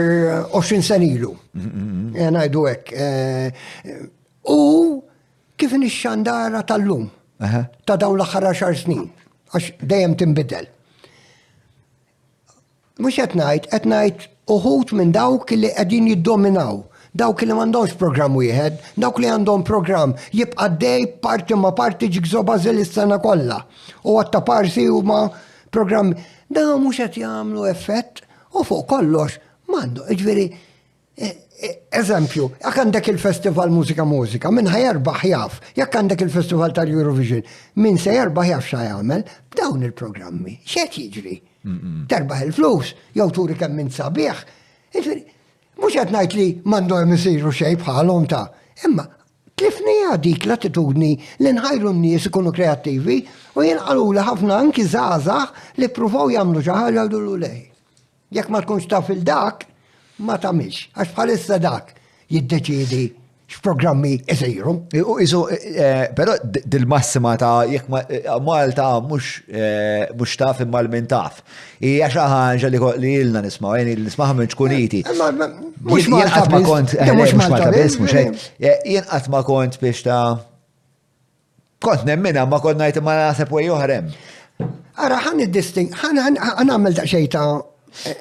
20 sen ilu. Ngħidu hekk. U kif ix-xandara tal-lum ta' dawn l-aħħar 10 snin, għax dejjem tinbidel. Mhux qed ngħid uħud minn dawk li qegħdin jiddominaw, dawk li m'għandhomx programm wieħed, dawk li għandhom programm jibqa' dej parti ma' parti ġigżo bażil is-sena kollha. U għatta parsi huma programmi. Dawn mhux qed jagħmlu effett. U fuq kollox, mandu, ġveri, eżempju, jekk għandek il-Festival Mużika, minn ħajerbaħ jaf, jekk għandek il-Festival tal-Eurovision, minn se jerbaħ jaf xa jagħmel, b'dawn il-programmi, x'qed jiġri? Terbaħ il-flus, jew turi kemm minn sabiħ. Ġveri, mhux qed ngħid li m'għandhom isiru xejn bħalhom ta', Imma, tlifni dik l-attitudni li nħajru n-nies ikunu kreattivi u jenqalu li ħafna anki żgħażagħ li pruvaw jagħmlu xi ħaġa jgħidu lej. Jekk ma tkunx taf il-dak, ma tagħmilx, għax bħalissa dak jiddeċiedi x'programmi isiru. Però dil-massima ta' jekk Malta mhux taf imma l-min taf. Hija xi ħaġa li ilna nisma' nismaħha minn ċkuniti. Mhux Malta biss, Jien qatt ma kont biex ta' kont nemmina ma kont ngħid ma naħseb wej oħrem. Ara ħan għamel daqsxejn ta'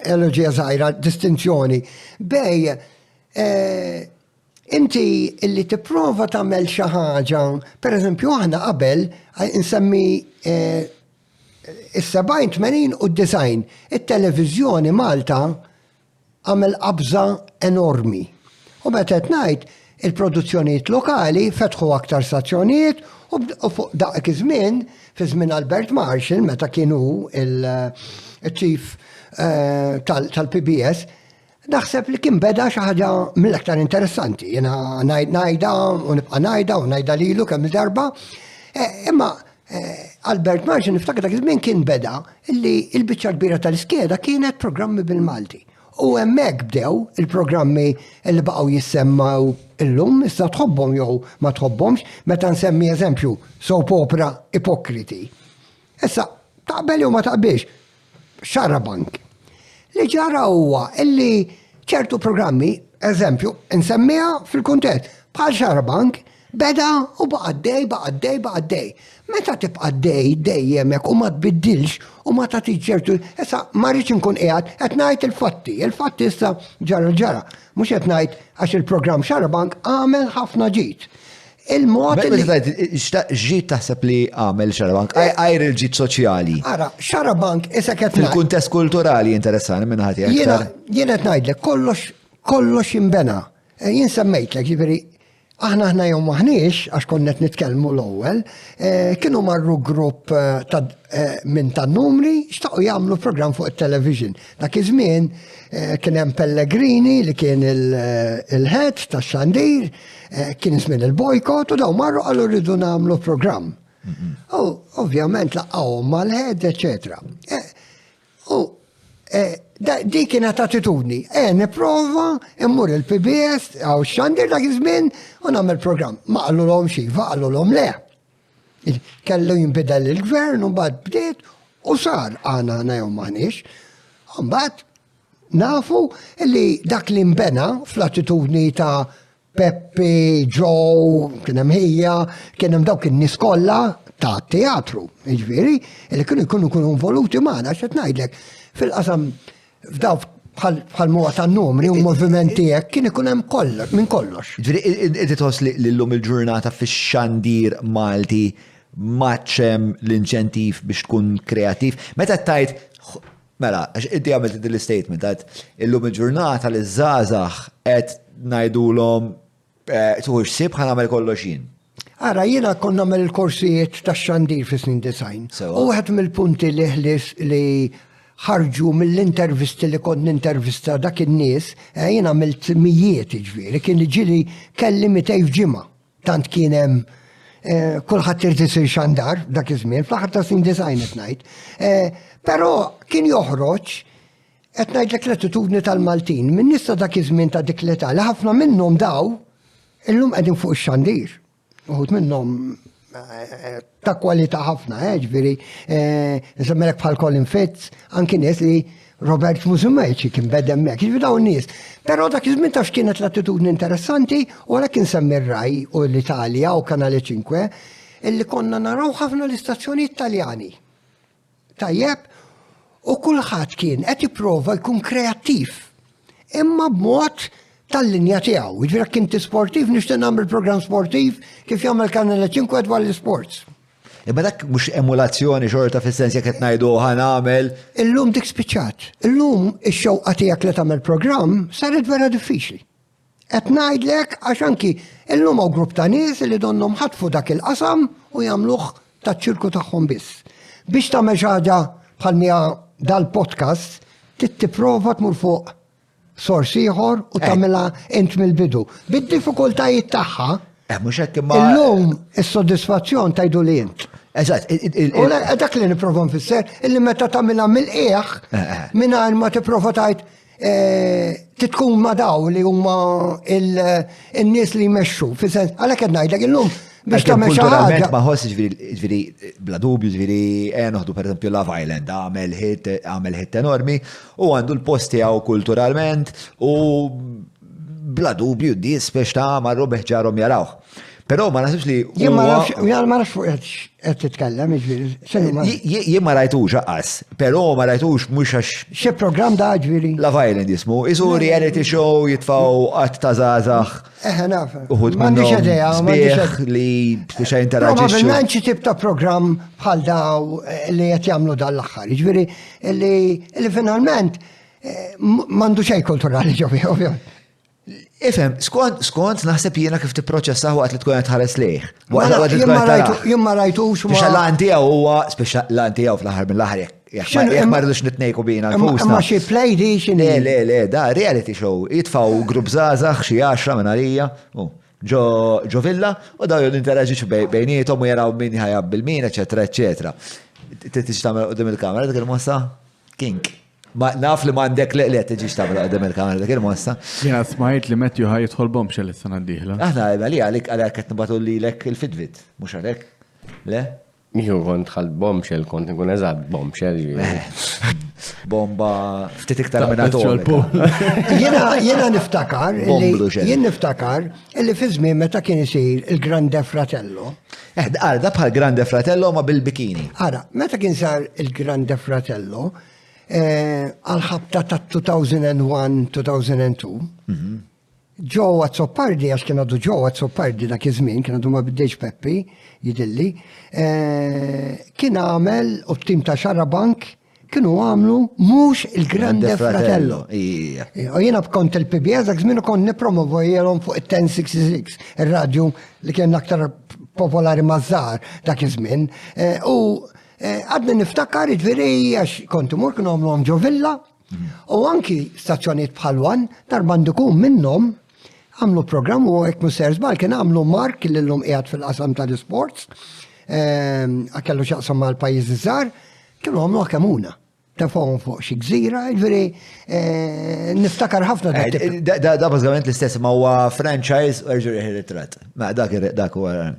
elogija żgħira, distinzjoni bej inti illi tipprova tagħmel xi ħaġa, pereżempju aħna qabel insemmi is-70, 80 u d-design. It-televiżjoni Malta għamel qabża enormi. U meta qed ngħid il-produzzjonijiet lokali fetħu aktar stazzjonijiet u fuq dak iż-żmien, fi żmien Albert Marshall meta kienu il-chief tal-PBS, naħseb li kien beda xi ħaġa mill-aktar interessanti. Jiena ngħidha u nibqa' ngħidha u ngħidha lilu kemm darba. Imma Albert Marshall niftakar dak iż-żmien kien beda illi l-biċċa kbira tal-iskeda kienet programmi bil-Malti. U hemmhekk bdew il-programmi li baqgħu jissemmaw illum, issa tħobbhom jew ma tħobbhomx, meta nsemmi eżempju soap opera Ipokriti. Issa taqbel jew ma taqbilx, Xarabank. Li ġara huwa illi ċertu programmi, eżempju, nsemmiha fil-kuntett bħal Xarabank, beda u baqaddej. Meta tibqa' dejjem hekk u ma tbiddilx u ma tagħtix ċertu, issa ma rridx inkun qiegħed qed ngħid il-fatti. Il-fatti issa ġara. Mhux qed ngħid għax il-programm Xarabank għamel ħafna ġid. Il-mod ġid taħseb li għamel Xarabank, għajr il-ġid soċjali. Ara, Xarabank issa qed fil-kuntest kulturali interessanti minn ħadd Jiena qed ngħidlek kollox inbena. Jien semmejtlek ġifieri aħna jew maħniex, għax konnet nitkellmu l-ewwel, kienu marru grupp minn tan-numri xtaqgħu jagħmlu programm fuq it-television. Dak iż-żmien kien hemm Pellegrini li kien il-head tax-xandir, kien żmien il-bojkot u daw marru qalu rridu nagħmlu programm. Ovvjament laqgħuhom mal-head, eċetera. Di kienet attitudni. Nipprova immur il-PBS għaw xandir dak iż-żmien u nagħmel programm. Ma qallulhom xiva, qallulhom le. Kellu jinbidel il-gvern u mbagħad bdiet u sar għana jew m'aħniex. U mbagħad nafu li dak li nbena fl-attitudni ta' Peppi, Joe, kien hemm ħija, kien hemm dawk in-nies kollha ta' teatru, jiġifieri, li kienu jkunu involuti magħna x'qed ngħidlek fil-qasam f'daw bħal muwa tan-numri u movimenti hekk kien ikun hemm minn kollox. Ġifieri inti tħoss li llum il-ġurnata fix-xandir Malti maċċem l-inċentiv biex tkun kreattiv. Meta tajt mela, għax inti għamilt din l-statement għad illum il-ġurnata li żgħażagħ qed ngħidulhom tuħux sib ħan għamel kollox jien. Ara, jiena konna nagħmel il-korsijiet tax-xandir fi snin design. U wieħed mill-punti li ħlis li ħarġu mill-intervisti li kont nintervista dak in-nies, jiena għamilt mijiet jiġifieri, kien li ġieli kelli 200 ġimgħa. Tant kien hemm kulħadd irid isir xandar dak iż-żmien, fl-aħħar ta' snin design qed ngħid. Però kien joħroġ qed ngħidlek l-attitudni tal-Maltin min nista' dak iż-żmien ta' dik l-età li ħafna minnhom daw illum qegħdin fuq ix-xandir. Uħud minnhom ta' kwalità ħafna, ġifieri nisemmelek bħal Colin Fitz, anki nies li Robert Musumeci kien beda hemmhekk, ġifieri dawn nies. Però dak iż-żmien taf kienet l-attitudni interessanti u għalhekk insemmi r-Rai u l-Italja u Kanali 5 illi konna naraw ħafna l-istazzjonijiet Taljani. Tajjeb, u kulħadd kien qed jipprova jkun kreattiv. Imma b'mod tal-linja tiegħu. Jiġifieri kien sportiv nixtieq nagħmel programm sportiv kif jagħmel Kanal 5 dwar l-sports. Imma dak mhux emulazzjoni xorta fis-sens jekk qed ngħidu ħanagħmel. Illum dik spiċċat. Illum ix-xewqa tiegħek li tagħmel programm saret vera diffiċli. Qed ngħidlek għax anki illum hawn grupp ta' nies li donhom ħatfu dak il-qasam u jagħmluh taċ-ċirku tagħhom biss. Biex tagħmel xi ħaġa bħal miha dal-podcast tipprova tmur fuq sors ieħor u tagħmilha int mill-bidu. Bid-diffikultajiet tagħha, Mhux hekk imma. illum is-sodisfazzjon tajdu li int. Eżatt. U dak li nipprova nfisser, illi meta tagħmilha mill-qiegħ mingħajr ma tipprova tgħid titkun ma daw li huma in-nies li jmexxu. Fis-sens għalhekk qed ngħidlek illum biex tagħmel xi ħaġa. Ma ħoss ġifieri bla dubju ġifieri noħdu pereżempju Love Island għamel hit enormi u għandu l-post tiegħu kulturalment u bla dubju di speċta ma rubeħ ġarhom jarawh. Però ma nasibx li. Jien ma nafx fuq qed titkellem, Jien ma rajtux aqqas, però ma rajtux mhux għax. Xi programm da ġifieri. Love Island jismu, isu reality show jitfgħu qatt ta' żgħażagħ. Naf. Uħud M'għandix idea, sbieħ li biex jinteraġixxu. Probabilment xi tip ta' programm bħal daw li qed jagħmlu dan l-aħħar. Jiġifieri li finalment m'għandu xejn kulturali ġobi, ovvjament. Ifhem, skont naħseb jiena kif tipproċessaħ waqt li tkun qed tħares lejh. Jien ma rajtux Speċa l-għan tiegħu huwa speċa l-għan tiegħu fl-aħħar mill-aħħar jekk ma rridux nitnejku bina nfusna. Ma xi play di xi. Le, da reality show. Jitfgħu grupp żgħażagħ xi 10 minn għalija. Ġo villa u daw jinteraġixxu bejniethom u jaraw min ħajabbil min, eċetera, eċetera. Tiġi tagħmel qudiem il-kamera dik il-mossa? Kink. Ma naf li m'għandek li tiġi tagħmel qudiem il-kamera dik il-mossa. Jiena smajt li Matthew ħaj jidħol bombshell is-sena d-dieħla. Aħna għalik qed nibgħatu lilek il-fitbit, mhux għalek? Le? Miħu kont ħalt bombshell, kont nkun eżatt bombshell. Bomba ftit iktar minn atom. Jiena niftakar illi fi żmien meta kien isir il-Grande Fratello. Da bħal Grande Fratello ma bil-bikini. Ara, meta kien sar il-Grande Fratello, għal-ħabta ta' 2001-2002, ġowa Zoppardi, għax kien għadu ġowa Zoppardi dak iż-żmien, kien għadu ma biddeġ Peppi, jidilli, kien għamel u t-tim ta' Xarabank kienu għamlu mux il-Grande Fratello. U jena b'kont il-PBS, dak żmien kont nipromovojjelhom fuq il-1066, il-radju li kien aktar popolari mażżar dak iż-żmien. U għadni niftakar ġveri għax kontu mur kienu għamlu ġo villa u anki stazzjoniet bħalwan darbandikun minnom għamlu program u għek Musser Zbal kien għamlu Mark li l-lum qiegħed fil-qasam tal-sports għakellu xaqsam mal pajjiżi żgħar kienu għamlu għakamuna tafawhom fuq xi gżira ġveri niftakar ħafna da bażikament l-istess ma huwa franchise u erġu ritrat. Ma dak huwa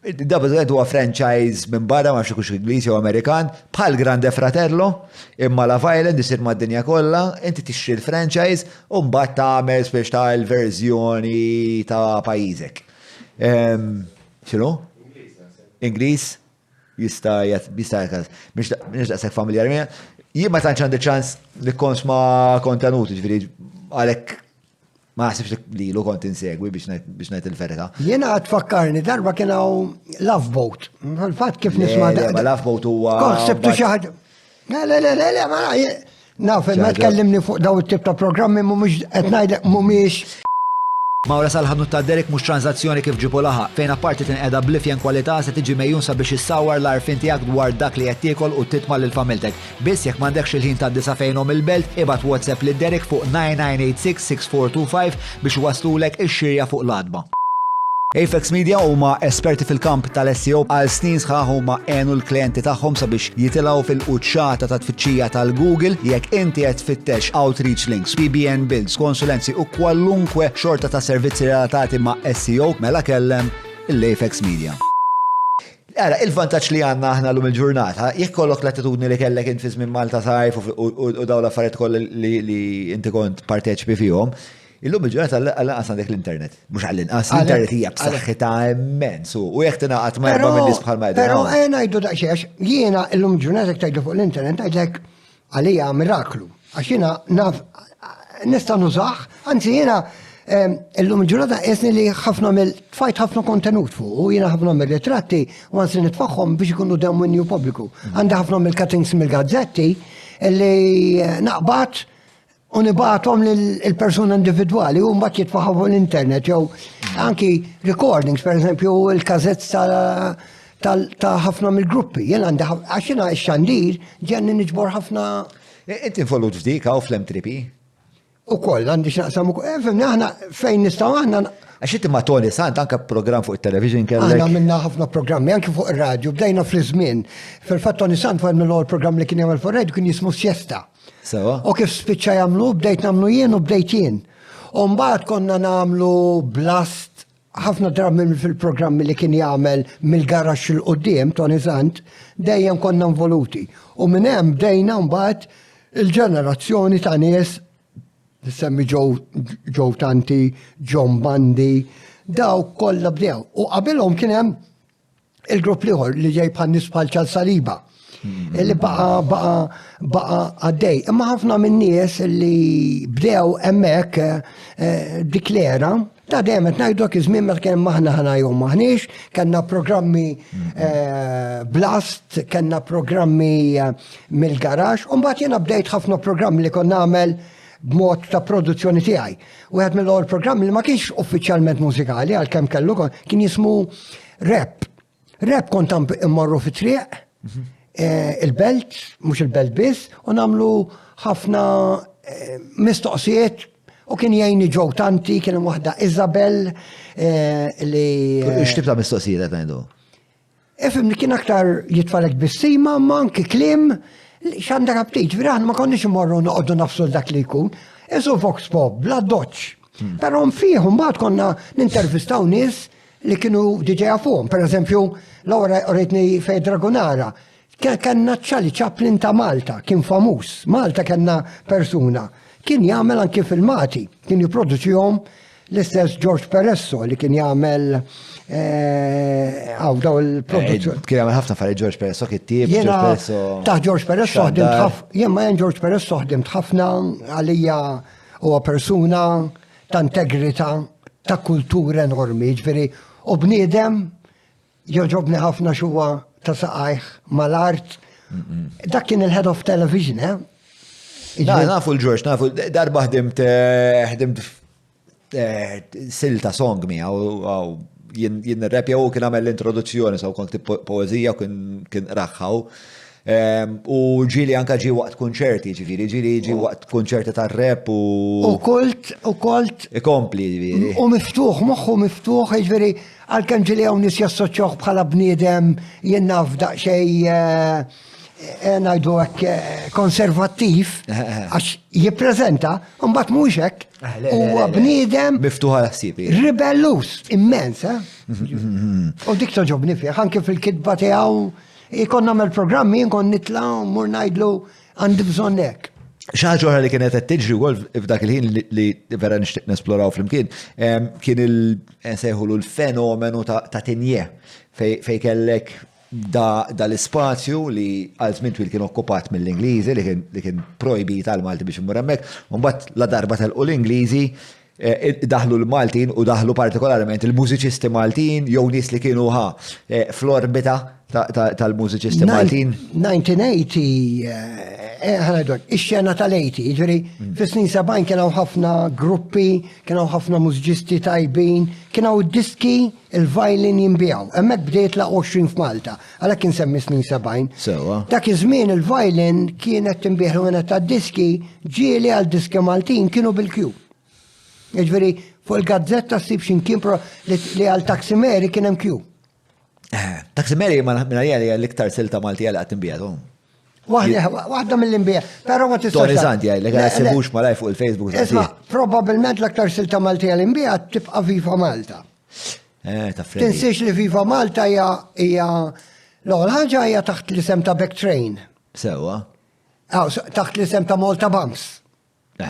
Da bażikament huwa franchise minn barra ma xi Ingliż jew Amerikan bħal Grande Fratello imma Love Island isir mad-dinja kollha, inti tixtri l-franchise u mbagħad tagħmel speċ ta' l-verżjoni ta' pajjiżek. X'inhu? Ingliż jista' mhix daqshekk familjari miegħek. Jien ma tantx għandi ċans nikkonsma kontenuti, ġifieri għalhekk ma naħsibx li lu kont insegwi biex ngħid il-verità. Jiena għad fakkarni darba kien hawn Love Boat. Fil-fatt kif nisma' Love Boat huwa. Konseptu xi ħaġa. Le, ma naf ma tkellimni fuq daw it-tip ta' programmi mhumiex qed ngħidlek mhumiex. Mawra sal-ħanut ta' Derek mhux transazzjoni kif ġibu laħa, fejn apparti tinqeda blifjen kwalità se tiġi mejjun sabiex issawwar l-arfin tiegħek dwar dak li qed tiekol u titma' lil familtek. Biss jekk m'għandekx il-ħin tad-disa fejnhom il-belt, ibad WhatsApp lil Derek fuq 9986-6425 biex waslulek ix-xirja fuq l-adba. Apex Media huma esperti fil-kamp tal-SEO għal snin sħaħ huma għenu l-klijenti tagħhom sabiex jitilgħu fil-quċċata ta' tfittxija tal-Google jekk inti qed tfittex outreach links, PBN builds, konsulenzi u kwalunkwe xorta ta' servizzi relatati ma' SEO mela kellem l-Apex Media. Ara, il-vantaġġ li għandna aħna l-lum il-ġurnata, jekk kollok l-attitudni li kellek inti fi żmien Malta sajf u dawn l-affarijiet kollha li inti kont parteċipi fihom, illum il-ġurnata għall-inqas għandek l-internet. Mhux għall-inqas l-internet hija b'saħħitha immens u jekk tingħaqad ma' erba' minn nies bħal ma' Però ngħidu daqsxejn jiena illum il-ġurnata jekk tgħidu fuq l-internet ngħidlek għalija miraklu. Għax jiena naf nista' nużah, anzi jiena illum il-ġurnata qisni li ħafna tfajt ħafna kontenut fuq u jiena ħafna mill-ritratti u għansi nitfaħħom biex ikunu dominju pubbliku. Għandi ħafna mill-cuttings mill-gazzetti li naqbad u nibatom l-persuna individuali u mbagħad jitfaħħu fuq l-internet jew anki recordings, per eżempju, il-kazett ta' ħafna mill-gruppi. Jien għandi għax jiena x-xandir ġenni niġbor ħafna. Inti involut f'dik hawn fl-M3P? U koll, għandi xnaqsam u koll. Fimni, aħna fejn nistaw aħna. Għax inti ma' Tony Sant anka program fuq il-television kellek. Aħna minna ħafna programmi, anki fuq il-radio, bdejna fl-żmien. Fil-fatt Tony Sant fuq mill-għol program li kien jagħmel fuq radio kien jismu Siesta. Sewa. U kif spiċċa jagħmlu, bdejt nagħmlu jien u bdejt jien. U mbagħad konna nagħmlu blast ħafna drabi fil-programmi li kien jagħmel mill-garax il-qudiem Tony Sant, dejjem konna involuti. U minn hemm bdejna mbagħad il-ġenerazzjoni ta' nies semmi Joe Tanti, John Bandi, daw kollha bdew. U qabilhom kien hemm il-grupp liħor li ġej bħal nies bħal ċal Saliba. Illi baqa għaddej. Imma ħafna minn nies li bdew hemmhekk diklera, ta' dejjem qed ngħidu iż-żmien meta kien maħna ħanajhom maħniex, kellna programmi blast, kellna programmi mill-garax, u mbagħad jiena bdejt ħafna programmi li konna nagħmel b'mod ta' produzzjoni tiegħi. U għed mill-għol programm li ma kienx uffiċjalment mużikali, għal-kem kellu kien jismu rap. Rap kont immorru fi triq, il-belt, mux il-belt biss, u namlu ħafna mistoqsijiet u kien jgħini Joe Tanti, kien waħda Isabel li. X'tib ta' mistoqsijiet qed ngħidu? Ifimni kien aktar jitfalek bis-sima, ma anki klim. X'għandek abtiġ, viraħna ma konniex imorru noqogħdu nafsu dak li jkun. Isu Vox Pop, bla doċ. Però fih mbagħad konna nintervistaw nies li kienu diġej għafuhom. Per eżempju, Laura rejtni fej Dragonara. Kenna Charlie Chaplin ta' Malta, kien famuż. Malta kenna persuna. Kien jagħmel anke filmati, kien jipproduċihom l-istess George Peresso li kien jagħmel daw il-produzzjoni. Kien jagħmel ħafna affarijiet George Peresso kittib, George Peresso. Ta' George Peresso ħdimt ħafna, jien ma jen George Peresso ħdimt ħafna għalija huwa persuna ta' integrità, ta' kultura enormi, ġifieri u bniedem joġobni ħafna xuwa ta' saqajh mal-art. Dak kien il-head of television, Nafu l-George, nafu, darba ħdimt silta song miegħu jien rappja u kien għamel l-introduzzjoni saw kont poezija u kien raħħaw. U ġili anka ġi waqt konċerti, ġi waqt konċerti tar-rap u kult ikompli ġifieri. U miftuħ, moħħu miftuħ, ġifieri għalkemm ġili hawn nies jassoċjoh bħala bniedem jien naf daqsxejn ngħidu hekk konservattiv għax jippreżenta, u mbagħad mhux hekk. Huwa bniedem miftuħa l-ħsieb. Ribellus, immens, U dik toġobni fih, anke fil-kitba tiegħu ikon nagħmel programmi, inkun nitla' mur ngħidlu għandi bżonn hekk. Xi ħaġa oħra li kienet qed tiġri wkoll f'dak il-ħin li vera nixtieq nesploraw flimkien, kien nsejħulu l-fenomenu ta' tinje fej kellek dal-ispazju li għal żmien twil kien okkupat mill-Ingliżi li kien projbita għal Malti biex imur hemmhekk, u mbagħad la darba telqu l-Ingliżi daħlu l-Maltin u daħlu partikolarment il-mużiċisti Maltin jew nies li kienu fl-orbita tal-mużiċisti Maltin. 1980, ix-xena tal-80, ġifieri fis-snin 70 kienu ħafna gruppi, kienu ħafna mużiċisti tajbin, kienu diski il-violin jinbijaw. Hemmhekk bdejt la' 20 f'Malta, għalhekk insemmi snin 70. Dak iż-żmien il-violin kienet tinbieħ minn tad-diski ġieli għal diski Maltin kienu bil-kju. Ġifieri fuq il-gazzetta ssib x'imkien li għal Taksimeri kien hemm kju. Taksimeri minn li l-iktar silta Malti għal tinbieħ. Waħda mill-imbieħ, però ma tistax. Tony Sant jgħid li għal sebux malaj fuq il-Facebook. Isma' probabbilment l-aktar silta Malti għal imbieħ tibqa' Viva Malta. Tinsiex li Viva Malta hija l-ewwel ħaġa hija taħt l-isem ta' Back Train. Sewwa. Taħt l-isem ta' Malta Bums.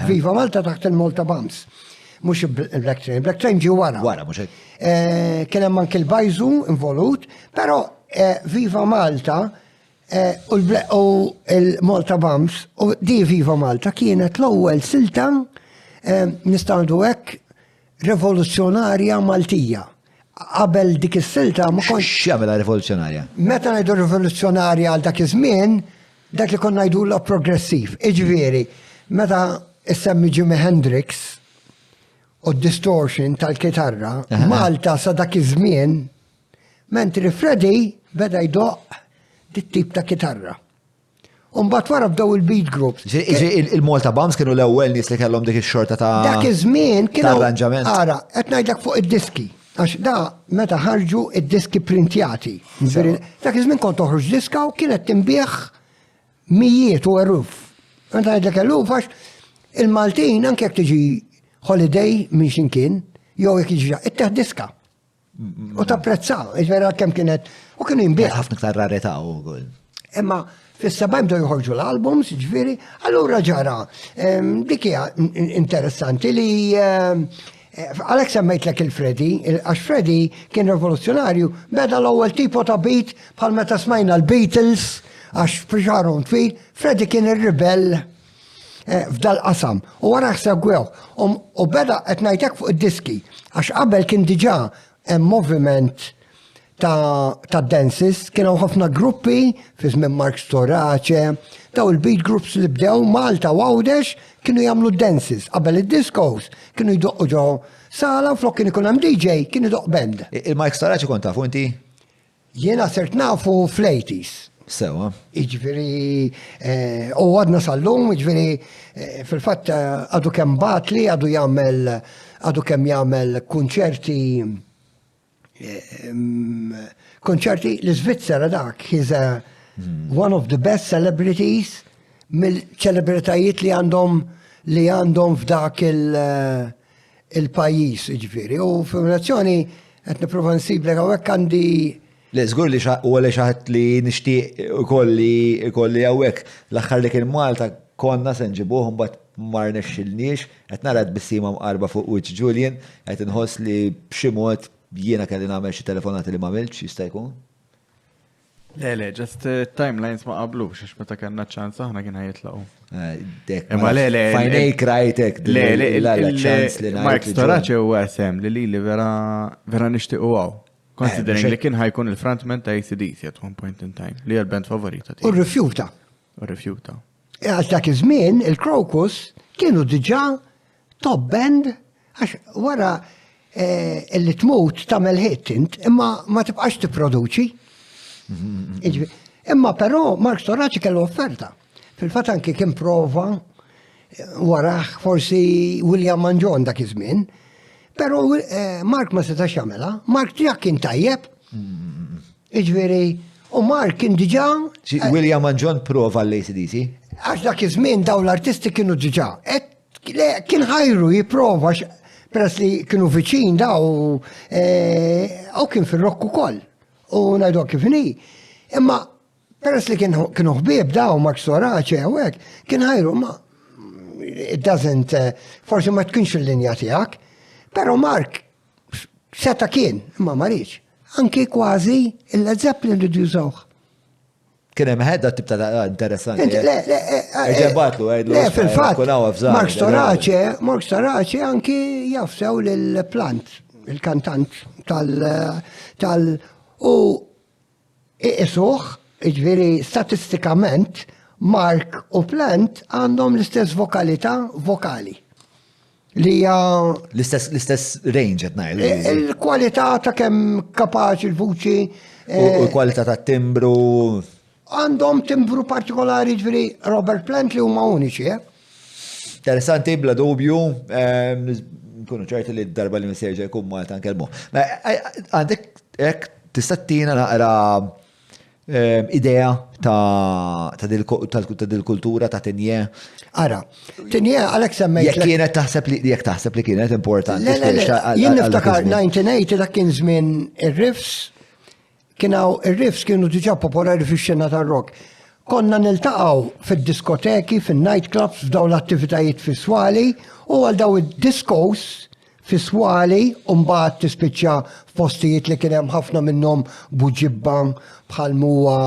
Viva Malta taħt il-Malta Bums. Mhux il-Black Train. Black Train ġie wara. Wara mhux hekk. Kien hemm anke l-bajżu involut, però Viva Malta u il-Malta Bums u di Viva Malta kienet l-ewwel silta nistgħu hekk rivoluzzjonarja Maltija. Qabel dik is-silta ma kontx. X'jagħmilha rivoluzzjonarja? Meta ngħidu rivoluzzjonarja għal dak iż-żmien, dak li konna ngħidulha progressiv. Iġifieri, meta issemmi Jimi Hendrix u d-distortion tal-kitarra, Malta sa dak iż-żmien, mentri Freddy beda jdoq dit-tip ta' kitarra. Umbat wara bdew il-beat groups. Il-Malta Bombs kienu l-ewwel nies li kellhom dik ix-xorta ta' Dak iż-żmien kienu arranġament. Ara, qed ngħidlek fuq id-diski. Għax da meta ħarġu id-diski printjati. Dak iż-żmien kont toħroġ diska u kienet tinbieħ mijiet u eluf. Meta ngħidlek eluf għax il-Maltin anke jekk tiġi holiday minn x'inkien, jew jekk jiġi itteħ diska. U tapprezza, iġvera kemm kienet u kienu jinbieħ. ħafna iktar rarità wkoll. Imma fis-sebgħin bdew joħorġu l-albums, ġifieri, allura ġara dik hija interessanti li għalhekk semmejtlek il-Freddy, għax Freddy kien rivoluzzjonarju, beda l-ewwel tipo ta' beat bħal meta smajna l-Beatles, għax f'xarhom twil, Freddy kien ir-ribell f'dal qasam. U wara segwew. U beda qed ngħidlek fuq id-diski, għax qabel kien diġà hemm moviment ta' dances, kienu ħafna gruppi, fi żmien Mark Storace, daw il-beat groups li bdew Malta u Għawdex kienu jagħmlu dances. Qabel id-discos kienu jdoqqu ġo sala u flok kien ikun hemm DJ, kienu jdoq band. Il-Mike Storace kont tafu inti? Jiena sirt nafu fl-80s. Sewa. Iġveri, u għadna sal-lum, iġveri, fil-fatt għadu kemm batli, għadu kemm jagħmel konċerti l-Svizzera dak, he's one of the best celebrities mill-ċelebritajiet li għandhom f'dak il-pajis, iġveri. U f'relazzjoni qed nipprova nsiblek hawnhekk għandi. Le, żgur li u għalli xaħat li nixtieq ukolli hawnhekk l-aħħar li kien Malta konna se nġibuhom bat mar nexxilniex, qed nara bissima mqarba fuq wiċċ Julian, qed inħoss li b'xi mod jiena kelli nagħmel xi telefonati li m'għamilx jista' jkun. Le, just timelines ma qablux, għax meta kellna ċans aħna kien ħajitlaqgħu. Imma fajnejk rajtek ċans li Mark Storace huwa sem li vera nixtiequ għaw. Considering li kien ħajkun il-frontman ta' AC/DC at one point in time, li għal-band favorita tiegħi. U rrifjuta. Għax dak iż-żmien il-Crocus kienu diġà top band għax wara illi tmut tagħmel hit int, imma ma tibqax tipproduċi. Imma però Mark Storace kellu offerta. Fil-fatt anke kien prova waraħ forsi William Manjon dak iż-żmien, però Mark ma setax jagħmelha. Mark tiegħek kien tajjeb. Iġveri, u Mark kien diġà. William Manjon prova l-AC/DC? Għax dak iż-żmien daw l-artisti kienu diġà. Kien ħajru jipprova peress li kienu viċin daw u kien fil-rock ukoll. U ngħidu kif inhi. Imma peress li kienu ħbieb daw Mark Storace u hekk, kien ħajru ma it doesn't forsi ma tkunx il-linja tiegħek, però Mark seta kien, imma ma rridx. Anke kważi il-Led Zeppelin li jużawh. Kien hemm ħedda tip ta' interessanti. Ġebatlu, fil-fatt, Mark Storace anki jafsew lill-Plant, il-kantant u iqisuh, iġveri statistikament, Mark u Plant għandhom l-istess vokali. Li l-istess range qed ngħidu. Il-kwalità ta' kemm kapaċi il-vuċi. U l-kwalità ta' timbru. Għandhom timbru partikolari ġveri Robert Plant li huma uniċi, Interessanti, bla dubju, nkunu ċerti li d-darba li msejġa jkun Malta nkellmu. Għandek hekk tista' tina naqra idea ta' dil-kultura ta' tinje. Ara, tinje għalhekk semmejt. Jekk taħseb li kienet importanti. Jien niftakar 1980 dak kien żmien ir-riffs. Ir-riffs kienu diġà popolari fix-xena tar-rock. Konna niltaqgħu fid-diskoteki, fin-nightclubs, f'dawn l-attivitajiet fiswali u għal daw id-diskos fiswali u mbagħad tispiċċa f'postijiet li kien hemm ħafna minnhom buġibba bħal muwa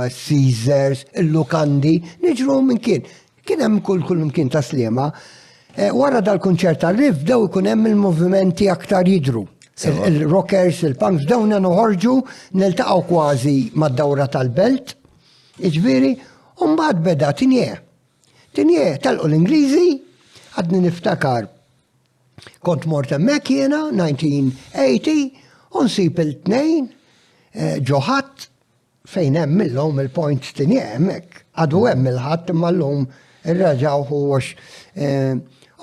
Caesars, il-Lukandi, niġru minn kien. Kien hemm kull mkien ta' sliema. Wara dal-kunċert tar-riff dew ikun hemm il-movimenti aktar jidru. Il-rockers, il-punks, dawna noħorġu, niltaqgħu kważi mad-dawra tal-belt, iġviri, u mbagħad beda tinje. Tinje telqu l-Ingliżi, għadni niftakar. Kont mort hemmhekk jiena 1980, u nsib il-tnejn ġoħat fejn hemm millhom il-point tini hemmhekk. Għadu hemm il-ħadd imma llum irraġaw huwax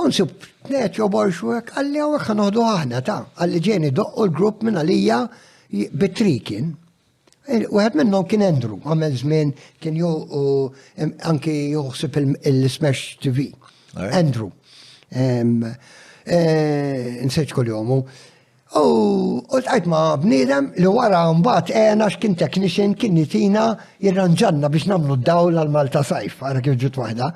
unsib tniet joborxu hekk għalli hawnhekk ħanoħdu aħna ta' għalli ġieni doqqu l-grupp minn għalija bit-trikin. Wieħed minnhom kien Andrew, għamel żmien kien anki joħsib il-Smash TV. Andrew. Nseċ kol-jomu. U tqajt ma' bniedem li wara mbagħad għena x'kien technician kien nitina jirranġanna biex nagħmlu d-dawl għal Malta Sajf, ara kif ġut waħda.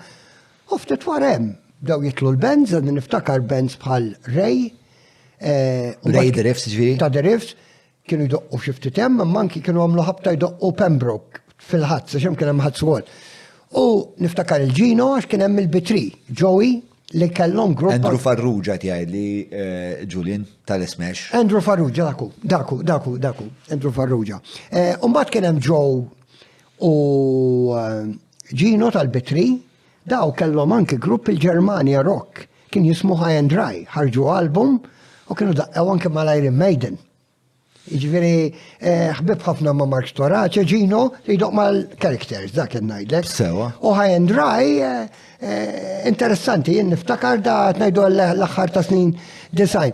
U ftit wara hemm bdew jitlu l-bands, għad niftakar bands bħal Ray. Ray the Riffs ġifieri? Ta' The Riffs, kienu jdoqqu xi ftit hemm, imma anki kienu għamlu ħabta jdoqqu Pembroke fil-ħazz, għax hemm kien hemm ħazz wol. U niftakar il-Gino għax kien hemm il-Bitri, Joey, li kellhom grupp. Andrew Farrugia tgħid li Julian tal-Smash. Andrew Farrugia, daku, Andrew Farrugia. Mbagħad kien hemm Joe u Gino tal-Bitri, daw kellhom anke grupp il-Germania Rock, kien jismu High and Dry, ħarġu album u kienu daqqew anke mal-Iron Maiden. Jiġifieri ħbib ħafna ma' Mark Storace, Gino li jdoq mal-characters, dak kien ngħidlek. Sewa. U High and Dry interessanti, jien niftakar da ngħidu l-aħħar ta' snin design.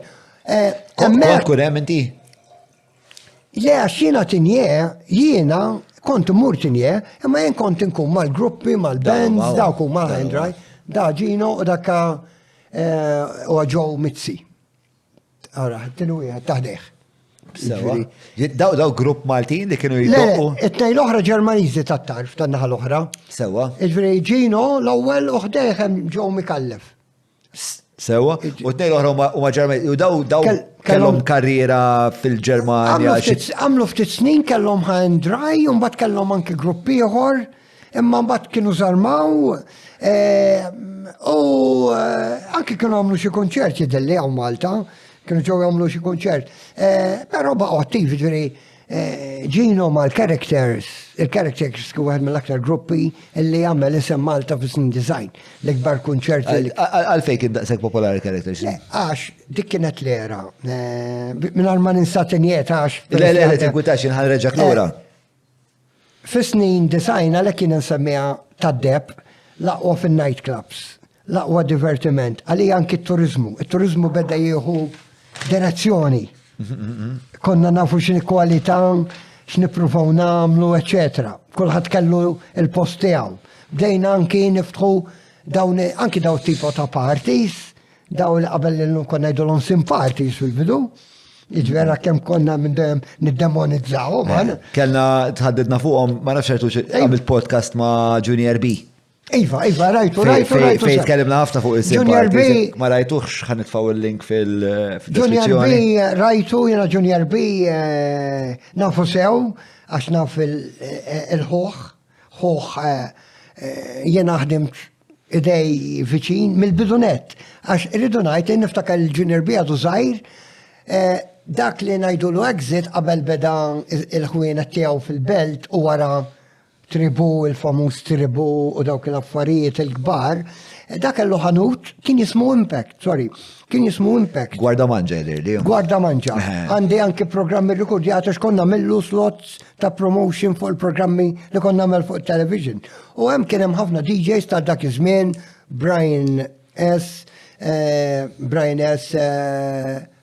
Kont kun hemm inti? Le għax jiena tinje, jiena kont imur tinje, imma jien kont inkun mal-gruppi, mal-bands, dawk huma High and Dry, da Gino u dakka u Joe Mitzi. Ara, tinu wieħed taħdeħ. Daw grupp Maltin li kienu jiddoqqu? Le, it-tnej l-oħra Ġermaniżi tat-tarf tan-naħa l-oħra. Sewa. Iġveri Gino l-ewwel uħdeħ hemm Joe Mikallef. Sewa. U t-tnej l-oħra huma Ġermaniżi. U daw kellhom karriera fil-Ġermanja. Għamlu ftit snin kellhom High and Dry u mbagħad kellhom anke gruppi ieħor, imma mbagħad kienu żarmaw u anke kienu għamlu xi konċerti delli hawn Malta. Kienu ġew jagħmlu xi konċert. Però baqgħu attivi ġifieri Gino mal-characters, il-characters kien wieħed mill-aktar gruppi li jagħmel isem Malta fis-snin design. L-ikbar konċerti. Għalfejn kien daqshekk popolari characters? Għax dik kienet l-era. Mingħajr ma ninsatinjiet għax. Le, tinkutax inħal reġak lura. Fis-snin design għalhekk kien insemmiha tad-deb laqwa fin-night clubs. Laqwa divertiment, għalli anki t-turizmu. Il-turizmu beda jieħu direzzjoni. Konna nafu x'ni kwalità, x'nippruvaw nagħmlu, eċetera. Kulħadd kellu il-post tiegħu. Bdejna anki niftħu anki daw tipo ta' parties, daw li qabel li konna ngħidulhom sim parties fil-bidu. Iġvera kemm konna minn dem niddemonizzaw. Kellna tħaddidna fuqhom, ma nafx għamilt podcast ma' Junior B. Iva, rajtu. Fejt kellimna ħafna fuq il-sim. Junior B. Ma rajtuħx ħan nitfaw il-link Junior B, rajtu, jena Junior B nafu sew, għax naf il-ħoħ, jena ħdimt idej viċin mill-bidunet, għax irridu ngħid niftakar il-Junior B għadu żgħir, dak li ngħidulu exit qabel beda il-ħwienet tiegħu fil-belt u wara Tribu, il-famuż Tribu u dawk l-affarijiet il-kbar, dak kellu ħanut kien jismu Impact, Guarda manġa li. Guarda manġa. Għandi anke programmi rikordjati x'konna millu slots ta' promotion fuq il-programmi li konna nagħmel fuq television. U hemm kien hemm ħafna DJs ta' dak iż-żmien, Brian S,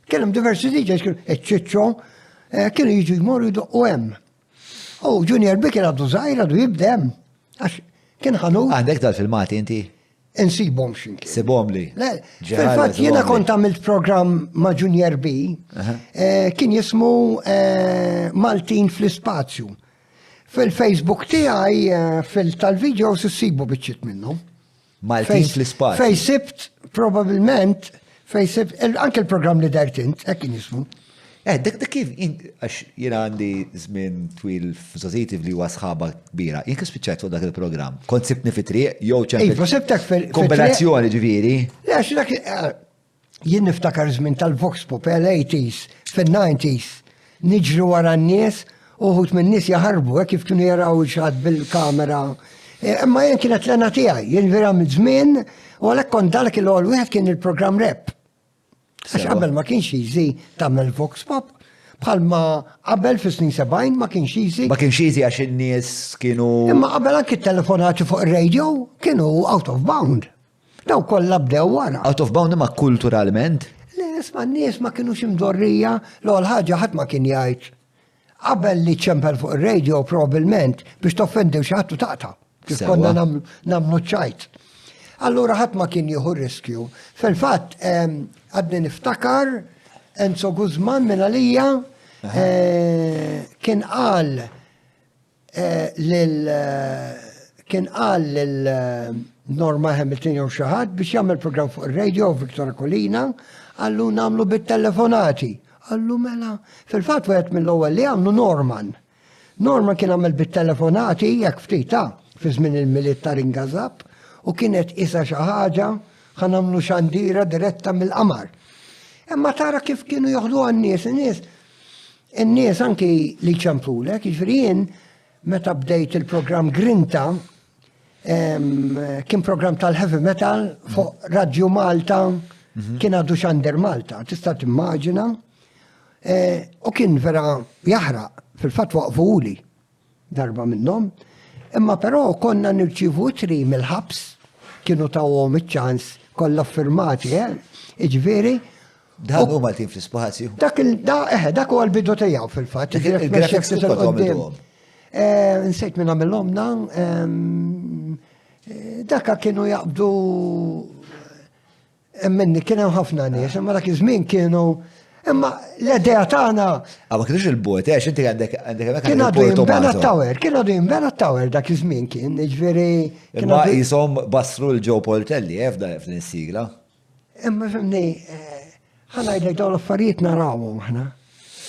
kien hemm diversi DJs, Ċiċċo, kienu jiġu jmorru jdoqqu hemm. Junior B kien għaddu żgħir għadu jibdem. Għax kien ħanu. Għandek tal-filmati inti? Insibhom x'imkien. Sibhom li. Fil-fatt jiena kont għamilt programm ma' Junior B, kien jismu Maltin fl-Ispazju. Fil-Facebook tiegħi tal-videos issibu biċċiet minnhom. Maltin fl-Ispazju. Fej sibt probabbilment anke l-programm li dart int, hekk kien jismu. Dak kif, għax jena għandi żmien twil f-Society li huwa sħaba kbira, jien kif spiċċajt fuq dak il-programm? Kont sibni fit-triq, jew ċempet kombinazzjoni ġifieri? Le, għax dak jien niftakar żmien tal-Vox Pop l-80s, fil-90s, niġru wara n-nies, uħut minn nies jaħarbu, kif kienu jaraw xaħat bil-kamera. Imma jien kienet l-ena tiegħi, jien vera minn u għalhekk kont dalek il-għol wieħed kien il-programm rap. Għax qabel ma kienx jiżi tagħmel Vox Pop. Bħalma qabel fis-snin 70 ma kienx easy. Ma kienx easy għax in-nies kienu. Imma qabel anke t-telefonati fuq ir-radio kienu out of bound. Daw kollha bdew wara. Out of bound imma kulturalment. Isma' n-nies ma kienux imdorrija l-ewwel ħaġa ħadd ma kien jgħid. Qabel li ċempel fuq ir-radio probabbilment biex toffendew xi ħadd u taqta'. Kif konna nagħmlu ċajt. Allura ħadd ma kien jieħu riskju. Fil-fatt għadni niftakar Enzo Guzman minn għalija kien qal lil Norma Hamilton jew xi ħadd biex jagħmel programm fuq ir-radio Viktor Kolina għallu nagħmlu bit-telefonati. Għallu mela, fil-fatt wieħed mill-ewwel li għamlu Norman. Norman kien għamel bit-telefonati jekk ftit fi żmien il-militar ingazab. U kienet isa xi ħaġa ħan nagħmlu xandira diretta mill-qamar. Imma tara kif kienu joħdu għan-nies, in-nies anki li ċempulek, jiġifieri jien meta bdejt il-programm Grinta, kien programm tal-heavy metal fuq Radio Malta, kien għadu xandir Malta, tista' timmaġina, u kien vera jaħraq, fil-fatt waqfuli darba minnhom. Imma però konna nirċivu tri mill-ħabs, kienu tawhom iċ-ċans kollha firmati, Iġifieri. Dan huma tim fl-ispazju. Dak huwa l-bidu tiegħu fil-fatt. Il-graphics ukoll għamilhom. Nsejt minn għamilhomna, dakka kienu jaqbdu minni kien hemm ħafna nies, imma dak iż-żmien kienu. Imma l-idea tagħna. Ma kienux il-bot, inti għandek kien għadu jimbena t-tower, dak iż-żmien kien, jiġifieri. Imma jisom basru l-Joe Poltelli, fl-insigla. Imma fimni, ħanajdlek dawn l-affarijiet narawhom aħna.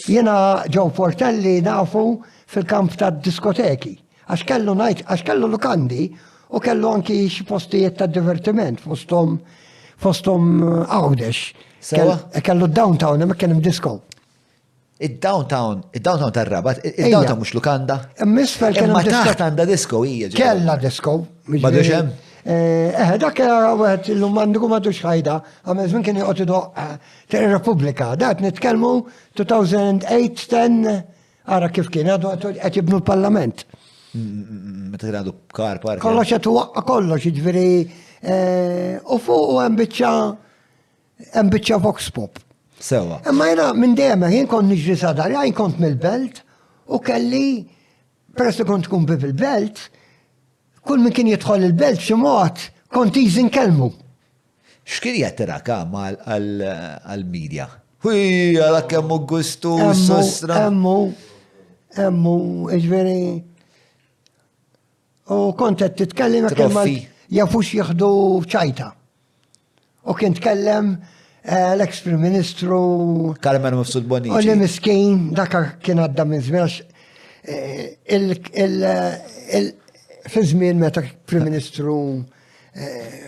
Jiena Joe Poltelli nafu fil-kamp tad-diskoteki, għax kellu lukandi u kellu anki xi postijiet tad-divertiment fosthom Għawdex. Kellu downtown, ma kien disco. Id-downtown tar-Rabat, id-downtown mux lukanda. Misfel kien ma taħt għanda disco hija. Kella disco. Madux hemm? Dak għawet l-lum għandu madux ħajda, għamez minn kien jgħotidu Repubblika. Dat nitkellmu 2008-10 għara kif kien għadu għet jibnu l-parlament. Meta kien għadu kar park. Kollox għet waqqa kollox, ġviri. U fuq u għembiċċa Vox Pop. Sewa. Imma jena minn dejjem jien kont niġri sadar, jien kont mill-belt u kelli, peress li kont tkun bil-belt, kull min kien jidħol il-belt xi mod kont jiżin kelmu. X'kien jattiraka għal-medja? Hui, għalak kemmu gustu, sostra. Emmu, ġveri. U kont qed titkellem jafux jieħdu ċajta. U kien tkellem l-ex-Prim Ministru Carmen Mifsud Bonnici. U li miskin, daka kien għadda minn żmien fi żmien meta Prim Ministru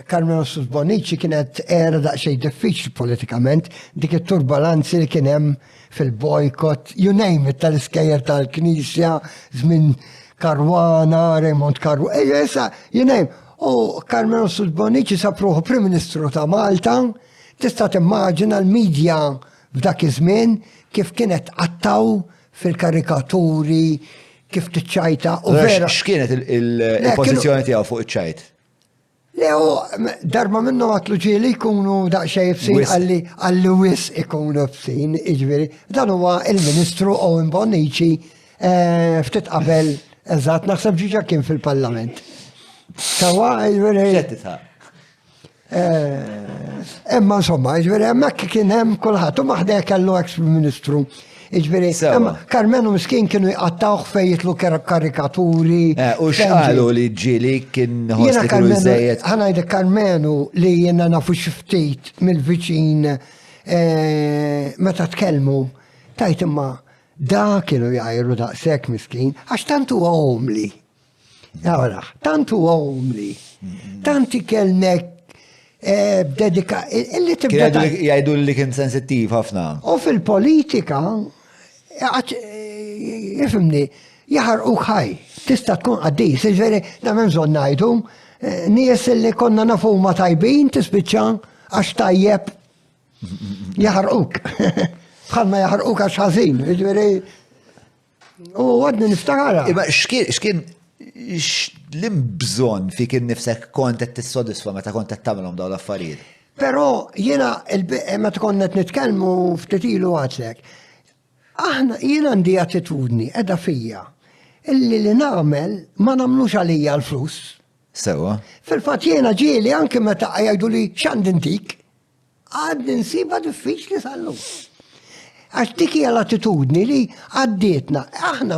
Carmen Mifsud Bonnici kienet era daqsxejn diffiċli politikament, dik it-turbulanzi li kien hemm fil-bojkott, you name it, tal-iskejjer tal-Knisja, żmien Karwana, Raymond Karwana, you name. U Carmen Mifsud Bonnici sapruħu Prim Ministru ta' Malta, tista' timmaġina l-medja f'dak iż-żmien kif kienet qattaw fil-karikaturi, kif tiċċajta u vera. X'kienet il-pożizzjoni tiegħu fuq iċ-ċajt? Lew, darba minnu għatlu ġieli jkunu daqsxejn fsin għalli wis ikunu fsin, iġveri. Dan huwa il-Ministru Owen Bonnici ftit qabel eżatt naħseb ġiġa kien fil-Parlament. Sawa, iġveri. Imma insomma, iġveri, hemmhekk kien hemm kulħadd u maħdej kellu ex-Ministru. Iġveri, Carmenu miskin kienu jqattawh fejn jitlu karikaturi. U x'qalu li ġieli kien ħostik żejjed. Ħanajdek Carmenu li jiena nafu xi ftit mill-viċin meta tkellmu tajt imma da kienu jgħajru daqshekk miskin għax tant huwa omli. Jawra, tant huwa omli. Tanti kellnek b'dedika illi tibda. Jgħidu li kien sensittiv ħafna. U fil-politika jifimni, jaħarqu ħaj, tista tkun għaddis, ġveri, namem zon najdu, nies li konna nafu ma tajbin, tispiċċa, għax tajjeb, jaħarquk. bħalma jaħarqu kax ħażin, ġifieri. U għadni niftakara. Imma x'kien l-imbżon fik innifsek kont qed tissodisfa meta kont qed tagħmelhom dawn l-affarijiet? Però jiena meta konna qed nitkellmu ftit ilu għadlek, jien għandi attitudni qiegħda fija illi li nagħmel ma nagħmlux għalija l-flus. Sewa. Fil-fatt jiena ġieli anke meta jgħidu li x'għandintik, għadni nsiba diffiċli sal-lum. Għax dik hija l-attitudni li għaddietna, aħna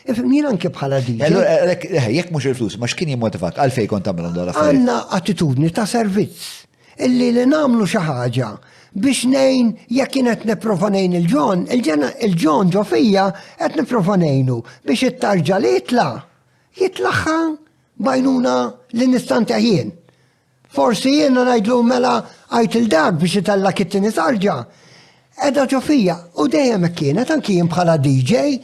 jien anke bħala dik. Jekk mhux il-flus, ma x'kien jimmotivak għalfejn kont tagħmelhom dawn l-affarijiet? Għandna attitudni ta' servizz illi li nagħmlu xi ħaġa biex ngħin jekk kien qed nipprova ngħin il-ġon ġo fija qed nipprova ngħinu biex it-tarġa li jitlaħħa bajnuna li nistanteħ jien. Forsi jiena ngħidlu mela għajt il-dak biex itella it-tieni tarġa. Edha ġo fija u dejjem hekk kienet anki jien bħala DJ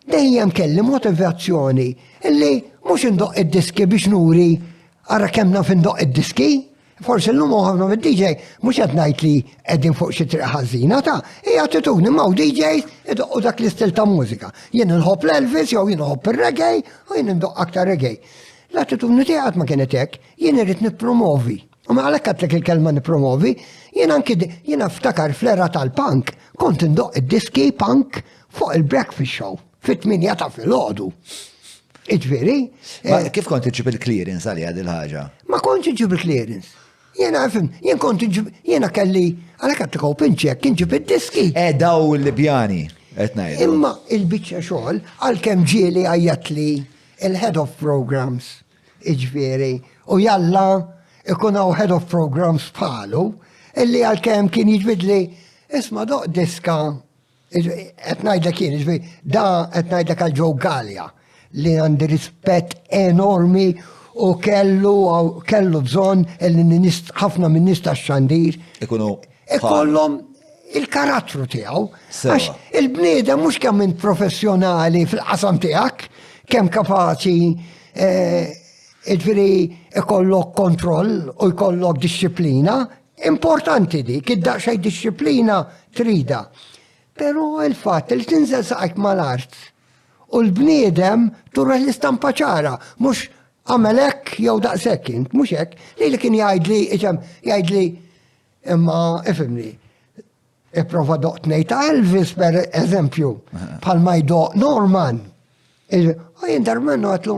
dejjem kelli motivazzjoni illi mhux indoq id-diski biex nuri ara kemm naf indoq id-diski. Forsi l-lum uħafna mid-DJ, mux għed najt li għedin fuq xi triq ħażina ta' hija attitudni ma' DJs u dak l-istil ta' mużika. Jien nħobb l-Elvis, jew jien nħobb ir-reggae, u jien ndoq aktar reggae. L-attitudni tiegħek ma kienet hekk, jien irid nippromovi. U ma għalhekk għadlek il-kelma nippromovi, jien ftakar fl-era tal-punk, kont ndoq id-diski punk fuq il-breakfast show, fit-8 ta' filgħodu. Iġveri. Ma kif kont iġib il-clearance għalija dil-ħaġa? Ma kontx iġib il-clearance. Jena kelli, għalek għattikaw pinċek, kinġib id-diski. Daw l-Libjani, etnajdu. Imma il-bicċa xogħol għal-kem ġieli għajjat li il-head of programs, iġveri, u jalla ikunaw head of programs bħalu, illi għal-kem kien jiġbidli, isma doq diska, etnajda kien, iġveri, da etnajda għal-ġo Gallia, li għandi rispett enormi u kellu bżon ħafna minn nista xandir. Ikollhom il-karattru tiegħu. Għax il-bniedem mhux kemm minn professjonali fil-qasam tiegħek, kemm kapaċi ġifieri ikollok kontroll u jkollok disċiplina. Importanti dik, id-daqsxejn disċiplina trida. Però il-fatt li tinżel saqajk mal-art u l-bniedem turra l-istampa ċara, mhux għamelek jew daqshekk int, mhux hekk, li kien jgħidli imma ifhimni. Ipprova doq ngħid ta' Elvis per eżempju, bħalma jdoq Norman. Jien Darmandu għatlu,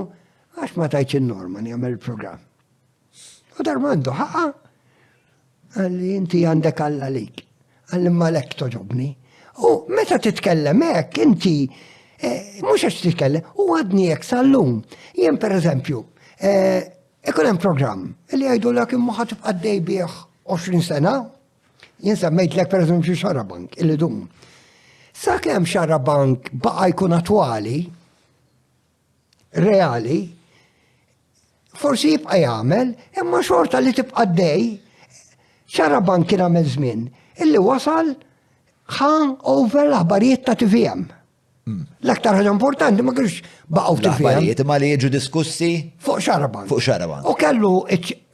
għax ma tajtx in-Norman jagħmel il-programm. U Darmandu ħaqa. Għalli inti għandek Alla lik, għalli malek toġobni. U meta titkellem hekk inti mhux għax titkellem, u għadni hekk sal-lum. Jien pereżempju, ikun hemm programm li jgħidulek imma ħatib għaddej bih 20 sena. Jien semmejtlek pereżempju Xarabank illi dum. Sakemm Xarabank baqa' jkun attwali, reali, forsi jibqa' jagħmel, imma xorta li tibqa' għaddej. Xarabank kien għamel żmien illi wasal over l-aħbarijiet ta' TVM. L-aktar ħaġa importanti ma kienx baqgħu TVM. L-aħbarijiet ma li jiġu diskussi fuq Xarabank. Fuq Xarabank. U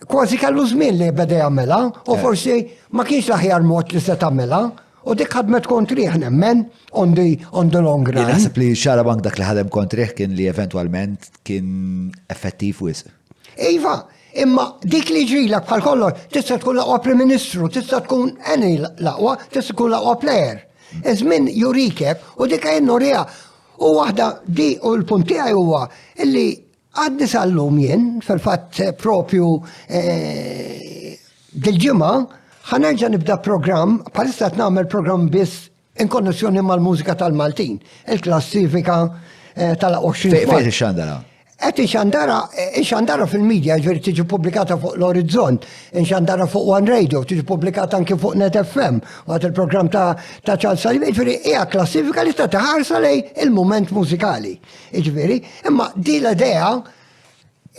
kważi kellu żmien li beda jagħmilha, u forsi ma kienx l-aħjar mod li se tagħmilha, u dik ħadmet kontrih nemmen on the long run. Naħseb li Xarabank dak li ħadem kontrih kien li eventwalment kien effettiv wisq. Iva, imma dik li ġrilek bħal kollox, tista' tkun laqwa Prim Ministru, tista' tkun any laqwa, tista' tkun laqwa plejer. Iżmin jurikek u dik norija. U waħda di u l-punt tiegħi huwa illi għadni sal-lum jien fil-fatt propju dil-ġimgħa ħanerġa' nibda programm, bħalissa qed nagħmel programm biss in konnessjoni mal-mużika tal-Maltin, il-klassifika tal-20. Fejn ix-xandara? Qed ixandara fil-medja ġveri tiġi pubblikata fuq l-Orizzont, ixandara fuq One Radio, tiġi pubblikata anke fuq Net FM, għat il-programm ta' Charles Sullivan, ġveri hija klassifika li ta' taħarsa lej il-moment mużikali. Ġveri, imma di l-idea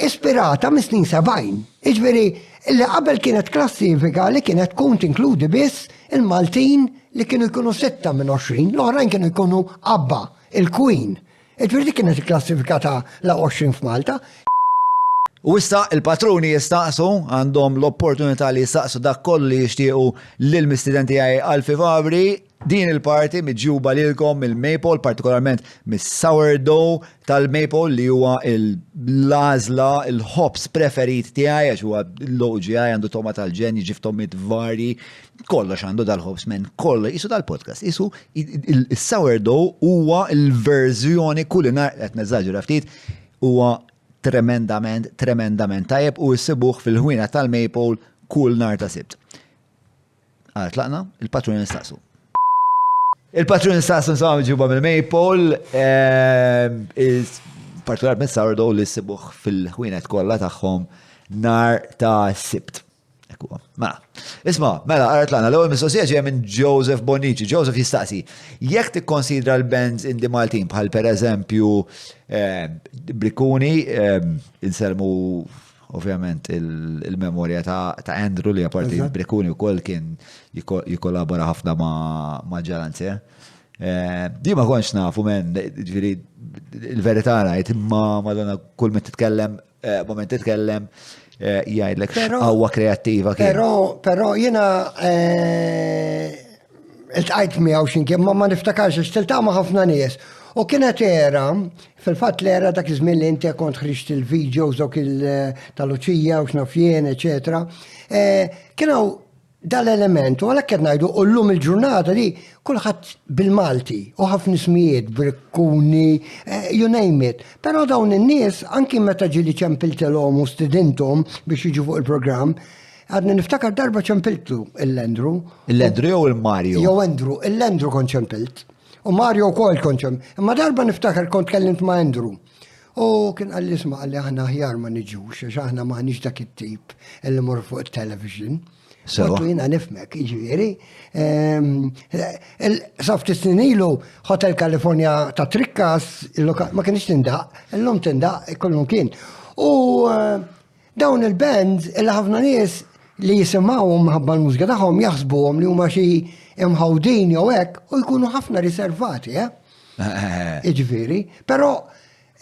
ispirata mis-snin 70. Ġveri, illi qabel kienet klassifika li kienet tkun tinkludi biss il-Maltin li kienu jkunu 6 minn 20, l-oħrajn kienu jkunu ABBA, il-Queen. Ġveri kienet klassifikata la 20 f'Malta. U issa il-patruni jistaqsu, għandhom l-opportunità li jistaqsu dak kollu li jixtiequ lill-mistidenti għaj Alfie Fabri, din il-parti miġjuba lilkom il-Maple, partikolarment mis-sourdough tal-Maple li huwa l-għażla, il-hops preferit tiegħi għax huwa l-OGI għandu toma tal-ġen, jiġi f'tommit vari, kollox għandu dal-hops men, kollu isu dal-podcast, isu il-sourdough huwa l-verżjoni kulinar, qed neżaġġera ftit, huwa tremendament tajjeb u s-sibuħ fil-ħwina tal-Maple kull nar ta' sibt. Tlaqna, il-patruni nistaqsu. Il-patruni nistaqsu nsaw ġuba mill-Maple, partikolarment sourdough li s-sibuħ fil-ħwienet kollha tagħhom nar ta' sibt. Isma, mela, tlaqna, l-ewwel mistoqsija ġejja minn Joseph Bonici. Joseph jistaqsi, jekk tikkonsidra l-bands Indie Maltin bħal pereżempju Brikkuni, inselmu ovvjament il-memorja ta' Andrew li apparti Brikkuni wkoll kien jikollabora ħafna ma' Ġalanzi. Di ma konx nafu men, ġifieri il-verità ngħid imma madonna kull moment titkellem jgħidlek x'qawwa kreattiva kien. Però jiena iltqajt miegħu x'imkien ma niftakarx għax tiltaqma ħafna nies. U kienet era, fil-fatt l-era dak iż-żmien li inti kont ħriġt il-videos dawk tal-Luċija u x'naf jien, eċetera. Kienu dal-element, u għalhekk qed ngħidu u llum il-ġurnata li kulħadd bil-Malti u ħafna ismijiet, Brikkuni, you name it. Però dawn in-nies anki meta ġieli ċempiltilhom u stidinthom biex jiġu fuq il-programm, għadna niftakar darba ċempiltu l-Andrew. Il-Andrew jew il-Mario? Jew Andrew, l-Andrew kont ċempilt. U Mario wkoll kont ċempilt. Imma darba niftakar kont kellimt ma' Andrew. U kien għalli isma' għalli aħna ħjar ma niġux, għax aħna m'aħniex dak it-tip illi mor fuq it-television. Għattu jina nifmek, iġviri. Saft ilu Hotel California ta' Trikkas, ma kienx tindaq, l-lum tindaq, kollum kien. U dawn il-bands, il-ħafna nies li jisimawhom ħabba l-mużika tagħhom jaħsbuhom li huma xi imħawdin jew hekk u jkunu ħafna riservati, Iġviri. Però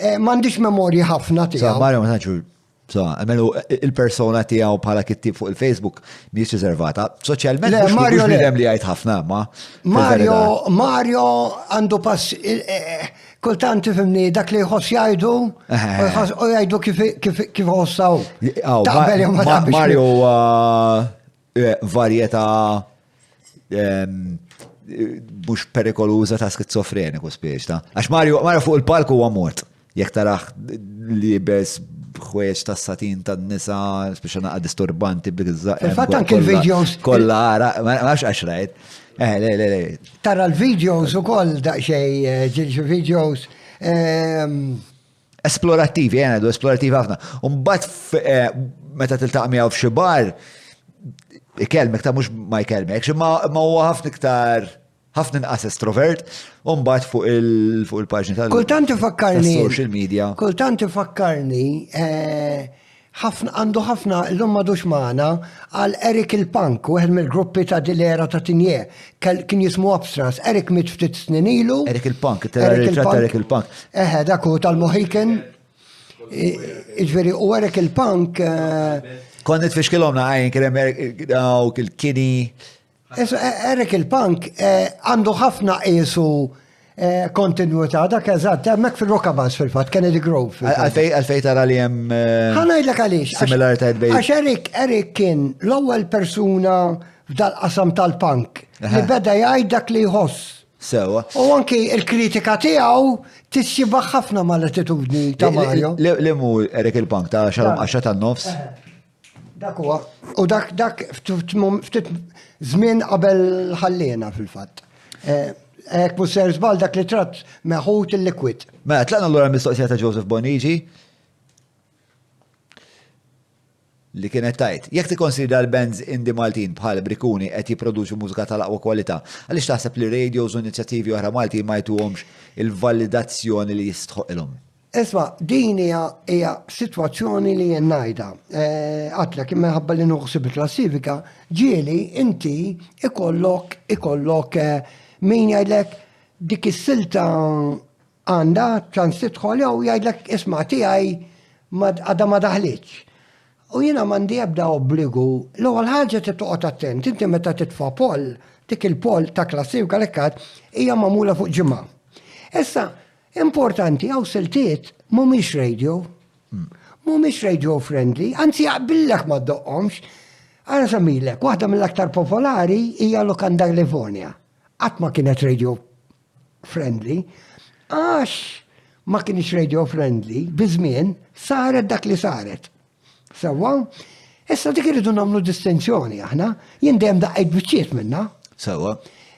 m'għandix memorji ħafna tiegħu. Mario ma tantx għamelu il-persona tiegħu bħala kittib fuq il-Facebook mhix riservata. Soċjalment Mario li għajt ħafna, ma. Mario għandu pass kultant tifhimni dak li jħoss jgħidu u jgħidu kif ħossaw. Mario varjetà mhux perikoluża ta' skizofreniku spiex ta'. Għax Mario fuq il-palku huwa mort. Jekk taraħ li bes ħwieġ ta' satin ta' nisa, speċa naqqa disturbanti bil-gżaq. Il-fatt anke il-videos. Kolla għara, ma nafx għax rajt. Le. Tara l-videos u koll daqxej, ġilġu videos. Esplorattivi, esplorativi ħafna. Umbat meta tiltaq miegħu f'xi bar, ikelmek ta' mhux ma jkelmek, ma huwa ħafna iktar ħafna inqas estrovert, u mbagħad fuq il-paġni tal-social media. Kultant ifakkarni għandu ħafna l-lum madux maħna għal Eric il-Punk, u mill-gruppi ta' dil-era ta' tinje, kien jismu Abstras, Eric mit ftit snin ilu. Eric il-Punk, Eric il-Punk. Daku tal-Mohican. Iġveri, u Eric il-Punk. Konnet fiex kilomna għajn, kien il-kini. Eric il-Punk għandu ħafna qisu kontinuità dak eżatt, hemmhekk fil-Rockabans fil-fatt, Kennedy Grove. Għalfej tara li hemm ħanajdlek għaliex. Similaritajiet bejn. Għax Eric kien l-ewwel persuna f'dal-qasam tal-punk li beda jgħid dak li jħoss. Sewa. U anki il-kritika tiegħu tixxibaħ ħafna mal-attitudni ta' Mario. Li mu Eric il-Punk ta' xarom 10 tan-nofs? Dak huwa. U dak ftit żmien qabel ħallina fil-fatt. Ek musser żbal dak li tratt meħut il-liquid. Mela, tlaqna l-għura mistoqsija ta' Joseph Bonici li kienet tajt. Jekk tikkonsidra l-bands Indie Maltin bħal Brikkuni qed jipproduċu mużika tal-aqwa kwalità, għaliex taħseb li radios u inizjattivi oħra Malti ma jtuhomx il-validazzjoni li jistħoqilhom? Isma, din hija sitwazzjoni li jien ngħidha. Għatlek imma ħabba li noħsib il-klassifika, ġieli inti ikollok min jgħidlek dik is-silta għandha ċans tidħol jew jgħidlek isma' tiegħi għadha ma daħlitx. U jiena m'għandi ebda obbligu, l-ewwel ħaġa tittoqgħod attent, inti meta titfa' poll, dik il-poll ta' klassifika lekkat hija magħmula fuq ġimgħa. Issa, importanti hawn siltiet mhumiex radio. Mhumiex radio friendly, anzi jaqbillek ma ddoqqhomx. Għana samilek, waħda mill-aktar popolari hija Lukanda Livonia. Qatt ma kienet radio friendly, għax ma kienx radio friendly, bizmien saret dak li saret. Sawa, issa dik irridu nagħmlu distinzjoni aħna, jien dejjem daqqajt biċċiet minna. Sewa.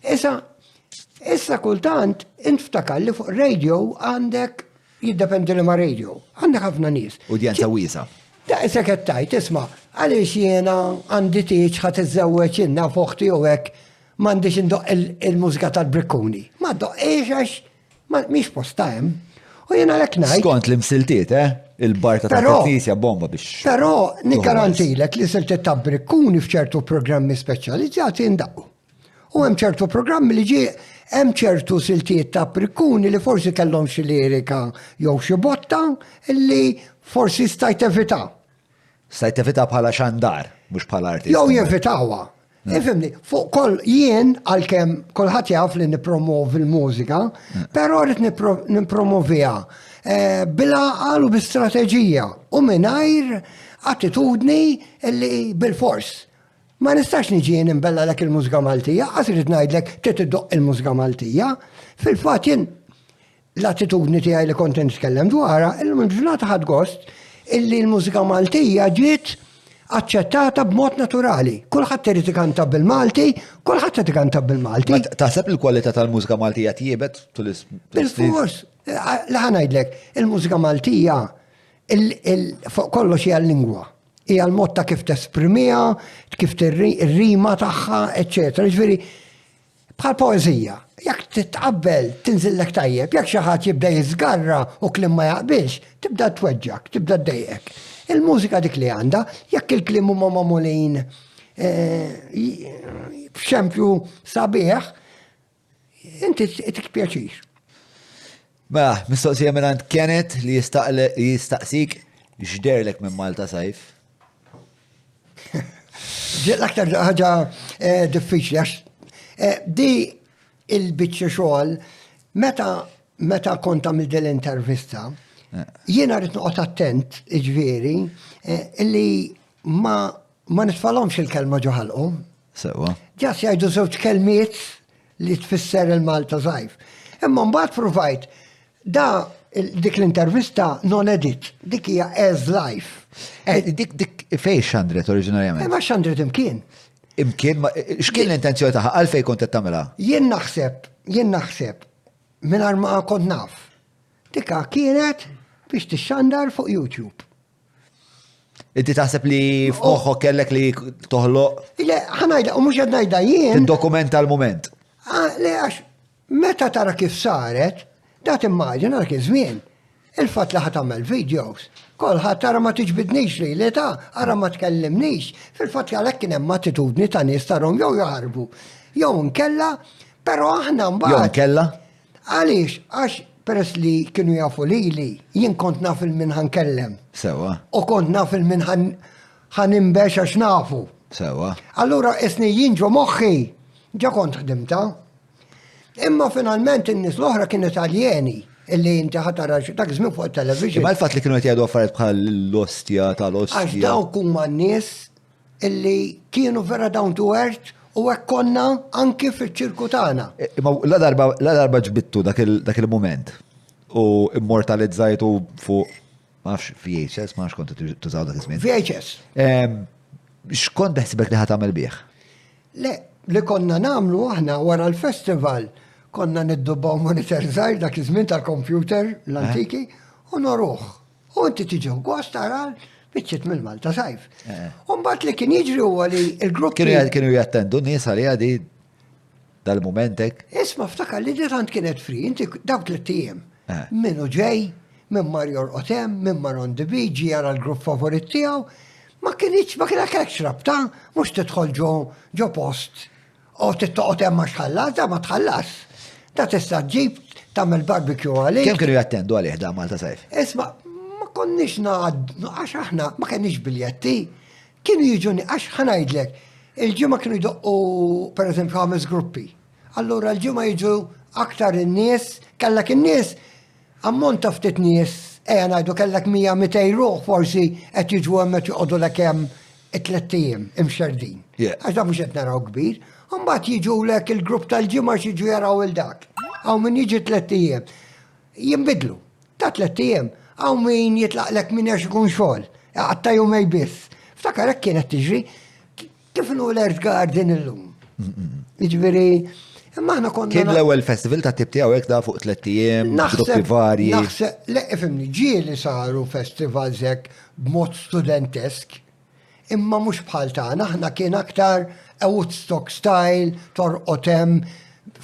Issa kultant inftakar li fuq radio għandek jiddependi li ma radio. Għandek ħafna nies. Udjenza wiesa. Da' sekettajt, isma, għaliex jena għandi tiċ ħat iż-żewweċ inna foħti u hekk m'għandix indoq il-mużika tal-Brikkuni. Ma doqqiex għax mhix postajem. U jena lek ngħid. Skont l-imsiltiet, il-barta ta' Knisja bomba biex. Però nikkarantilek li siltiet ta' Brikkuni f'ċertu programmi speċjalizzati indaqqu. U hemm ċertu programmi li hemm ċertu siltiet ta' Brikkuni li forsi kellhom xi lirika jew xi botta illi forsi stajt evita. Stajt evita bħala xandar, mhux bħala artist. Jew jevitawa. Ifimni, fuq koll jien għalkemm kulħadd jaf li nippromovi l-mużika, però rrid nippromovija bil-għaqal u bi-strateġija u mingħajr attitudni li bil-fors. Ma nistax niġi nimbella lek il-mużika Maltija, għas rrid ngħidlek titiddoq il-mużika Maltija. Fil-fatt jien l-attitudni tiegħi li kont nitkellem dwarha, il-ġurnata ħadd gost illi l-mużika Maltija ġiet aċċettata b'mod naturali. Kulħadd irid ikanta bil-Malti, kulħadd irid ikanta bil-Malti. Taħseb il-kwalità tal-mużika Maltija tiebet bil-fors. Laħa ngħidlek, il-mużika Maltija fuq kollox hija l-lingwa. Hija l-mod ta' kif tesprimija, kif ir-rima tagħha, eċċetera. Ġifieri bħal poeżija. Jekk titqabbel tinżillek tajjeb, jekk xi ħadd jibda jiżgarra u kliem ma jaqbilx, tibda tweġġak, tibda ddejjek. Il-mużika dik li għandha, jekk il-kliem huma magħmulin b'xempju sabiħ, inti tikpjaċix. Ma, mistoqsija minn Kenneth li jistaqsik x'derlek minn Malta sajf. L-aktar ħaġa diffiċli għax di il-biċċa xogħol meta kont għamil dell-intervista, jiena rrid noqgħod attent, iġveri, illi ma nitfalhomx il-kelma ġoħalqhom. Sewa. Ġas jgħidu żewġ kelmiet li tfisser il-Malta żgħif. Imma mbagħad provajt dik l-intervista non edit, dik hija as life. Dik fej xandret oriġinarjament? Ma xandret imkien. Imkien, x'kien l-intenzjoni tagħha għalfejn kont qed tagħmilha? Jien naħseb mingħajr ma kont naf. Dikha kienet biex tixxandar fuq YouTube. Inti taħseb li f'moħħok kellek li toħloq? Le, ħanajda, u mhux qed ngħidha jien. Tiddokumenta l-mument. Le għax meta tara kif saret, da timmaġina dak iż-żmien. Il-fatt li ħadd tagħmel videos. Kolħat tara ma tiġbidnix li l-età, ara ma tkellimnix. Fil-fatt għalhekk kien hemm attitudni ta' nies tarhom jew jaħarbu. Jew nkella, però aħna mbagħad. Jew nkella? Għaliex, għax peress li kienu jafu lili, jien kont naf il-min ħankellem. Sewa. U kont naf il-min ħanimbex għax nafu. Sewa. Allura isni jinġu moħħi, ġa kont ħdimta. Imma finalment in-nies l-oħra kienu Taljeni. Illi inti ħatara dak żmien fuq il-television. Ma l-fatt li kienu qed jgħidu affarijiet bħal l-ostja tal-ostja. Għax dawk huma n-nies illi kienu vera down to earth u hekk konna anki fiċ-ċirku tagħna. Ma la darba ġbittu dak il-mument u immortalizzajtu fuq ma nafx VHS, ma nafx kont tużaw dak iż-żmien. VHS. X'kont beħsibek li ħadd tagħmel bih? Le, li konna nagħmlu aħna wara l-festival konna niddubbaw monitor żgħir dak iż-żmien tal-kompjuter l-antiki u noruħ. U inti tiġi gost tara biċċiet mill-Malta sajf. U mbagħad li kien jiġri huwa li l-grupp kienu jattendu nies għalija di dal-momentek. Isma' ftakar li di tant kienet free, inti dawk tliet ijiem. Minnu ġej, minn Mario Otem, minn Maron de Bigi għara l-grupp favorit tiegħu, ma kienx rabta, mhux tidħol ġo post. U tittoqgħod hemm ma xħallas, da ma tħallas. Da tista' ġib tagħmel barbecue għalih. Kemm kienu jattendu għalih da Malta sajf? Isma' ma konniex għax aħna ma kenniex biljetti. Kienu jiġuni, għax ħanajdlek, il-ġimma kienu jdoqqu, per eżempju, 5 gruppi. Allura l-ġimma jiġu aktar in-nies, kellek in-nies, ammont ta' ftit nies, ngħidu kellek 100-200 ruħ forsi qed jiġu hemm qed joqogħdu lek hemm 3 ijiem imxerdin. Għax da mhux qed naraw kbir. Mbagħad jiġu lek il-grupp tal-ġimgħa jiġu jaraw il-dak. Hawn min jiġi 3 ijiem. Jinbidlu. Ta' 3 ijiem, hawn min jitlaqlek min għax ikun xogħol. Għatta jumej biss. Ftakar hekk kienet tiġri kif inhu l-Earth Garden illum. Jiġifieri, imma aħna konna. Kien l-ewwel festival ta' tip tiegħu hekk da fuq 3 ijiem, gruppi varji. Naħseb, ifhimni, ġieli saru festivals hekk b'mod studentesk, imma mhux bħal tagħna, aħna kien aktar Woodstock style, torqod hemm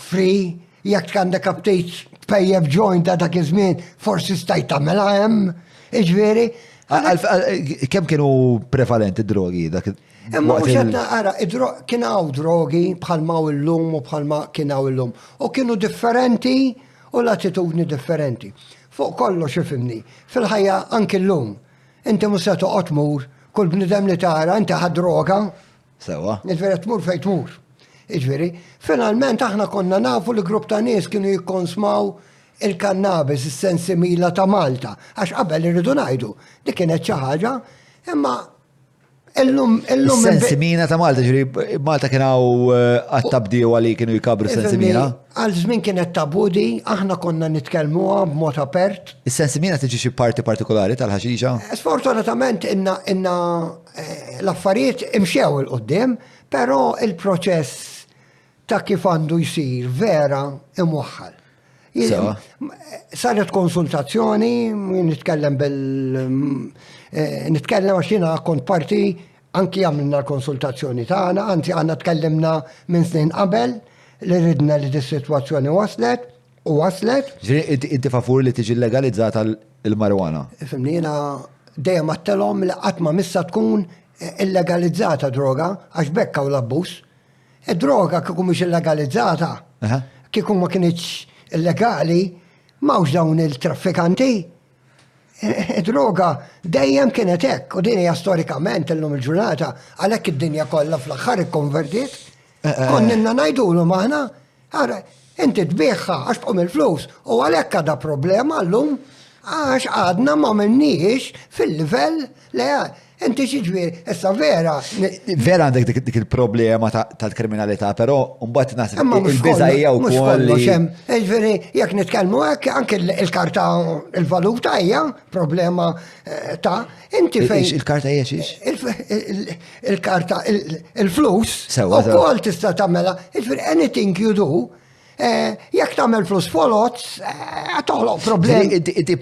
free, jekk għandek update tpejjeb joint ta' dak iż-żmien, forsi stajt tagħmelha hemm, jiġifieri. Kemm kienu prevalenti drogi dak? Imma mhux qed nara, kien hawn drogi bħalma illum u bħalma kien hawn illum. U kienu differenti u l-attitudni differenti. Fuq kollox ifhimni, fil-ħajja anke llum. Inti mhux se toqgħod tmur, kull bniedem li tara inti ħad droga. Sewa. Jiġifieri tmur fejn tmur. Jiġifieri, finalment aħna konna nafu li grupp ta' nies kienu jikkonsmaw il-kannabis, is-sensimila ta' Malta. Għax qabel irridu ngħidu, dik kienet xi ħaġa, imma illum. Sensimina ta' Malta, ġiri Malta kienu għattabdiju għalli kienu jikabru sensimina? Għal żmien kienet tabudi, aħna konna nitkellmuha b'mod apert. Is-sensimina tiġi xi parti partikolari tal-ħaxixa? Sfortunatament inna l-affarijiet imxew il-qoddim, però il-proċess ta' kif għandu jsir vera imwaħħal. Saret konsultazzjoni, nitkellem nitkellem għax jiena kont parti anki għamilna l-konsultazzjoni tagħna, anzi għandna tkellimna minn snin qabel li ridna li dis-sitwazzjoni waslet. Inti favur li tiġi legalizzata il-marijuana? Fimni, jiena dejjem għattelhom li qatt ma missa tkun illegalizzata droga għax bekka u l-abbuż. Id-droga kieku mhux illegalizzata, kieku ma kienx illegali, mawx dawn il-traffikanti. Droga dejjem kienet hekk, u din hija storikament illum il-ġurnata għalhekk id-dinja kollha fl-aħħar ikkonvertiet. Konninna ngħidulhom aħna, ara inti tbieħħa għax tqum il-flus u għalhekk għadha problema llum għax għadna ma minniex fil-livell le inti xiġifieri, issa vera. Vera għandek dik il-problema tal-kriminalità, però mbagħad naħseb il-biża wkoll. Ġifieri jekk nitkellmu hekk anke il-karta il-valuta hija problema ta' inti fejn. Il-karta hija xiex? Il-karta il-flus ukoll tista' tagħmilha. Ġifieri anything you do, jekk tagħmel flus folots, toħloq problemi. Inti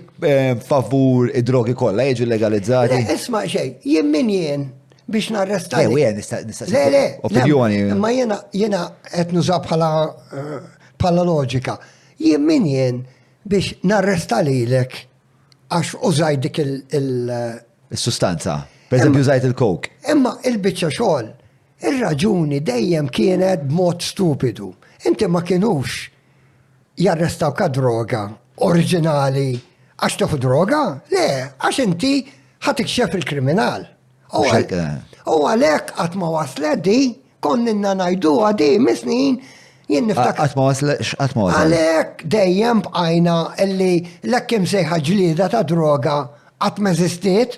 favur id-drogi kollha jiġu legalizzati? Isma' xejn, jien biex narresta. Le, opinjoni. Ma jiena qed nuża bħala loġika. Jien biex narresta lilek għax użajt dik il-sustanza. Per eżempju użajt il-coke. Imma il-biċċa xogħol, ir-raġuni dejjem kienet b'mod stupidu. Inti ma kienux jarrestaw ka droga oriġinali għax tafu droga? Le, għax inti ħatikxef il-kriminal. U għalek għat ma waslet di, konninna najdu għadi misnin jien niftakar. Għat ma waslet? Għalek dejjem bqajna illi l-ekkim sejħa ġlida ta' droga għat meżistiet,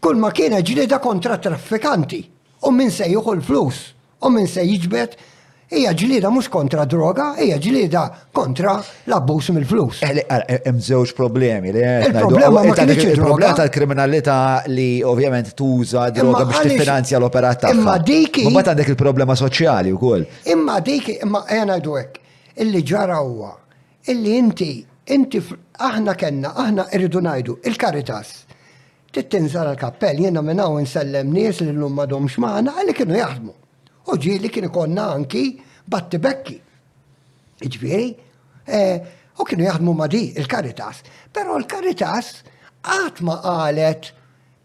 kull ma kiena ġlida kontra traffikanti. U min se juħu l-flus, u min se jiġbet. Hija ġlieda mhux kontra droga, hija ġlieda kontra l-abbuż mill-flus. Hemm żewġ problemi li il-problema ma kienx il-problema tal-kriminalità li ovvjament tuża droga biex tiffinanzja l-operat tagħha. Imma dik mbagħad għandek il-problema soċjali wkoll. Imma ngħidu hekk, illi ġara huwa, illi inti aħna irridu ngħidu il-Karitas. Tittinżal l-kappell, jiena minn hawn insellem nies li llum m'għadhomx magħna għalli kienu jaħdmu. U ġieli kien ikonna anki batti bekki. Ġifieri, u kienu jaħdmu ma' di il-Karitas. Però l-Karitas qatt ma qalet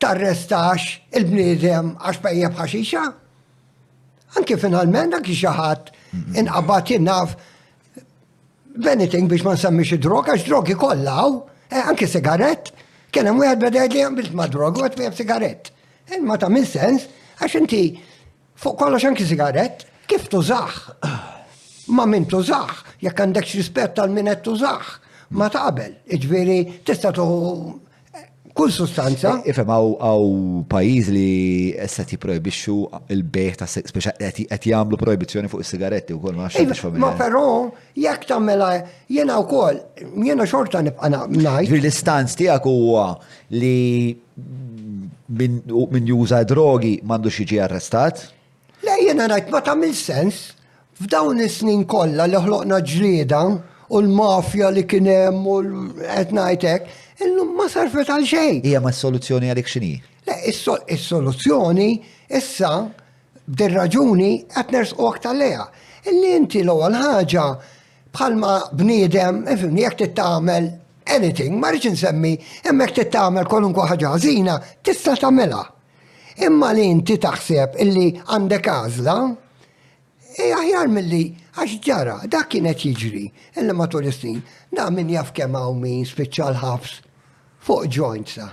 tarrestax il-bniedem għax pejjeb ħaxixa. Anki finalment anki xi ħadd inqabad jinnaf b'anything biex ma nsemmix id-droga, għax drogi kollha anki sigarett Kien hemm wieħed beda li għamilt ma' droga u għed sigarett. Ma tagħmel sens, għax inti fuq kollox anki sigarett, kif tużaħ? Ma min tużaħ, jekk għandekx rispett għal min qed tużaħ, ma taqbel. Iġveri, tista' kull sustanza. Ifhem għaw pajjiż li issa jipprojbixxu il-bejħ ta' speċa qed jagħmlu projbizzjoni fuq is-sigaretti wkoll ma nafx Ma però jekk tagħmilha jiena wkoll, jiena xorta nibqa' ngħid. L-istanz tiegħek huwa li min juża drogi m'għandux jiġi arrestat? Le jiena ngħid ma tagħmel sens f'dawn is-snin kollha li ħloqna ġlieda u l-mafja li kien hemm u qed ngħid hekk, illum ma sarfet għal xejn. Hija ma s-soluzzjoni għalik x'inhi? Le, is-soluzzjoni issa b'din raġuni qed nersqu aktar leha. Illi inti l-ewwel ħaġa bħalma bniedem, ifhimni jekk tagħmel anything, ma rridx insemmi, imma jekk tagħmel kwalunkwe ħaġa ħażina, tista' tagħmilha. Imma li inti taħseb illi għandek għażla, aħjar milli għax ġara, dak kienet jiġri, illa matul is-snin, da min jaf kemm hawn min spiċċa l-ħabs fuq jointsa.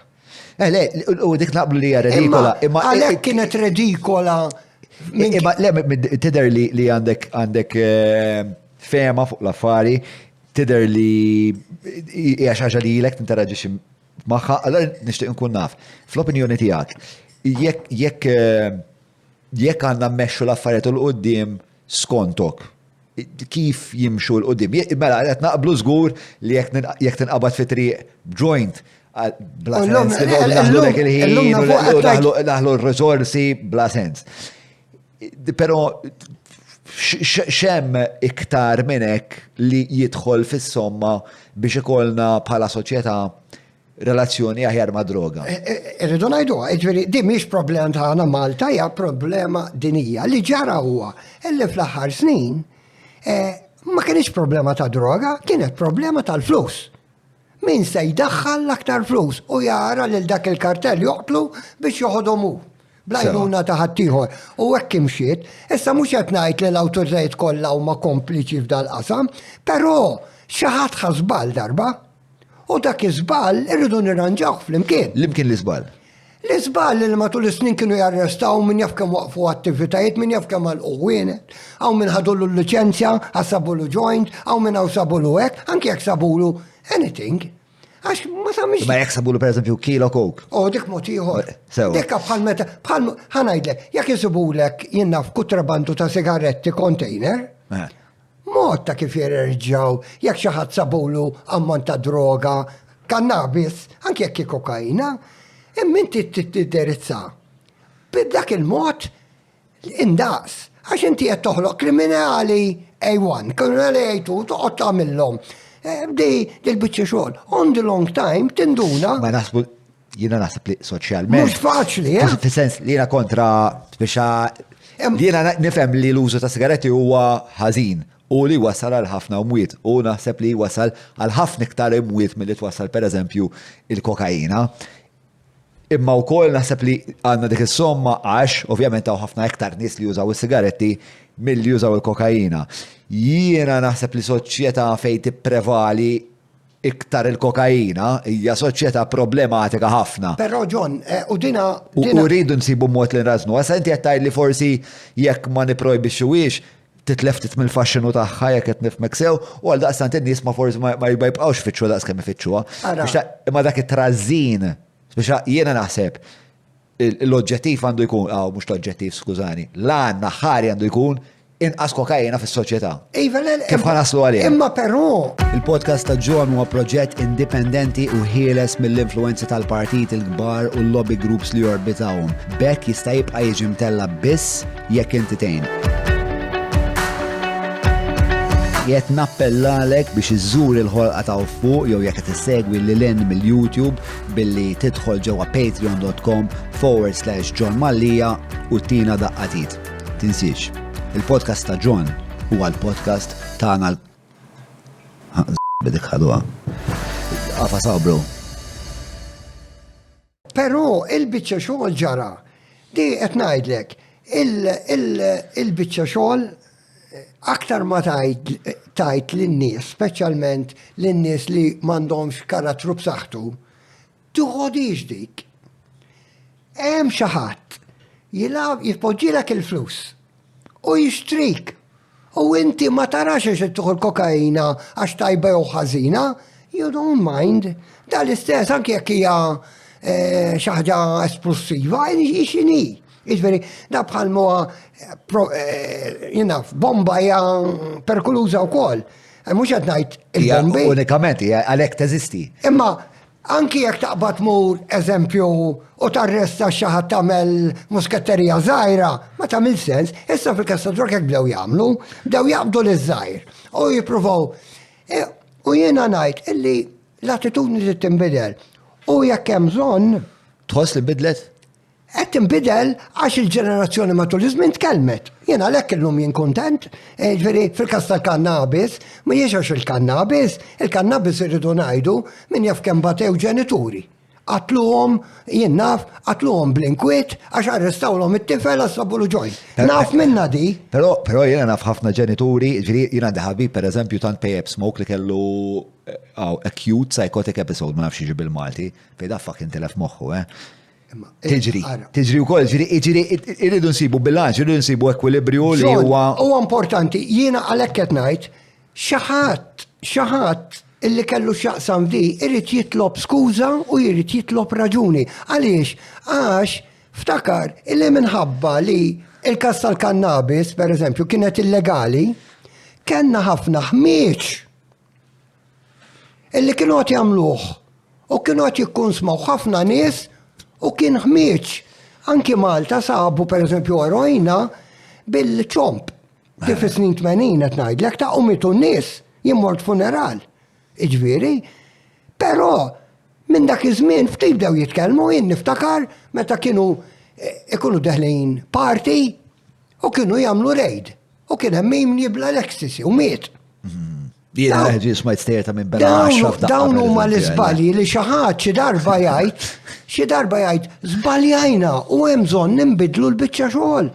Le, u dik naqblu li hija redikola. Imma għalhekk kienet redikola. Imma le tidher li għandek fema fuq l-affari, tidher li hija xi ħaġa li ilek tinteraġixxi magħha, allura nixtieq nkun naf. Fl-opinjoni tiegħek, jekk għandna mmexxu l-affarijiet u l-qudiem skontok, kif jimxu l-qudiem? Mela, qed naqblu żgur li jekk tinqabad fi triq joint bla sens li naħlu dak il-ħin u naħlu r-risorsi bla sens. Però xem iktar minn hekk li jidħol fis-somma biex ikollna bħala soċjetà relazzjoni aħjar ma' droga. Irridu ngħidu, ġifieri di mhix problema tagħna Malta, hija problema dinija. Li ġara huwa illi fl-aħħar snin ma kienx problema ta' droga, kienet problema tal-flus. Min se jdaħħal l-aktar flus u jara lil dak il-kartell joqtlu biex joħodhom hu. Blajnuna ta' ħaddieħor. U hekk imxiet, issa mhux qed ngħid li l-awtoritajiet kollha huma kompliċi f'dal-qasam, però xi ħadd ħasbal darba. U dak iżbal irridu nirranġaw fl-imkien. L-imkien l-iżbal? L-iżbal li matul is-snin kienu jarrestaw min jaf kemm waqfu attivitajiet, min jaf kemm għalqu wienet, hawn min ħadullu l-liċenzja, għasabulu joint, hawn min hawn sabulu hekk, anke jekk sabulu anything. Għax ma samix. Ma jekk sabulu pereżempju kilo coke. Dik mod ieħor. Dik bħal meta bħal ħanajdlek, jekk isibulek jien naf kutrabandu ta' sigaretti container. Mod ta' kif jerġgħu jekk xi ħadd sabulu ammont ta' droga, kannabis, anke jekk kokaina, imma inti tidderizza. B'dak il-mod indaqs, għax inti qed toħloq kriminali A1, kriminali A2 toqgħod tagħmilhom. Bdej dil-biċċa xogħol. On the long time tinduna. Ma naħsbu jiena naħseb li soċjalment. Mhux faċli, Fis-sens li jiena kontra biex jiena nifhem li l-użu ta' sigaretti huwa ħażin. U li wasal għal ħafna mwiet, u naħseb li wasal għal ħafna iktar mwiet mill-li twasal per eżempju il-kokaina. Imma wkoll naħseb li għandna dik is-somma għax ovvjament hawn ħafna iktar nies li jużaw is-sigaretti milli jużaw il-kokaina. Jiena naħseb li soċjetà fejn tipprevali iktar il-kokaina hija soċjetà problematika ħafna. Però John, u dina. U rridu nsibu mod li nrażnu. Għasa inti qed tgħid li forsi jekk ma niprojbixxuhiex titleftit mill-faxxinu tagħha jekk qed nifmek sew u għal daqstant in-nies ma forsi ma jibqgħux fittxu daqskemm ifittxuha. Imma dak it-trażin, biex jiena naħseb l-oġġettiv għandu jkun, mhux l-oġġettiv skużani, l-għan naħħari għandu jkun inqas kokaina fis-soċjetà. Kif ħanaslu għalih? Imma però. Il-podcast ta' John huwa proġett indipendenti u ħieles mill-influenzi tal-partit il-kbar u l-lobby groups li jorbitawhom. Bekk jista' jibqa' jiġi mtella biss jekk inti tgħin. Jiet nappellalek biex iżżur il-ħolqa ta' fuq jew jekk qed issegwi lil mill-YouTube billi tidħol ġewwa patreon.com/John Mallija u tina daqqatit. Tinsiex, il-podcast ta' John huwa l-podcast tagħna bidik ħaduha. Qafa sabru. Però il-biċċa xogħol ġara. Di qed ngħidlek, il-biċċa xogħol aktar ma tajt lin-nies, speċjalment lin-nies li m'għandhomx karattru b'saħħtu, tuħodix dik. Hemm xi ħadd jippoġġilek il-flus u jixtrik. U inti ma tarax għax tuħu l-kokaina għax tajba jew ħażina, you don't mind. Dal-istess anke jekk hija xi ħaġa esplosiva, x'inhi. Jiġifieri da bħal bomba hija perkoluża wkoll. Mhux qed ngħid il-bombi. Unikament hija għalhekk teżisti. Imma anki jekk taqbad mur eżempju u tarresta xi ħadd tagħmel musketterija żgħira, ma tagħmel sens, issa fil-kassa drog hekk bdew jagħmlu, bdew jaqbdu liż-żgħir u jippruvaw. U jiena ngħid illi l-attitudni trid tinbidel. U jekk hemm bżonn. Tħoss li bidlet? Qed tinbidel għax il-ġenerazzjoni matul iż-żmien tkellmet. Jiena għalhekk illum jien kuntent, ġifieri fil-każ tal-kannabis, ma jiex il-kannabis irridu ngħidu min jaf kemm batew ġenituri. Qatluhom, jien naf, qatluhom bl-inkwiet għax arrestawlhom it-tifel għassabulu ġojn. Naf minna di. Però jiena naf ħafna ġenituri, ġifieri jiena għandi ħabib pereżempju tant pay up smoke li kellu acute psychotic episode ma nafx jiġi bil-Malti, fejn da fucking telef moħħu, Tiġri u koll, irridu nsibu bilanċ, irridu nsibu ekwilibrju li huwa. Huwa importanti, jiena għalhekk qed ngħid, xi ħadd illi kellu x'jaqsam di irid jitlob skuża u jrid jitlob raġuni. Għaliex? Għax ftakar illi minħabba li il-każ tal-kannabis, pereżempju, kienet illegali, kellna ħafna ħmieġ illi kienu qed jagħmluh u kienu qed jikkonsmaw ħafna nies. U kien ħmieġ, anki Malta sabu per eżempju erojna bil-ċomp. Kif is-snin 80 qed ngħidlek ta' umitu n-nies jimmort funeral. Iġifieri, però minn dak iż-żmien ftit bdew jitkellmu jien niftakar meta kienu ikunu deħlin party u kienu jagħmlu rejd. U kien hemm min jibla l-ecstasy u miet. Jiena leħġi smajt stejta minn bella 10 dawn huma l-iżbalji li xi ħadd xi darba jgħid żbaljajna u hemm bżonn nimbidlu l-biċċa xogħol.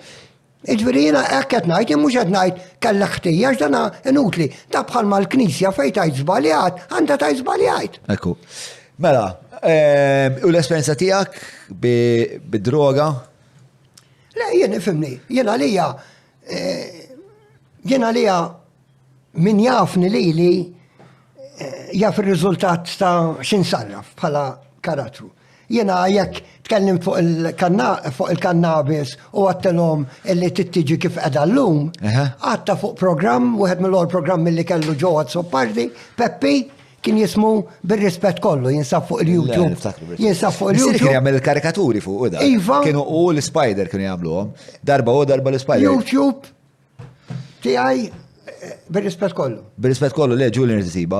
Jiġifieri jiena hekk qed ngħid, jien mhux qed ngħid kellha ħtija għax inutli. Da bħal mal-Knisja fejn tgħid żbaljat, għandha tgħid żbaljajt. Ekku. Mela, u l-esperjenza tiegħek bid-droga? Le, jien ifhimni, jiena għalija min jafni li jaf il-riżultat ta' x'insarraf bħala karattru. Jiena jekk tkellim fuq il-kannabis u għattelhom illi tittiġi kif qiegħda llum, għatta fuq programm, wieħed mill-ewwel programm milli kellu ġewwa Soppardi, Peppi, kien jismu bir-rispett kollu, jinsab fuq il-YouTube. Jinsab fuq il-YouTube. Kien jagħmel karikaturi fuq da. Iva. Kienu u l-Spider kienu jagħmluhom. Darba u darba l-Spider. YouTube tiegħi bir-rispett kollu. Bir-rispett kollu le Julian Rtisiba.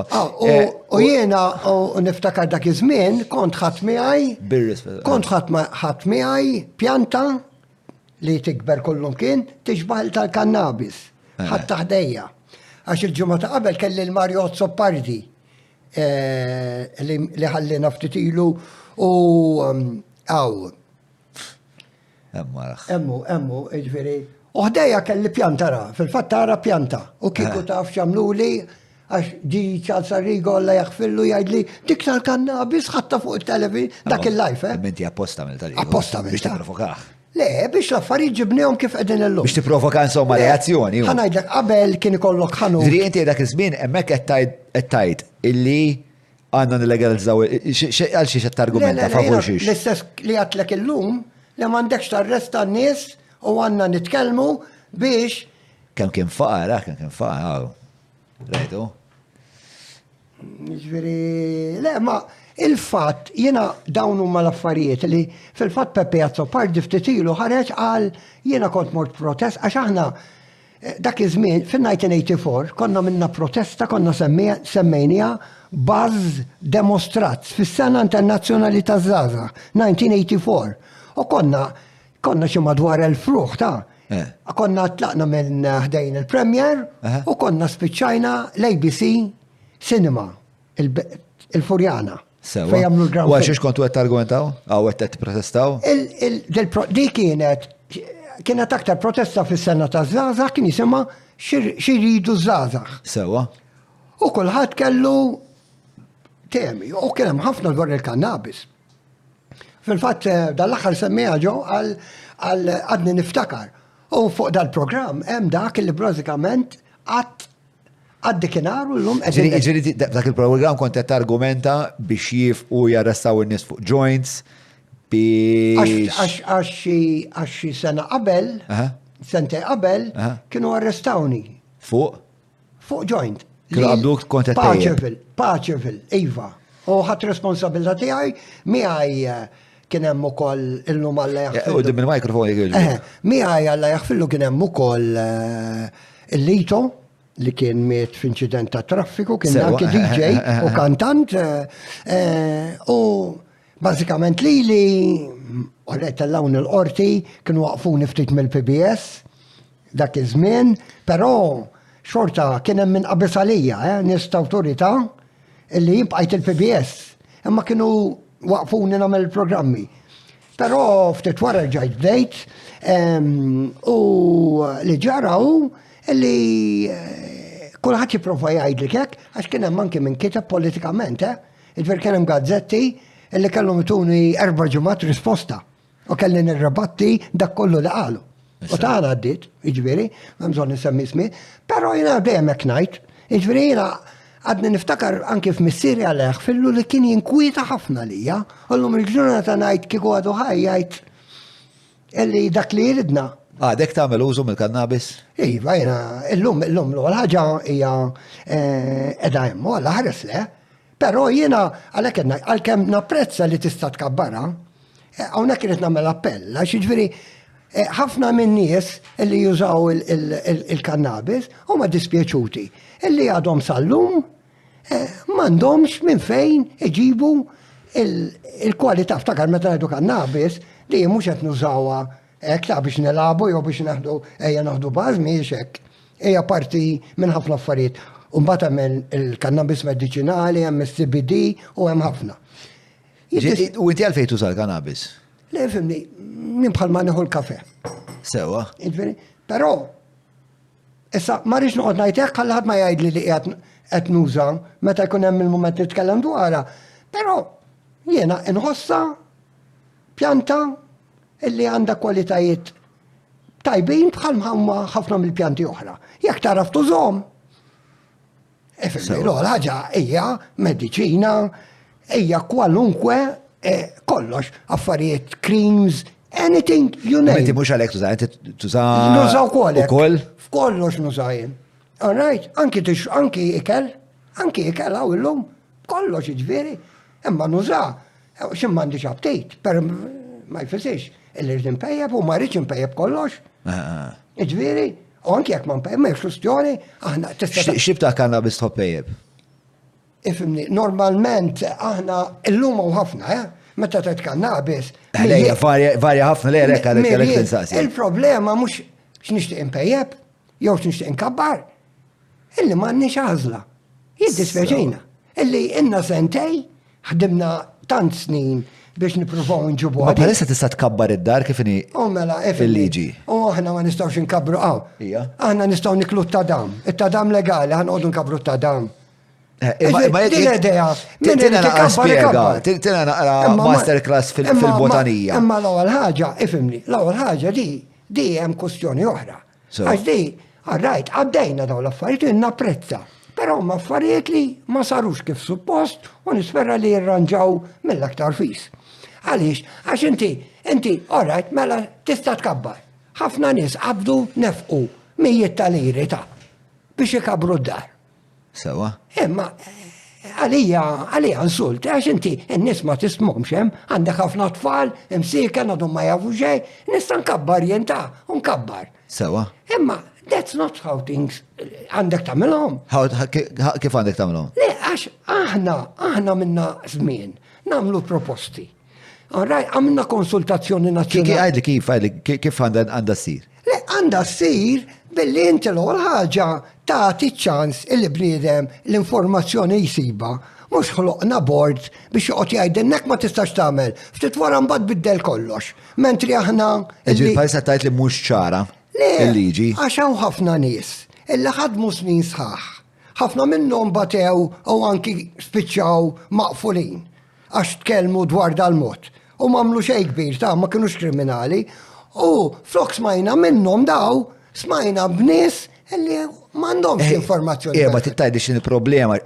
U jiena u niftakar dak iż-żmien kont ħadd miegħi. Bir-rispett. Kont ħadd miegħi pjanta li tikber kollum kien tixbaħ tal-kannabis. Ħadd taħdejja. Għax il-ġimgħa ta' qabel kelli l-Mario Zoppardi li ħallina ftit ilu u Emmu, ġifieri. Uħdejja kelli pjanta ra, fil-fatt tara pjanta. U kieku taf xamluli, għax ġi ċalza rigolla jaħfillu jgħidli dik tal-kannabis ħatta fuq il-televi, dak il-life, Menti apposta mill-tal. Apposta mill-tal. Biex t-provokaħ. Le, biex l-affarijiet ġibnihom kif qegħdin illum. Biex t-provoka insomma reazzjoni. Ħanajdlek qabel kien ikollok ħanu. Ġri inti dak iż-żmien hemmhekk qed tajt illi għandna nilegalizzaw għal xiex qed-argumenta favur xiex. L-istess li għatlek illum li m'għandekx tarresta n-nies u għandna nitkellmu biex. Kemm kien faqar, Rajtu? Ġifieri, le, ma il-fatt jiena dawn huma l-affarijiet li fil-fatt Pepe Azzopardi ftit ilu ħareġ qal jiena kont mort protest għax aħna dak iż-żmien fin-1984 konna minna protesta konna semmejnija Buzz Demonstrat fis-Sena Internazzjonali taż-Żgħażagħ 1984. U konna xi madwar il-fruħ ta' konna tlaqna minn ħdejn il-Premier u konna spiċċajna l-ABC Cinema il-Furjana. Fej jagħmlu l-ground. U għaxiex kontu qed targumentaw? Għaw qed tipprotestaw? Di kienet aktar protesta fis-Sena taż-Żgħażagħ kien jisimha xiridu żgħażagħ. Sewa. U kulħadd kellu temi, u kien hemm ħafna dwar il-kannabis. Fil-fatt dal-aħħar semmija ġo għal għadni niftakar. U fuq dal-programm hemm dak li bażikament għaddikinhar u llum Ġiri, dak il-program kont qed argumenta biex jifqu jarrestaw in-nies fuq joints biex. Għax xi sena qabel, sentej qabel, kienu arrestawni. Fuq Joint. Kienu qabduk kont qed Paċeville, Iva. U ħadd responsabilità tiegħi miegħi kien hemm ukoll illum Alla jaħfillu. U dim il-mikrofon jgħid. Miegħi Alla jaħfillu kien hemm ukoll il-Lito li kien miet f'inċident ta' traffiku, kien anke DJ u kantant u bażikament li għallet tal-lawn il-qorti kienu waqfuni ftit mill-PBS dak iż-żmien, però xorta kien hemm min qabis għalija, nies ta' awtorità illi jibqajt il-PBS, imma kienu waqfuni nagħmel programmi. Però ftit wara ġajt bdejt u li ġaraw illi kulħadd jipprova jgħidlek hekk għax kien hemm anke min kiteb politikament, Iġver kien hemm gazzetti illi kellhom ituni 4 ġimgħat risposta u kelli nirrabatti dak kollu li qalu. U tagħna għaddiet, jiġifieri, ma bżonn nisemmi ismi, però jiena dejjem hekk ngħid, jiġifieri jiena għadni niftakar anke f'missieri għalih fillu li kien jinkwieta ħafna lija, u llum il-ġurnata ngħid kieku għadu ħaj jgħid illi dak li jridna. Dek tagħmel użu mill-kannabis? Iva, jiena illum l-ewwel ħaġa hija qiegħda hemm u alla ħares le, però jiena għalhekk għalkemm napprezza li tista' tkabbara, hawnhekk irid nagħmel appell, għax jiġifieri ħafna minn nies illi jużaw il-kannabis huma dispjaċuti. Illi għadhom sal-lum m'għandhomx minn fejn iġibu il-kwalità ftakar meta ngħidu kannabis li mhux qed nużawha hekk ta' biex nilagħbu jew biex naħdu baż mhijiex hekk. Hija parti minn ħafna affarijiet. U mbagħad hemm il-kannabis mediċinali, hemm is-CBD u hemm ħafna. U inti għalfejn tuża l-kannabis? Le fimni, minn bħalma nieħu l-kafe. Sewa. Però, issa, ma rridx noqgħod ngħid hekk ħalli ħadd ma jgħidli li qed nuża meta jkun hemm il-mument nitkellem dwarha. Però jiena inħossa pjanta illi għandha kwalitajiet tajbin bħal huma ħafna mill-pjanti oħra. Jekk taraf tużhom. L-ewwel ħaġa hija mediċina, hija kwalunkwe kollox, affarijiet, creams, anything you name. Inti mhux għalhekk tuża. Nużaw kolek. Ukoll? F'kollox nużajjem. All right, anki ikel għaw illum, kollox jiġifieri, imma nuża, x'im m'għandix update, per ma jfissirx, illi rrid impejjeb u ma rridx impejjeb kollox. Jiġifieri, u anki jekk ma mpejjeb m'hemmx kwistjoni, aħna tista'. X'ibta kannabis tħobb pejjeb? Ifimni, normalment aħna illum u ħafna, meta tgħid kannabis. Lejja, varja ħafna lejja għalhekk tinsaqsi. Il-problema mhux x'nixtieq impejjeb, jew x'nixtieq inkabbar. Illi m'għandniex għażla. Jiddispjaċina. Illi inna sentej, ħdimna tant snin biex nippruvaw nġibu Ma bħalissa tista' tkabbar id-dar kif inhi fil-liġi. U aħna ma nistgħux inkabru Aħna nistgħu niklu t-tadam. It-tadam legali, ħanqogħdu nkabru t-tadam. Tina naqra masterclass fil-botanija. Imma l-ewwel ħaġa, ifimni, l-ewwel ħaġa di hemm kwestjoni oħra. Għax di, għarrajt, għaddejna daw l-affarijiet napprezza. Però ma affarijiet li ma sarux kif suppost u nispera li jirranġaw mill-aktar fis. Għaliex, għax inti, alright, mela tista' tkabbar. Ħafna nies qabdu nefqu mijiet tal-liri biex ikabru d-dar. Sewa. Imma għalija insult, għax inti n-nis ma tismomx hemm, għandek ħafna tfal, imsiken għadhom ma jafu xejn, nista' nkabbar jenta, nkabbar. Sewa. Imma that's not how things għandek tagħmilhom. Kif għandek tagħmilhom? Le, għax aħna minna żmien nagħmlu proposti. Għamilna konsultazzjoni nazzjonali. Kif għandha ssir? Le, għandha ssir billi inti l-ewwel ħaġa tagħti ċans il-bniedem l-informazzjoni jsiba, mhux ħloqna bord biex joqgħod jgħidilnek ma tistax tagħmel, ftit wara mbagħad biddel kollox. Mentri aħna. Il-pajsa tajt li mhux ċara il-liġi. Għax hawn ħafna nies illi ħadmu snin sħaħ. Ħafna minnhom batew u anki spiċċaw maqfulin għax tkellmu dwar dal-mod. u mamlu xej kbir, ta' ma kienux kriminali. U flok smajna minnhom daw, smajna b'nies illi m'għandhomx informazzjoni. Ma tittajdi xin il-problema.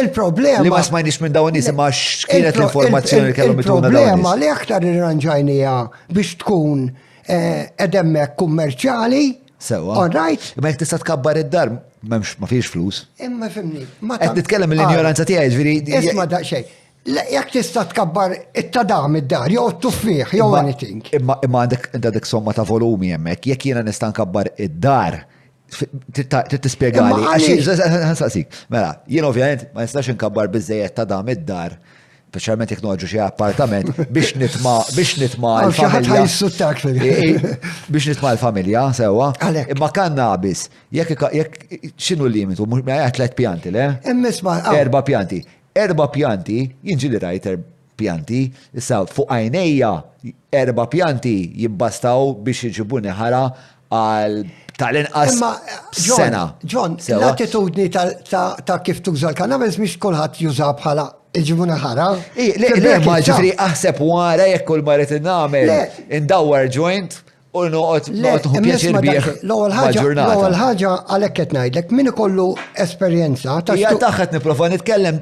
Il-problema. Li ma smajniex minn dawn nies ma x'kienet l-informazzjoni li kellhom ituna dawn il-problema li aktar irranġajnija biex tkun edemmek kummerċjali. Sewa. All right. Ma jek tista' tkabbar id-dar, ma fiex flus. Imma fimni. Qed nitkellem mill-ignoranza tiegħi, ġifieri. Isma' daqsxejn. Jekk tista' tkabbar it-tadam id-dar, jew t-tuffieħ, jew anything. Imma għandek somma ta' volumi hemmhekk, jekk jiena nista' nkabbar id-dar, trid tispjegali. Ħansaqsik. Mela, jien ovvjament ma nistax inkabbar biżejjed tadam id-dar. Speċjalment jekk noħġu xi appartament biex nitma' l-familja. Biex nitma' l-familja sewa. Imma kannabis, jekk x'inhu l-limitu? Ma 3 pjanti, le? 4 pjanti. 4 pjanti, jinġili rajt 4 pjanti, issa fuq għajnejja 4 pjanti jibbastaw biex iġibuni ħara għal tal-inqas sena. John, l-attitudni ta' kif tuża l-kannabis biex kulħadd juża bħala iġibuna ħara. Le, ma ġifri aħseb wara jekk kull marit nagħmel indawwar joint u noqgħod pjaċir bih. L-ewwel ħaġa għalhekk qed ngħidlek min ikollu esperjenza ta' hija taħħet nipprova nitkellem.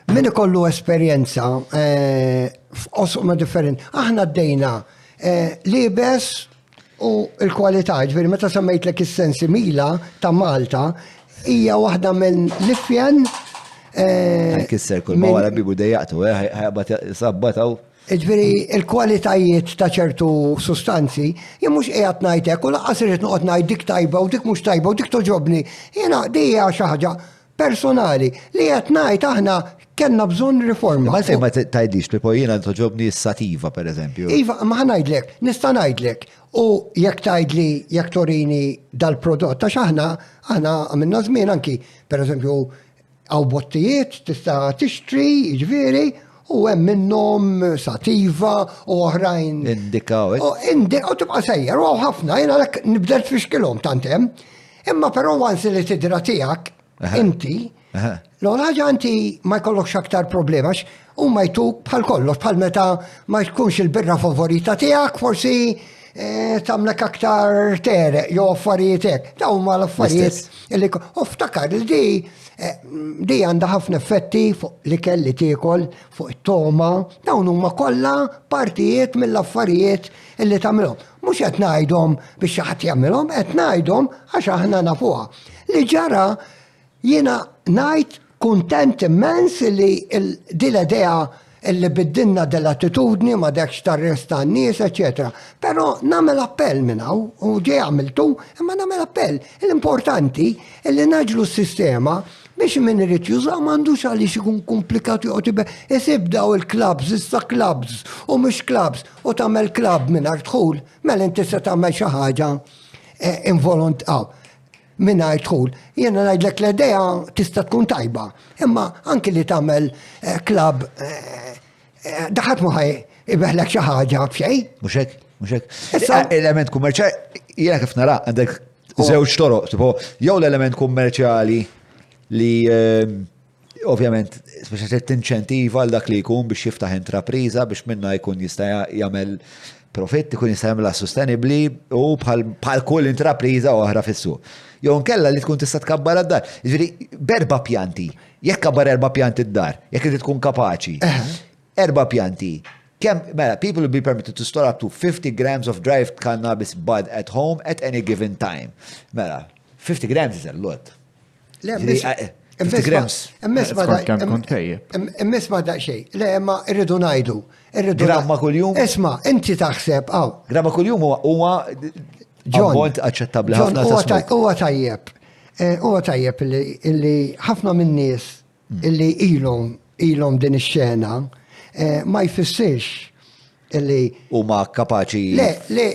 Min ikollu esperjenza f'qosma differenti. Aħna ddejna libes u l-kwalità, ġifieri meta semmejtlek is-sensimila ta' Malta hija waħda minn l-ifjen. Kisser kull ma wara bibu dejjaqtu, sabbataw. Ġveri, il-kwalitajiet ta' ċertu sustanzi, jien mhux qiegħed ngħidlek u laqqas irid noqgħod ngħid dik tajba u dik mhux tajba u dik toġobni. Jiena dejja xi ħaġa personali li qed ngħid aħna kellna bżonn riforma. Ma fejn ma tgħidlix li jiena toġobni s-sativa pereżempju. Iva, ma ngħidlek, nista' ngħidlek. U jekk tgħidli jekk torini dal-prodott ta' aħna għamilna żmien anki, pereżempju, għaw bottijiet tista' tixtri, ġviri, u hemm minnhom sativa u oħrajn. Indikaw. U tibqa' sejjer, u ħafna jiena lek nibdelt fixkilhom tant hemm. Imma però wansi li tidra tiegħek inti, l-ħaġa inti ma jkollokx aktar problema huma jtuk bħal kollox, bħal meta ma tkunx il-birra favorita tiegħek, forsi tamlek aktar tereq, jew affarijiet hekk. Dawn huma l-affarijiet li ftakar li di għandha ħafna effetti fuq li kelli tiekol, fuq it-toma, dawn huma kollha partijiet mill-affarijiet illi tagħmilhom. Mhux qed ngħidhom biex xi ħadd jagħmilhom, qed ngħidhom għax aħna nafuha. Li ġara jiena ngħid kuntent immens li din l-idea illi biddinna dell-attitudni ma dekx tar-resta n-nies, eccetera. Però nagħmel appell minn hawn u ġej għamiltu, imma nagħmel appell. L-importanti illi naġlu s-sistema biex min irid juża m'għandux għaliex ikun komplikat joqgħod isib daw il-clubs, issa clubs u mhux clubs u tagħmel club mingħajr dħul, mela inti se tagħmel xi ħaġa mingħajr dħul. Jiena ngħidlek l-idea tista' tkun tajba, imma anki li tagħmel club daħat ma ibeħlek xi ħaġa b'xejn. Mhux hekk. Element kummerċjali, jiena kif nara għandek żewġ toroq, jew l-element kummerċjali li ovvjament speċjalment tinċentiva għal dak li jkun biex jiftaħ intrapriża biex minna jkun jista' jagħmel profitt, ikun jista' jagħmilha sostenibbli u bħal kull intrapriża oħra fis-suq. Jew nkella li tkun tista' tkabbar għad-dar. Jiġifieri b'4 pjanti, jekk kabbar 4 pjanti d-dar, jekk trid tkun kapaċi. 4 pjanti. People will be permitted to store up to 50 grams of dry cannabis bud at home at any given time. 50 grams is a lot. 50 grams. Immis ma daqxej. Le, ma irridu najdu. Gramma kull-jum? Isma, inti taħseb, għaw. Gramma kull-jum huwa ammont aċċettabli ħafna ta' huwa tajjeb. Huwa tajjeb illi ħafna min-nies illi ilhom din ix-xena ma jfissirx illi huma kapaċi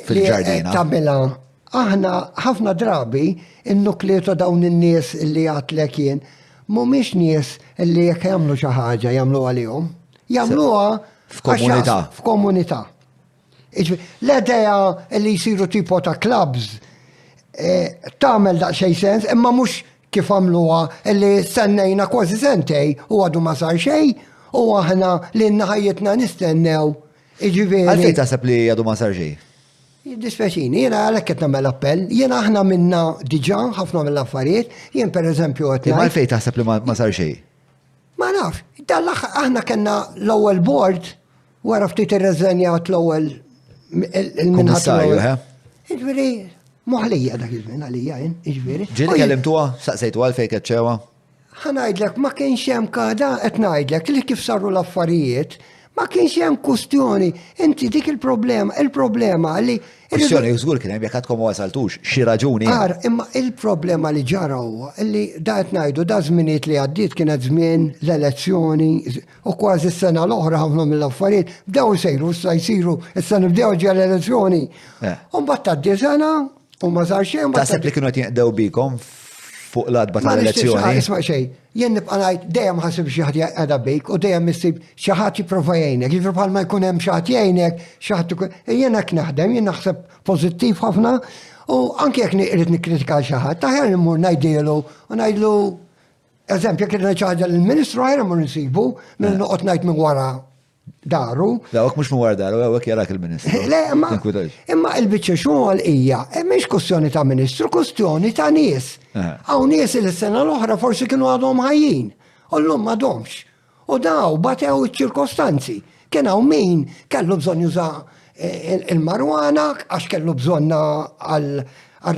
fil-ġardina. Tagħmilha aħna ħafna drabi in-nukleu ta' dawn in-nies illi għatlek jien mhumiex nies illi jekk jagħmlu xi ħaġa jagħmlu għalihom. Jagħmluha f'komunità. L-idea li jsiru tipo ta' clubs tagħmel daqsxejn sens, imma mhux kif għamluha li sennejna kważi sentej u għadu ma sar xejn U aħna li n-naħajitna nistennew. Iġifieri. Għalfejn taħseb li għadu ma sar xejn? Dispeċini, jena għalek qed nagħmel appell, jena aħna minna diġà ħafna mill-affarijiet, jien pereżempju qed Imma għalfejn taħseb li ma sar xejn? ma nafx, aħna kellna l-ewwel board wara ftit irreżenjat l-ewwel il-minħat. Kummissarju, he? Iġifieri, moħlija dak iż-żmien għalija jien, iġifieri. Ġieli kellimtuha, saqsejtu għalfejn qed ċewa? Ħanajdlek ma kienx hemm kada qed ngħidlek li kif saru l-affarijiet, ma kienx hemm kustjoni. Inti dik il-problema li Kwistjoni, żgur kien hemm jekk għadkom ma wasaltux, xi raġuni. Imma il-problema li ġara huwa li da qed ngħidu da żminiet li għaddiet kienet żmien l-elezzjoni u kważi s-sena l-oħra ħafna mill-affarijiet bdew jsejru issa jsiru issa nibdew ġew l-elezzjoni. U mbagħad tgħaddi sena u ma sar xejn. Taħseb li kienu qed jinqdew bikom fuq l-adba tal-elezzjoni. Isma' xejn, jien nibqa' ngħid dejjem ħasib xi ħadd jaqgħda bik u dejjem issib xi ħadd jipprova jgħinek. Jiġri bħalma jkun hemm xi ħadd jgħinek, xi ħadd ikun jien hekk naħdem, jien naħseb pożittiv ħafna u anke jekk irid nikkritika xi ħadd, aħjar immur ngħidilu u ngħidlu eżempju jekk irid ħaġa lill-Ministru aħjar immur nsibu minn noqgħod ngħid minn wara daru. Dawk mhux minn wara daru, hekk jarak il-Ministru. Le, imma il-biċċa xogħol hija mhix kwestjoni ta' Ministru, kwestjoni ta' nies. Hawn nies il-sena l-oħra forsi kienu għadhom ħajjin, u llum m'għadhomx. U daw batew iċ-ċirkostanzi. Kien hawn min kellu bżonn juża il-marwana għax kellu bżonna għal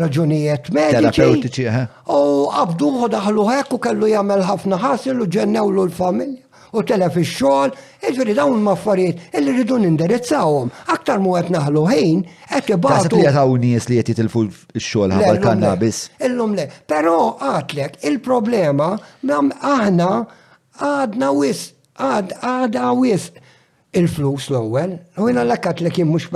raġunijiet mediċi. U qabduh daħlu hekk u kellu jagħmel ħafna ħasil u ġennewlu l-familja. U telef ix-xogħol, jiġifieri dawn l-affarijiet illi rridu nindirizzawhom. Aktar mu qed naħlu ħin qed ibagħtu. Taħseb li qed hawn nies li qed jitilfu x-xogħol ħabba l-kannabis. Illum le. Però għatlek il-problema aħna għadna għadha wisq il-flus l-ewwel. U jiena lek għatlek jien mhux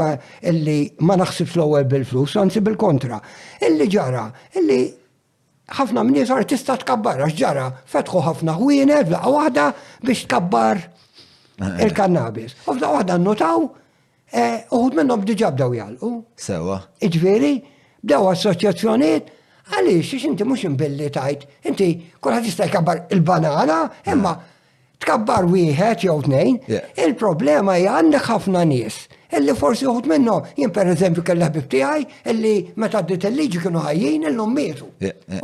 illi ma naħsibx l-ewwel bil-flus, anzi bil-kontra. Illi ġara, illi ħafna minn nies tista' tkabbar għax ġara fetħu ħafna ħwienet f'daqqa waħda biex tkabbar il-kannabis. U f'daqqa waħda nnotaw uħud minnhom diġà bdew jalqu. Sewa. Iġifieri bdew assoċjazzjonijiet għaliex ix inti mhux imbilli tajt, inti kulħadd jista' jkabbar il-banana, imma tkabbar wieħed jew tnejn. Il-problema hija għandek ħafna nies illi forsi uħud minnhom, jien pereżempju kell ħbib tiegħi illi meta għaddiet il-liġi kienu ħajjin illum mietu.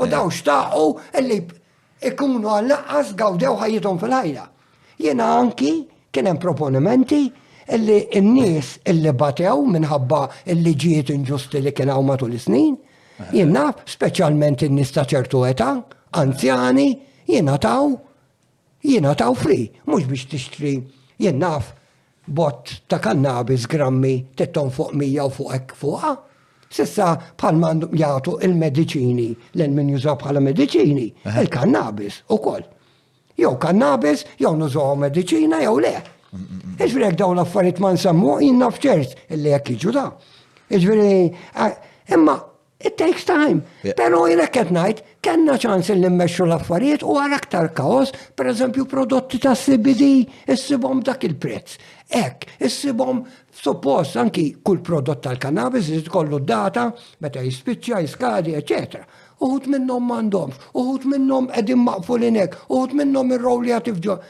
U daw xtaqgħu illi ikunu għal-naqqas gawdew ħajjithom fil-ħajja. Jiena anki kien hemm proponimenti illi n-nies illi batew minħabba il-liġijiet inġusti li kien hawn matul is-snin, jien naf speċjalment in-nies ta' ċertu età, anzjani, jiena taw free, mhux biex tixtri, jien naf bot ta' kannabis grammi tetton fuq 100 u fuq hekk fuqha. Sissa bħal mandu jagħtu il-mediċini l-min jużaw bħala mediċini, il-kannabis ukoll. Jew kannabis, jew nużaw mediċina jew le. Iġifieri hekk dawn l-affarijiet ma nsemmu jien naf ċert illi hekk jiġu da. Iġifieri imma it takes time. Però jien hekk qed ngħid kellna ċans li mmexxu l-affarijiet u għal aktar kaos, pereżempju prodotti ta' CBD issibhom dak il-prezz. Hekk, issibhom suppost anki kull prodott tal-kannabis irid kollu data meta jispiċċja, jiskadi, eċetera. Uħud minnhom m'għandhomx, uħud minnhom qegħdin maqfulin hekk, uħud minnhom irrowljati f'ġo.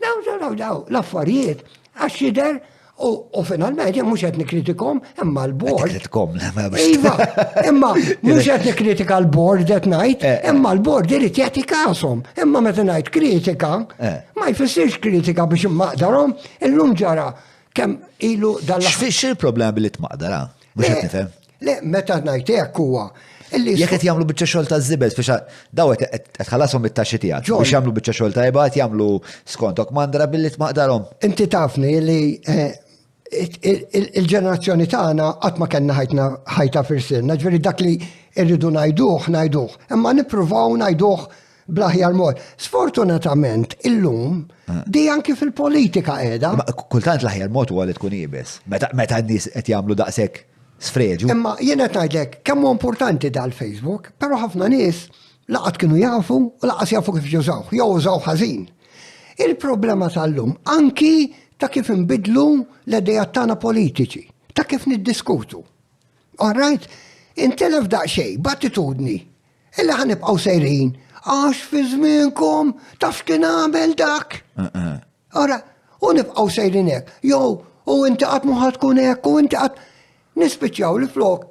Daw l-affarijiet għax jidher u finalment mhux qed nikritikhom imma l-bord. Kritikom, Iva, imma mhux qed nikkritika l-bord qed ngħid, imma l-bord irid jagħti kasom. Imma meta ngħid kritika, ma jfissirx kritika biex immaqdarhom, illum ġara kemm ilu X'fix il-problema billi tmaqdar, mhux qed nifhem. Le, meta ngħid hekk huwa. Jekk qed jagħmlu biċċa xogħol ta' żibed biex daw qed tħallashom it-taxxi tiegħek. Biex jagħmlu biċċa xogħol tajba qed jagħmlu skontok mandra billi tmaqdarhom. Inti tafni li il-ġenerazzjoni tagħna qatt ma kellna ħajta firsilna, ġifieri dak li rridu ngħiduh, imma nippruvaw ngħiduh bl-aħjar mod. Sfortunatament illum di anki fil-politika qiegħda. Kultant l-aħjar mod huwa li tkun ibes. Meta n-nies qed jagħmlu daqshekk sfreġu. Imma jien qed ngħidlek kemm huwa importanti dal-Facebook, però ħafna nies laqgħat kienu jafu u laqas jafu kif jużaw, jew użaw ħażin. Il-problema tal-lum anki ta' kif inbidlu l-idejat tagħna politiċi, ta' kif niddiskutu. All right? Intelef daqsxejn, battitudni. Illa ħanibqgħu sejrin, għax fi żmienkom taf kien għamel dak. Ora, u nibqaw sejrinek, jow, u inti qatt muħat kunek, u inti qatt nispiċċaw li flok.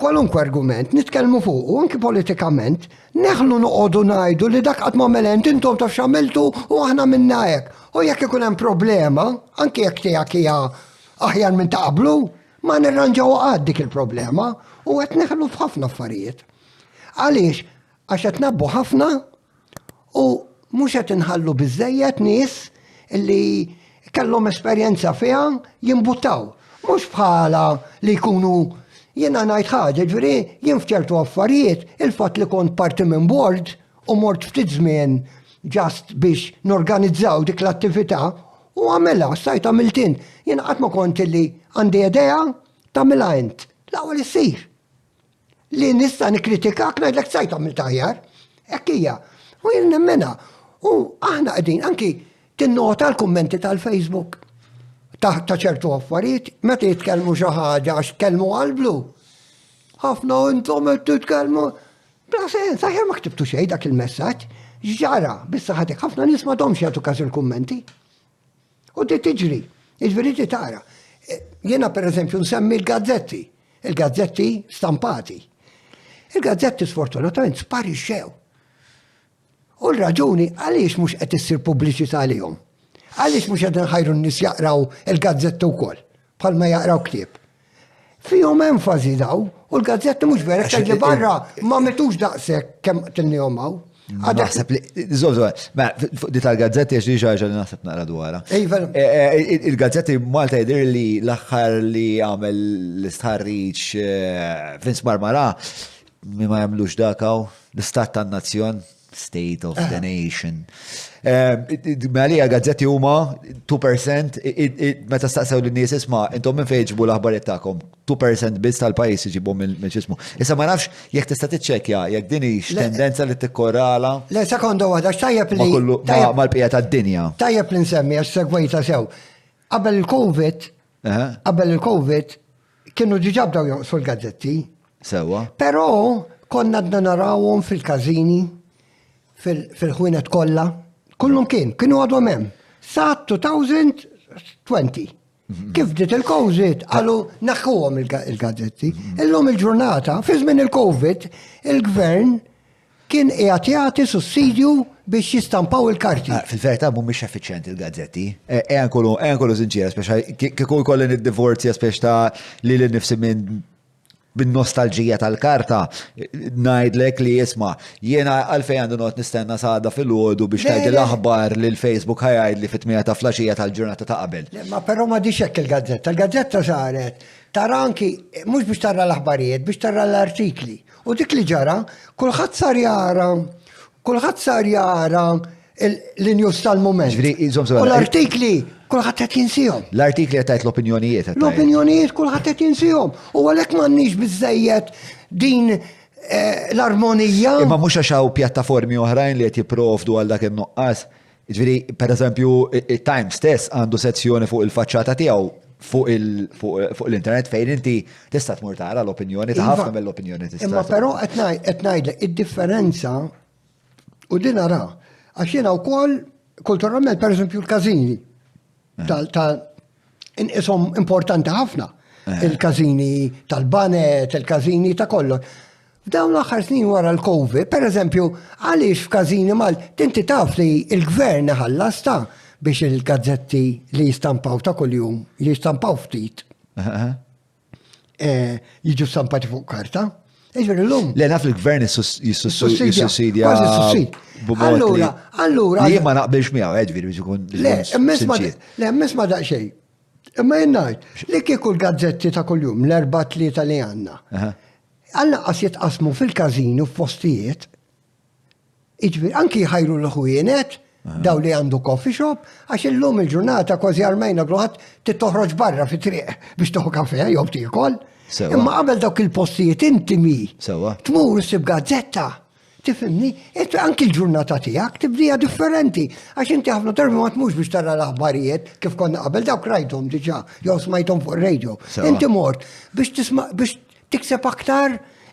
Kwalunkwe argument, nitkellmu fuq, u anki politikament, neħlu noqogħdu ngħidu li dak qatt m'għamel intom taf x'għamiltu u aħna minna hekk. U jekk ikun hemm problema, anki jekk tiegħek hija aħjar minn taqblu, ma nirranġaw għad dik il-problema u qed neħlu f'ħafna affarijiet. Għaliex? Għax qed nabbu ħafna u mhux qed inħallu biżejjed nies li kellhom esperjenza fiha jimbuttaw. Mhux bħala li jkunu jiena ngħid ħaġa, ġifieri jien f'ċertu affarijiet il-fatt li kont parti minn board u mort ftit żmien ġast biex norganizzaw dik l-attività u għamela, stajt għamiltin. Jien qatt ma kont li għandi idea tagħmilha int. L-ewwel issir. Li nista' nikkritikak ngħidlek stajt għamil tajjar, hekk hija. U jien nemmena. U aħna qegħdin anki tinnota l-kummenti tal-Facebook ta' ċertu affarijiet, meta jitkellmu xi ħaġa għax kellmu qalblu. Ħafna intom qed titkellmu. Bla sens, aħjar ma ktibtu xejn dak il-messaġġ. Ġara, bissa ħatek ħafna nies ma domx jagħtu każ il-kummenti. U di tiġri, jiġifieri ti tara. Jiena pereżempju nsemmi l-gazzetti, il-gazzetti stampati. Il-gazzetti sfortunatament sparixxew. U l-raġuni għaliex mhux qed issir pubbliċità għalihom. Għaliex mhux qed inħajru n-nies jaqraw il-gazzetti wkoll, bħalma jaqraw ktieb. Fihom enfasi daw, u l-gazzetti mhux verek taġi barra ma metux daqshekk kemm tinnihom hawn. Naħseb li, fuq di tal-gazzetti għax li ġaġa li naħseb naqra dwarha. Il-gazzetti Malta jidir li l-aħħar li għamel l-istħarriċ Vince Marmara mi ma jagħmlux dakaw l-istat tan-nazzjon, State of the Nation. Għalija gazzetti huma 2%, meta staqsew l-nies isma' intom minn fejn ġibu l-aħbarijiet tagħkom, 2% biss tal-pajjiż iġibhom mill-ġismu. Issa ma nafx jekk tista' tiċċekkja jekk din hix tendenza li tikkorrala. Le sekonda waħda x'tajjeb li mal-bqija tad-dinja. Tajjeb li nsemmi għax segwejta sew. Qabel il-COVID kienu diġà bdew jonqsu l-gazzetti. Sewwa. Però konna għadna narawhom fil-każini, fil-ħwienet kollha, kullum kienu għadhom hemm. Sa 2020. Kif bdiet il-COVID, għalu naħħuhom il-gazzetti. Illum il-ġurnata, fi żmien il-COVID, il-gvern kien qiegħed jagħti sussidju biex jistampaw il-karti. Fil-verità mhumiex effiċjenti il-gazzetti. Ejja kollu sinċira, speċa kieku jkolli nid-divorzja speċ ta' li l-nifsi bin-nostalġija tal-karta, ngħidlek li jisma' jiena għalfejn għandu not nistenna sada fil-għodu biex tgħid l-aħbar li l-Facebook ħajajd li fit-8 ta' flaxija tal-ġurnata ta' qabel. Ma però ma dix hekk il-gazzetta. Il-gazzetta saret tara anki mhux biex tara l-aħbarijiet, biex tara l-artikli. U dik li ġara, kulħadd sar jara l-news tal-moment. U l-artikli kulħadd qed jinsihom. L-artikli qed tgħid l-opinjonijiet. L-opinjonijiet kulħadd qed jinsihom. U għalhekk m'għandniex biżejjed din l-armonija. Imma mhux għax hawn pjattaformi oħrajn li qed jipprovdu għal dak in-nuqqas. Jiġifieri, pereżempju, it-Times stess għandu sezzjoni fuq il-faċċata tiegħu fuq l-internet fejn inti tista' tmur tara l-opinjoni ta' ħafna mill-opinjoni tista'. Imma però qed ngħidlek id-differenza u din ara għax jiena wkoll kulturalment pereżempju l-każini inqishom importanti ħafna. Il-każini tal-banet, il-każini ta' kollox. F'dawn l-aħħar snin wara l-COVID, pereżempju, għaliex f'każini tinti taf li l-gvern ħallas ta' biex il-gazzetti li jistampaw ta' kuljum, li jistampaw ftit. Jiġu stampati fuq karta. Iġveri l-lum. Le naf il-gvern jissussidja. Allura. Li ma naqbilx miegħu, ġviri biex ikun. Le, ma daqxej. Imma jennajt, li kieku l-gazzetti ta' kuljum, l-4 li għanna. Għanna qas jitqasmu fil-kazini u f'postijiet. Iġviri, anki jħajru l-ħujienet, daw li għandu coffee shop, għax il-lum il-ġurnata kważi armejna għluħat tittoħroġ barra fi triq biex toħu kafe, jow tikol. Imma qabel dawk il-postijiet intimi, tmur issib gazzetta, tifhimni, anki l-ġurnata tiegħek tibdija differenti, għax inti ħafna darbi ma tmux biex tara l-aħbarijiet kif konna qabel dawk rajthom diġà, jew smajthom fuq ir-radio. Inti mort biex tikseb aktar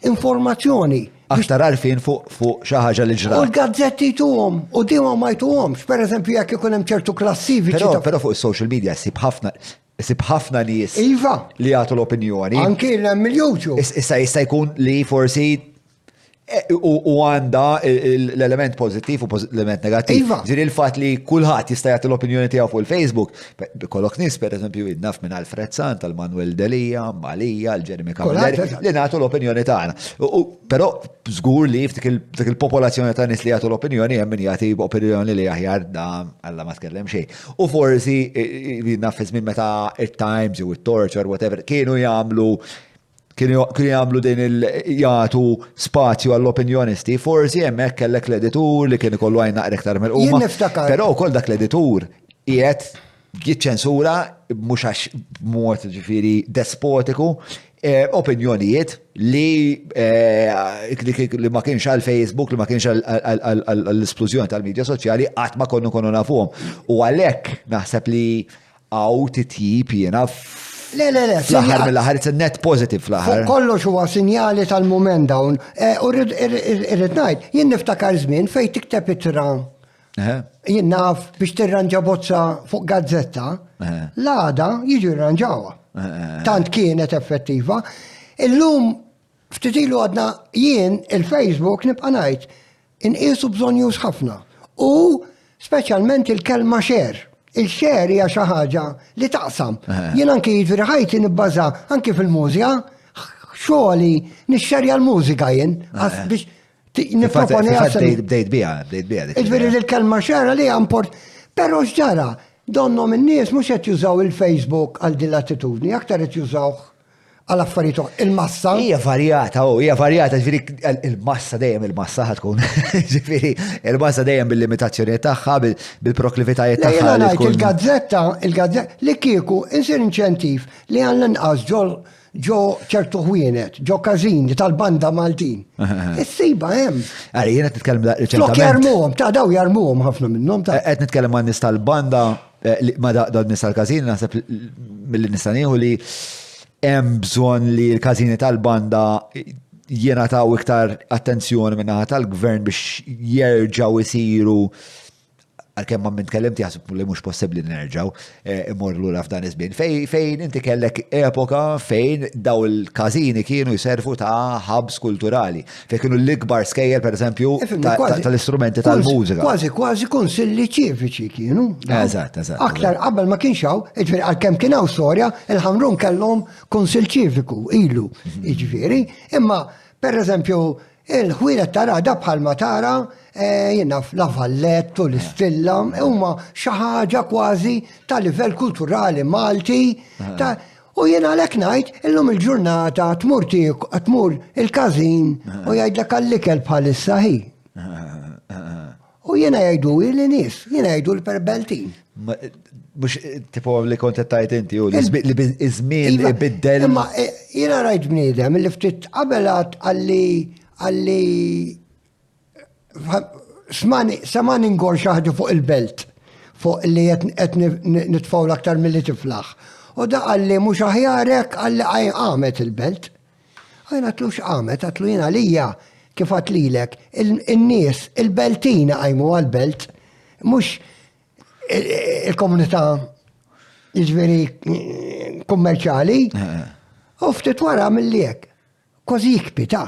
informazzjoni aktar għarfien fuq xi ħaġa li U ġrat. l-gazzetti tuhom, u dima ma jtuhomx. Per eżempju, jekk ikun hemm ċertu klassifiċi ta' Però fuq is-social media sib ħafna nies Iva. li jagħtu l-opinjoni. Anki hemm il-YouTube. Issa jista' jkun li forsi u għanda l-element pozittiv u l-element negattiv. Iva. Ġiri l-fat li kulħadd jista' jagħti l-opinjoni tiegħu fuq il-Facebook. Kollok nies pereżempju naf minn Alfred Sant, tal-Manuel Delija, Malija, l-Jeremy Camilleri li nagħtu l-opinjoni tagħna. Però żgur li f'dik il-popolazzjoni ta' nies li jagħtu l-opinjoni hemm min jagħti opinjoni li aħjar da alla ma tkellem xejn. U forsi naf minn meta it-Times u it-Torch or whatever kienu jagħmlu din jagħtu spazju għall-opinjonisti, forsi hemmhekk kellek l-editur li kien ikollu għajn naqra iktar mill-quma. Jien niftakar. Però wkoll dak l-editur qiegħed jiċċensura mhux għax mod ġifieri despotiku opinjonijiet li ma kienx għal Facebook, li ma kienx għall-esplużjoni tal-medja soċjali qatt ma konu nafuhom. U għalhekk naħseb li għaw titjib jiena Le. fl-aħħar mill-aħħar it's a net positive fl-aħħar. Kollox huwa sinjali tal-mument dawn. U rrid ngħid, jien niftakar żmien fejn tikteb ittra. Jien naf biex tirranġa bozza fuq gazzetta, l-għada jiġu jirranġawha. Tant kienet effettiva. Illum ftit ilu għadna jien il-Facebook nibqa' ngħid inqisu bżonn już ħafna. U speċjalment il-kelma share. Il-share hija xi ħaġa li taqsam. Jien anke jiġri ħajti nibbaża anke fil-mużika, xogħli nixxerja l-mużika jien biex nipproponi Bdejt biha. Iġveri l-kelma share li import. Però x'ġara, donnom in-nies mhux qed jużaw il-Facebook għal din l-attitudni, aktar qed jużawh għal affarijiet il-massa. Hija varjata, ġifieri il-massa dejjem il-massa ħatkun. Ġifieri il-massa dejjem bil-limitazzjonijiet tagħha, bil-proklivitajiet tagħha. Il-gazzetta li kieku insir inċentiv li għall-inqas ġo ċertu ħwienet, ġo każini tal-banda Maltin. Is-siba hemm. Għari, jiena titkellem reċentament. Flok jarmuhom, daw jarmuhom ħafna minnhom. Qed nitkellem ma' nies tal-banda ma da nies tal-każini naħseb mill nista' nieħu li hemm bżonn li l-każini tal-banda jingħataw iktar attenzjoni min-naħa tal-gvern biex jerġgħu isiru għalkemm ma nitkellimt jaħseb li mhux possibbli nerġgħu immur lura f'dan iż-żmien. Fejn inti kellek epoka fejn daw il-każini kienu jservu ta' ħabs kulturali. Fejn kienu l-ikbar skejjel pereżempju tal-istrumenti tal-mużika. Kważi kunsilli ċiviċi kienu. Eżatt. Aktar qabel ma kienx hawn, jiġifieri għalkemm kien hawn storja, il-Ħamrun kellhom kunsill ċiviku ilu. Jiġifieri, imma pereżempju il-ħwienet tara bħalma tara jinnaf la Valletto, l-Istilla, huma xi ħaġa kważi ta' livell kulturali Malti. U jiena għalhekk ngħid illum il-ġurnata tmur il-każin u jgħidlek għall-ikel bħalissa ħi. U jiena jgħidu l-nies, jiena jgħidu l-perbeltin. Mux tipo li kontettajt inti u li żmien ibiddel. Imma jiena rajt bniedem li ftit qabelat għalli samani ngor xaħġu fuq il-belt, fuq li qed nitfaw l-aktar mill-li tiflaħ. U da għalli mux aħjarek għalli għamet il-belt. Għajna tlux għamet, għatlu jina lija kif għatlilek, il-nies, il-beltina għajmu għal-belt, mux il-komunità jiġveri kummerċali, u ftit wara mill-liek, kważi jikpita.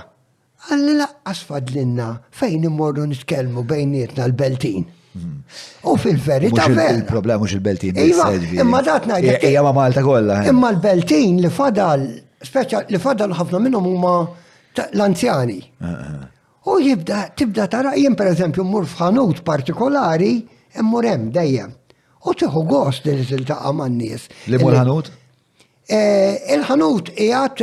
Għalli laqqas fadlinna fejn immorru nitkellmu bejnietna l-beltin. U fil-verità vera. Il-problema mhux il-beltin. Imma dat ngħidlek. Hija ma' Malta kollha. Imma l-beltin li fadal, li fadal ħafna minnhom huma l-anzjani. U tibda tara jien pereżempju mmur f'ħanut partikolari immur hemm dejjem. U tieħu gost li tiltaqa' man-nies. Li mur ħanut? Il-ħanut qiegħed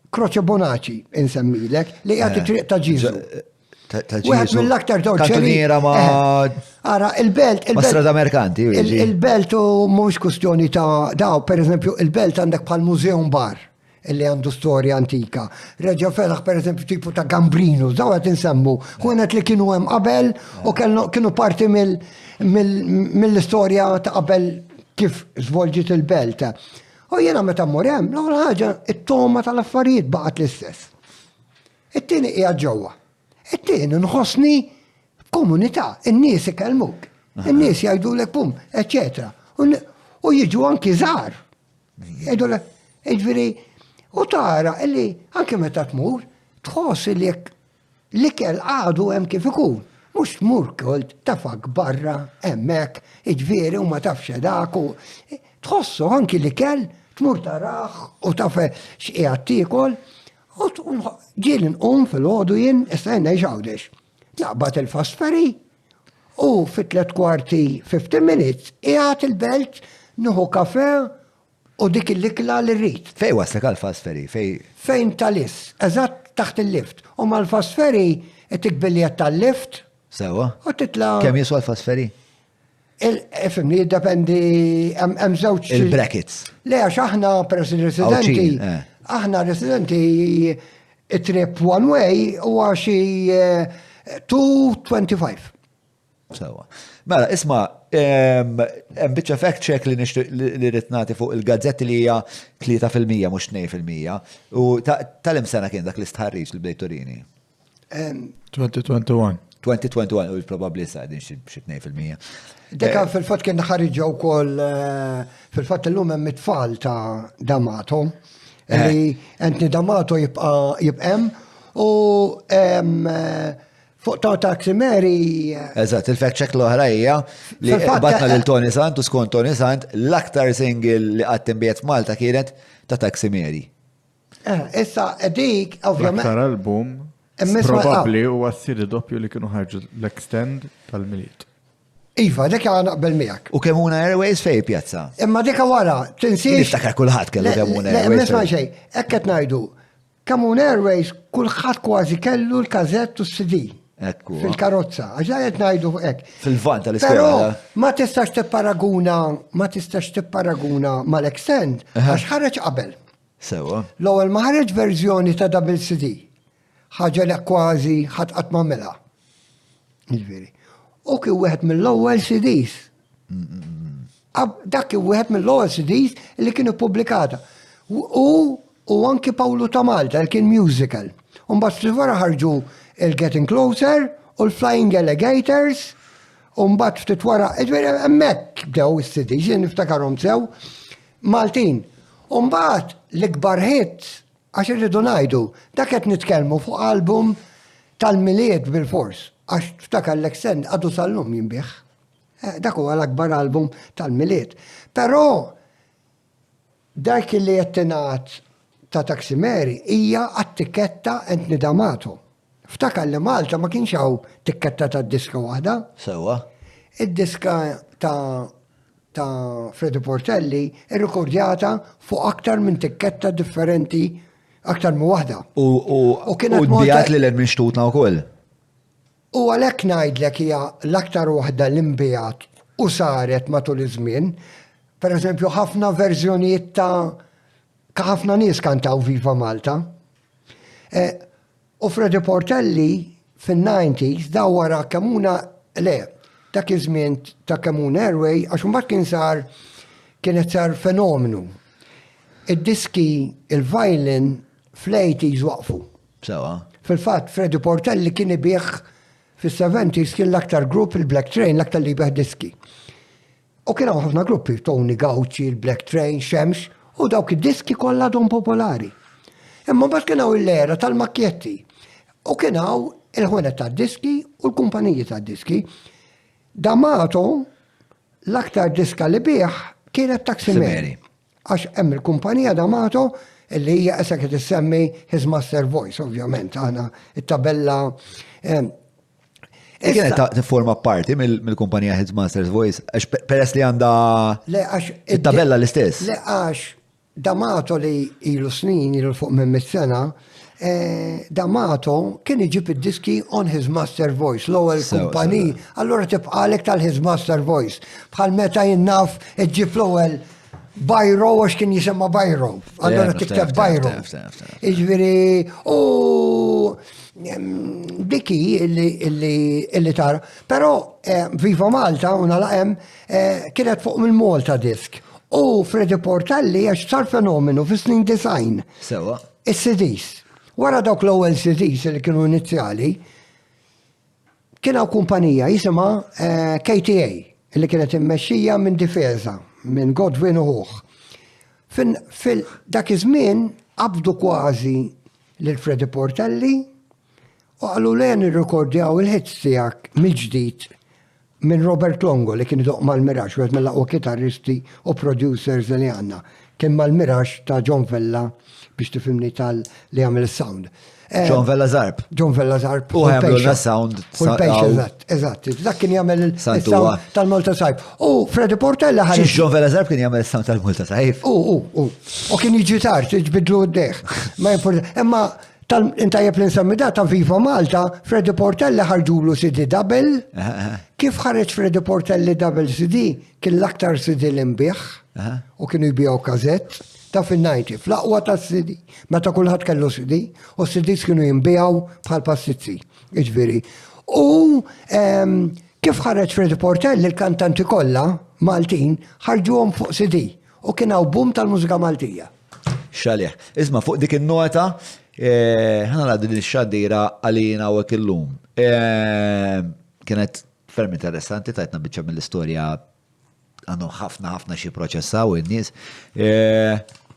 Croce Bonaci insemmilek li għati triq ta' Ġizu. Wieħed mill-aktar Kantoniera ma' Ara, il-belt. Ma' strada merkanti. Il-belt u mhux kustjoni ta' daw, per eżempju, il-belt għandek bħal mużeum bar illi għandu storja antika. Reġa Felaħ, per eżempju, tipu ta' Gambrino, daw għat insemmu. Għunet li kienu hemm qabel u kienu parti mill-istorja ta' qabel kif żvolġit il-belt. U jena meta morem, l-għura ħaġa, it-toma tal-affarijiet baqat l-istess. it-tieni hija ġewwa. It-tieni nħossni f'komunità, in-nies ikellmuk, in-nies jgħidulek bum, eċetera. U jiġu anki żgħar. Jgħidulek, jiġifieri, u tara illi anke meta tmur, tħoss li l-ikel għadu hemm kif ikun. Mhux tmur kolt tafak barra, hemmhekk, jiġifieri u ma tafx dak u tħossu anki l-ikel tmur taraħ u taf x'qiegħed tiekol. U ġieli nqum fil-ħodu jien issa jenna jxawdex. Naqbad il-fosferi u fit-3 15 minutes qiegħed il-belt nieħu kafe u dik il-likla li rrid. Fej waslek għal-fosferi? Fejn tal-is, eżatt taħt il-lift. U mal-fosferi tikbiljet tal-lift. Sewa? U titla. Kemm jiswa l-fosferi? Fimni, jiddependi, hemm żewġ. Il-brackets. Le, għax aħna residenti, aħna residenti it-trip one way u għaxi 2.25. Sewa. Mela, isma, biċċa fact check li ritnati fuq il-gazzetti li hija 3% mhux 2%. U tal-imsena kien dak l-istħarriġ li bdejturini? 2021. 2021 u probabli sa' din xi 2%. Deka fil-fat kien ħarriġa wkoll fil-fat l-lum hemm it-tfal ta' D'Amato. Li Anthony D'Amato jibqem u fuq ta' Taximeri. Eżatt, il-fact check l-oħra hija li batna lil Tony Sant u skont Tony Sant l-aktar single li qatt inbiegħet f'Malta kienet ta' Taximeri. Issa dik ovvjament. L-aktar album probabbli huwa s-siri doppju li kienu ħarġu l-extend tal-miliet. Iva, deka naqbel miegħek. U Kemuna Airways fej pjazza? Imma deka wara, tinsiex. Niftakar kulħadd kellu Kemuna Airways. Nisma' xejn, hekk qed ngħidu. Kemuna Airways kulħadd kważi kellu l-kazett u s-CD. Ekku. Fil-karozza, għax qed ngħidu hekk. Fil-vant tal-iskola. Però ma tistax tipparaguna mal-extend għax ħareġ qabel. Sewa. L-ewwel ma ħareġ verżjoni ta' double CD. Ħaġa li kważi ħadd qatt m'għamilha. Jiġifieri. U kien wieħed mill-ewwel CDs. Dak kien wieħed mill-ewwel CDs li kienu pubblikata. U anki Pawlu ta' Malta li kien musical. U mbagħad wara ħarġu il-Getting Closer u l-Flying Alligators u mbagħad ftit wara hemmhekk bdew is-CDs jien niftakarhom sew Maltin. U mbagħad l-ikbar hit għax irridu ngħidu dak qed nitkellmu fuq album tal-miliet bil-fors. Għax ftakar l-extend għadu sal-lum jinbieħ. Dak huwa l-akbar album tal-miliet. Però dak li jettinat ta' Taximeri hija għat-tikketta Anthony D'Amato. Ftakar li Malta ma kienx hawn tikketta ta' diska waħda. Sewa. Id-diska ta' Freddie Portelli irrikordjata fuq aktar minn tikketta differenti aktar minn waħda. U d-bijat li l-minn xtutna wkoll. U għalhekk ngħidlek hija l-aktar waħda l-imbijat u saret matul iż-żmien. Pereżempju ħafna verżjonijiet ta' ħafna nies kantaw Viva Malta. U Freddie Portelli fin-90s daw wara Kemuna dak iż-żmien ta' Kemuna Airway għax imbagħad kienet sar fenomenu. Id-diski il-violin fl-80s waqfu. Sewa. Fil-fatt Freddie Portelli kien ibieħ fis-70s kien l-aktar grupp il-Black Train, l-aktar li jibieħ diski. U kien hawn ħafna gruppi, Tony Gauci, il-Black Train, Xemx, u dawk id-diski kollha dom popolari. Imma mbagħad kien hawn l-era tal-makkjetti. U kien hawn il-ħwienet tad-diski u l-kumpaniji tad-diski. D'Amato l-aktar diska li bieħ kienet Taximeri. Għax hemm il-kumpanija D'Amato illi hija issa qed issemmi His Master Voice, ovvjament, aħna it-tabella. Kienet forma parti mill-kumpanija His Master's Voice, għax peress li għanda it-tabella l-istess. Le għax D'Amato li ilu snin, ilu fuq minn mit-sena, D'Amato kien iġib id-diski on His Master Voice, l-ewwel kumpani, allura tibqalek tal-His Master Voice. Bħal meta jinnaf iġib l-ewwel Bajro għax kien jisemma Bajro. Allora tikteb Bajro. Iġviri, u diki illi tara. Pero Viva Malta, una laqem, kienet fuq mill-Malta disk. U Freddie Portelli għax sar fenomenu fi snin design. Sewa. Is-CDs. Wara dawk l-ewwel CDs li kienu inizjali, kienu kumpanija jisima KTA, li kienet immexxija minn Difesa, minn Godwin Uħuħ. Dak iż-żmien qabdu kważi lil Freddy Portelli u qalu le nirrekordjaw il-hits tiegħek mill-ġdid minn Robert Longo li kien idoq mal-Mirax, wieħed mill-aqwa kitarristi u producers li għandna. Kien mal-Mirax ta' John Vella biex tifhimni li għamil is-sound. John Vella Zarb. John Vella Zarb. U għamlu l-sound. Eżatt. Dak kien jagħmel il-sound tal-Malta Sajf. U Freddy Portella ħareġ. John Vella Zarb kien jagħmel il-sound tal-Malta Sajf. U kien jiġitar, tiġbidlu d-deħ. Ma importa. Imma intajjeb l-insammi da ta' Viva Malta, Freddy Portelli ħarġulu CD double. Kif ħareġ Freddy Portelli double CD? Kien l-aktar CD l-imbieħ u kienu jbijaw kazett ta' fin-90, fl-aqwa ta' CD. Meta kulħadd kellu CD u CDs kienu jimbijaw bħal pastizzi. Iġviri. U kif ħareġ Freddy Portelli l-kantanti kollha Maltin ħarġuhom fuq CD u kien hawn boom tal-mużika Maltija. Xalih. Isma' fuq dik in-nota ħana għaddi l-xaddira għalina u illum. Kienet ferm interessanti, tajtna bieċa mill-istoria għannu ħafna xie proċessaw il-nis.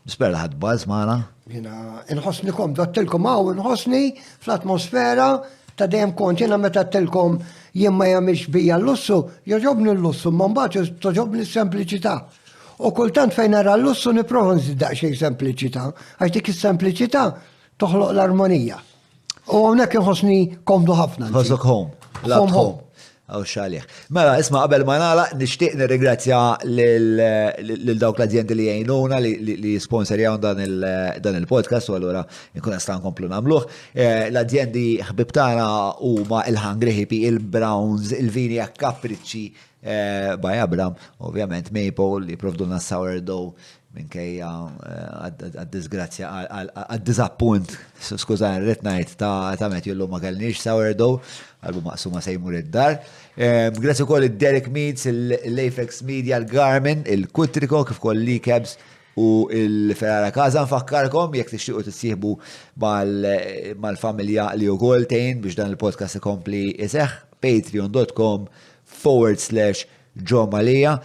Sperla ħad baz maħna. Jena, nħosni kom, dattilkom għaw, nħosni fl-atmosfera ta' dejjem kont, jena meta tilkom jemma jamiex bija l-lussu, joġobni l-lussu, mbagħad toġobni s-sempliċità. U kultant fejn ara l-lussu niprofa nżiddaq xej sempliċità, għax dik is-sempliċità toħloq l-armonija. U għonek nħosni komdu ħafna. Ħosok home. Home. Għaw xalieħ. Mela, isma, qabel ma nagħlaq nixtieq nirringrazzja lil dawk l-azzjendi li jgħinuna li sponsorjaw dan il-podcast u allura nkun nista' nkomplu nagħmluh. L-azzjendi ħbib tagħna huma il-Hungry Hippie, il-Browns, il-Vini Capricci, by Abram, ovvjament Maple li provdulna sourdough minkejja għad-disgrazzja, għad-dizappunt, skużan, ritnajt ta' Matthew l-lum ma kellniex sourdough, għalbu maqsuma sejmur id-dar. Grazzi wkoll id-Derek Meads, il-Lafex Media, il-Garmin, il-Kutriko, kif koll l-Cabs u il-Ferrara Kaza. Nfakkarkom jekk tixtiequ tissieħbu mal-familja li wkoll tgħin biex dan il-podcast ikompli iseħħ, patreon.com/Joe Malija.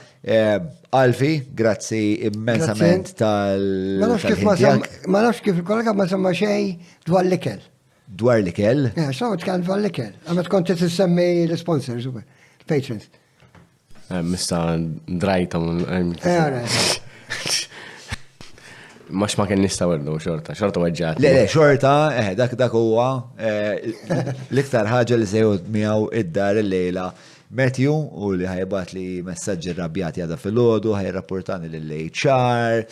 Alfi, grazzi immensament Ma nafx kif il-kollega ma semma xej dwar l-ikel. Dwar l-ikel? Xawt kan dwar l-ikel. Għamet konti t-semmi l-sponsors, l-patrons. Mista drajta Max ma kien nistawerdu xorta weġġat. Le, xorta, dak huwa l-iktar ħaġa li sejħu miegħu id-dar il-lejla Matthew u li ħajbat li messaġġi rrabjati għada fil-ħodu, ħajrapportani l-HR,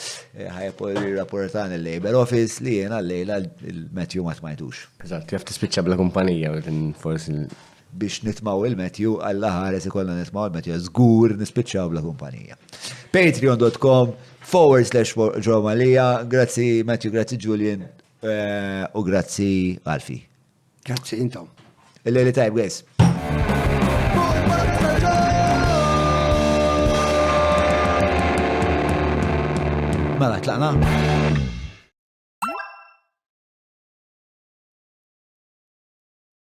ħajrapportani l-Labor Office li jena l-lejla il-Matthew ma tmajtux. Eżatt, jaf tispiċċa bla kumpanija forsi biex nitmaw il-Matthew għalla ħares ikollna nitmaw il-Matthew żgur nispiċċaw bla kumpanija. Patreon.com/Joe Malija. Grazzi Matthew, grazzi Julian u grazzi Alfi. Grazzi intom. Il-lejli tajb, guys. Mela, tlaqna?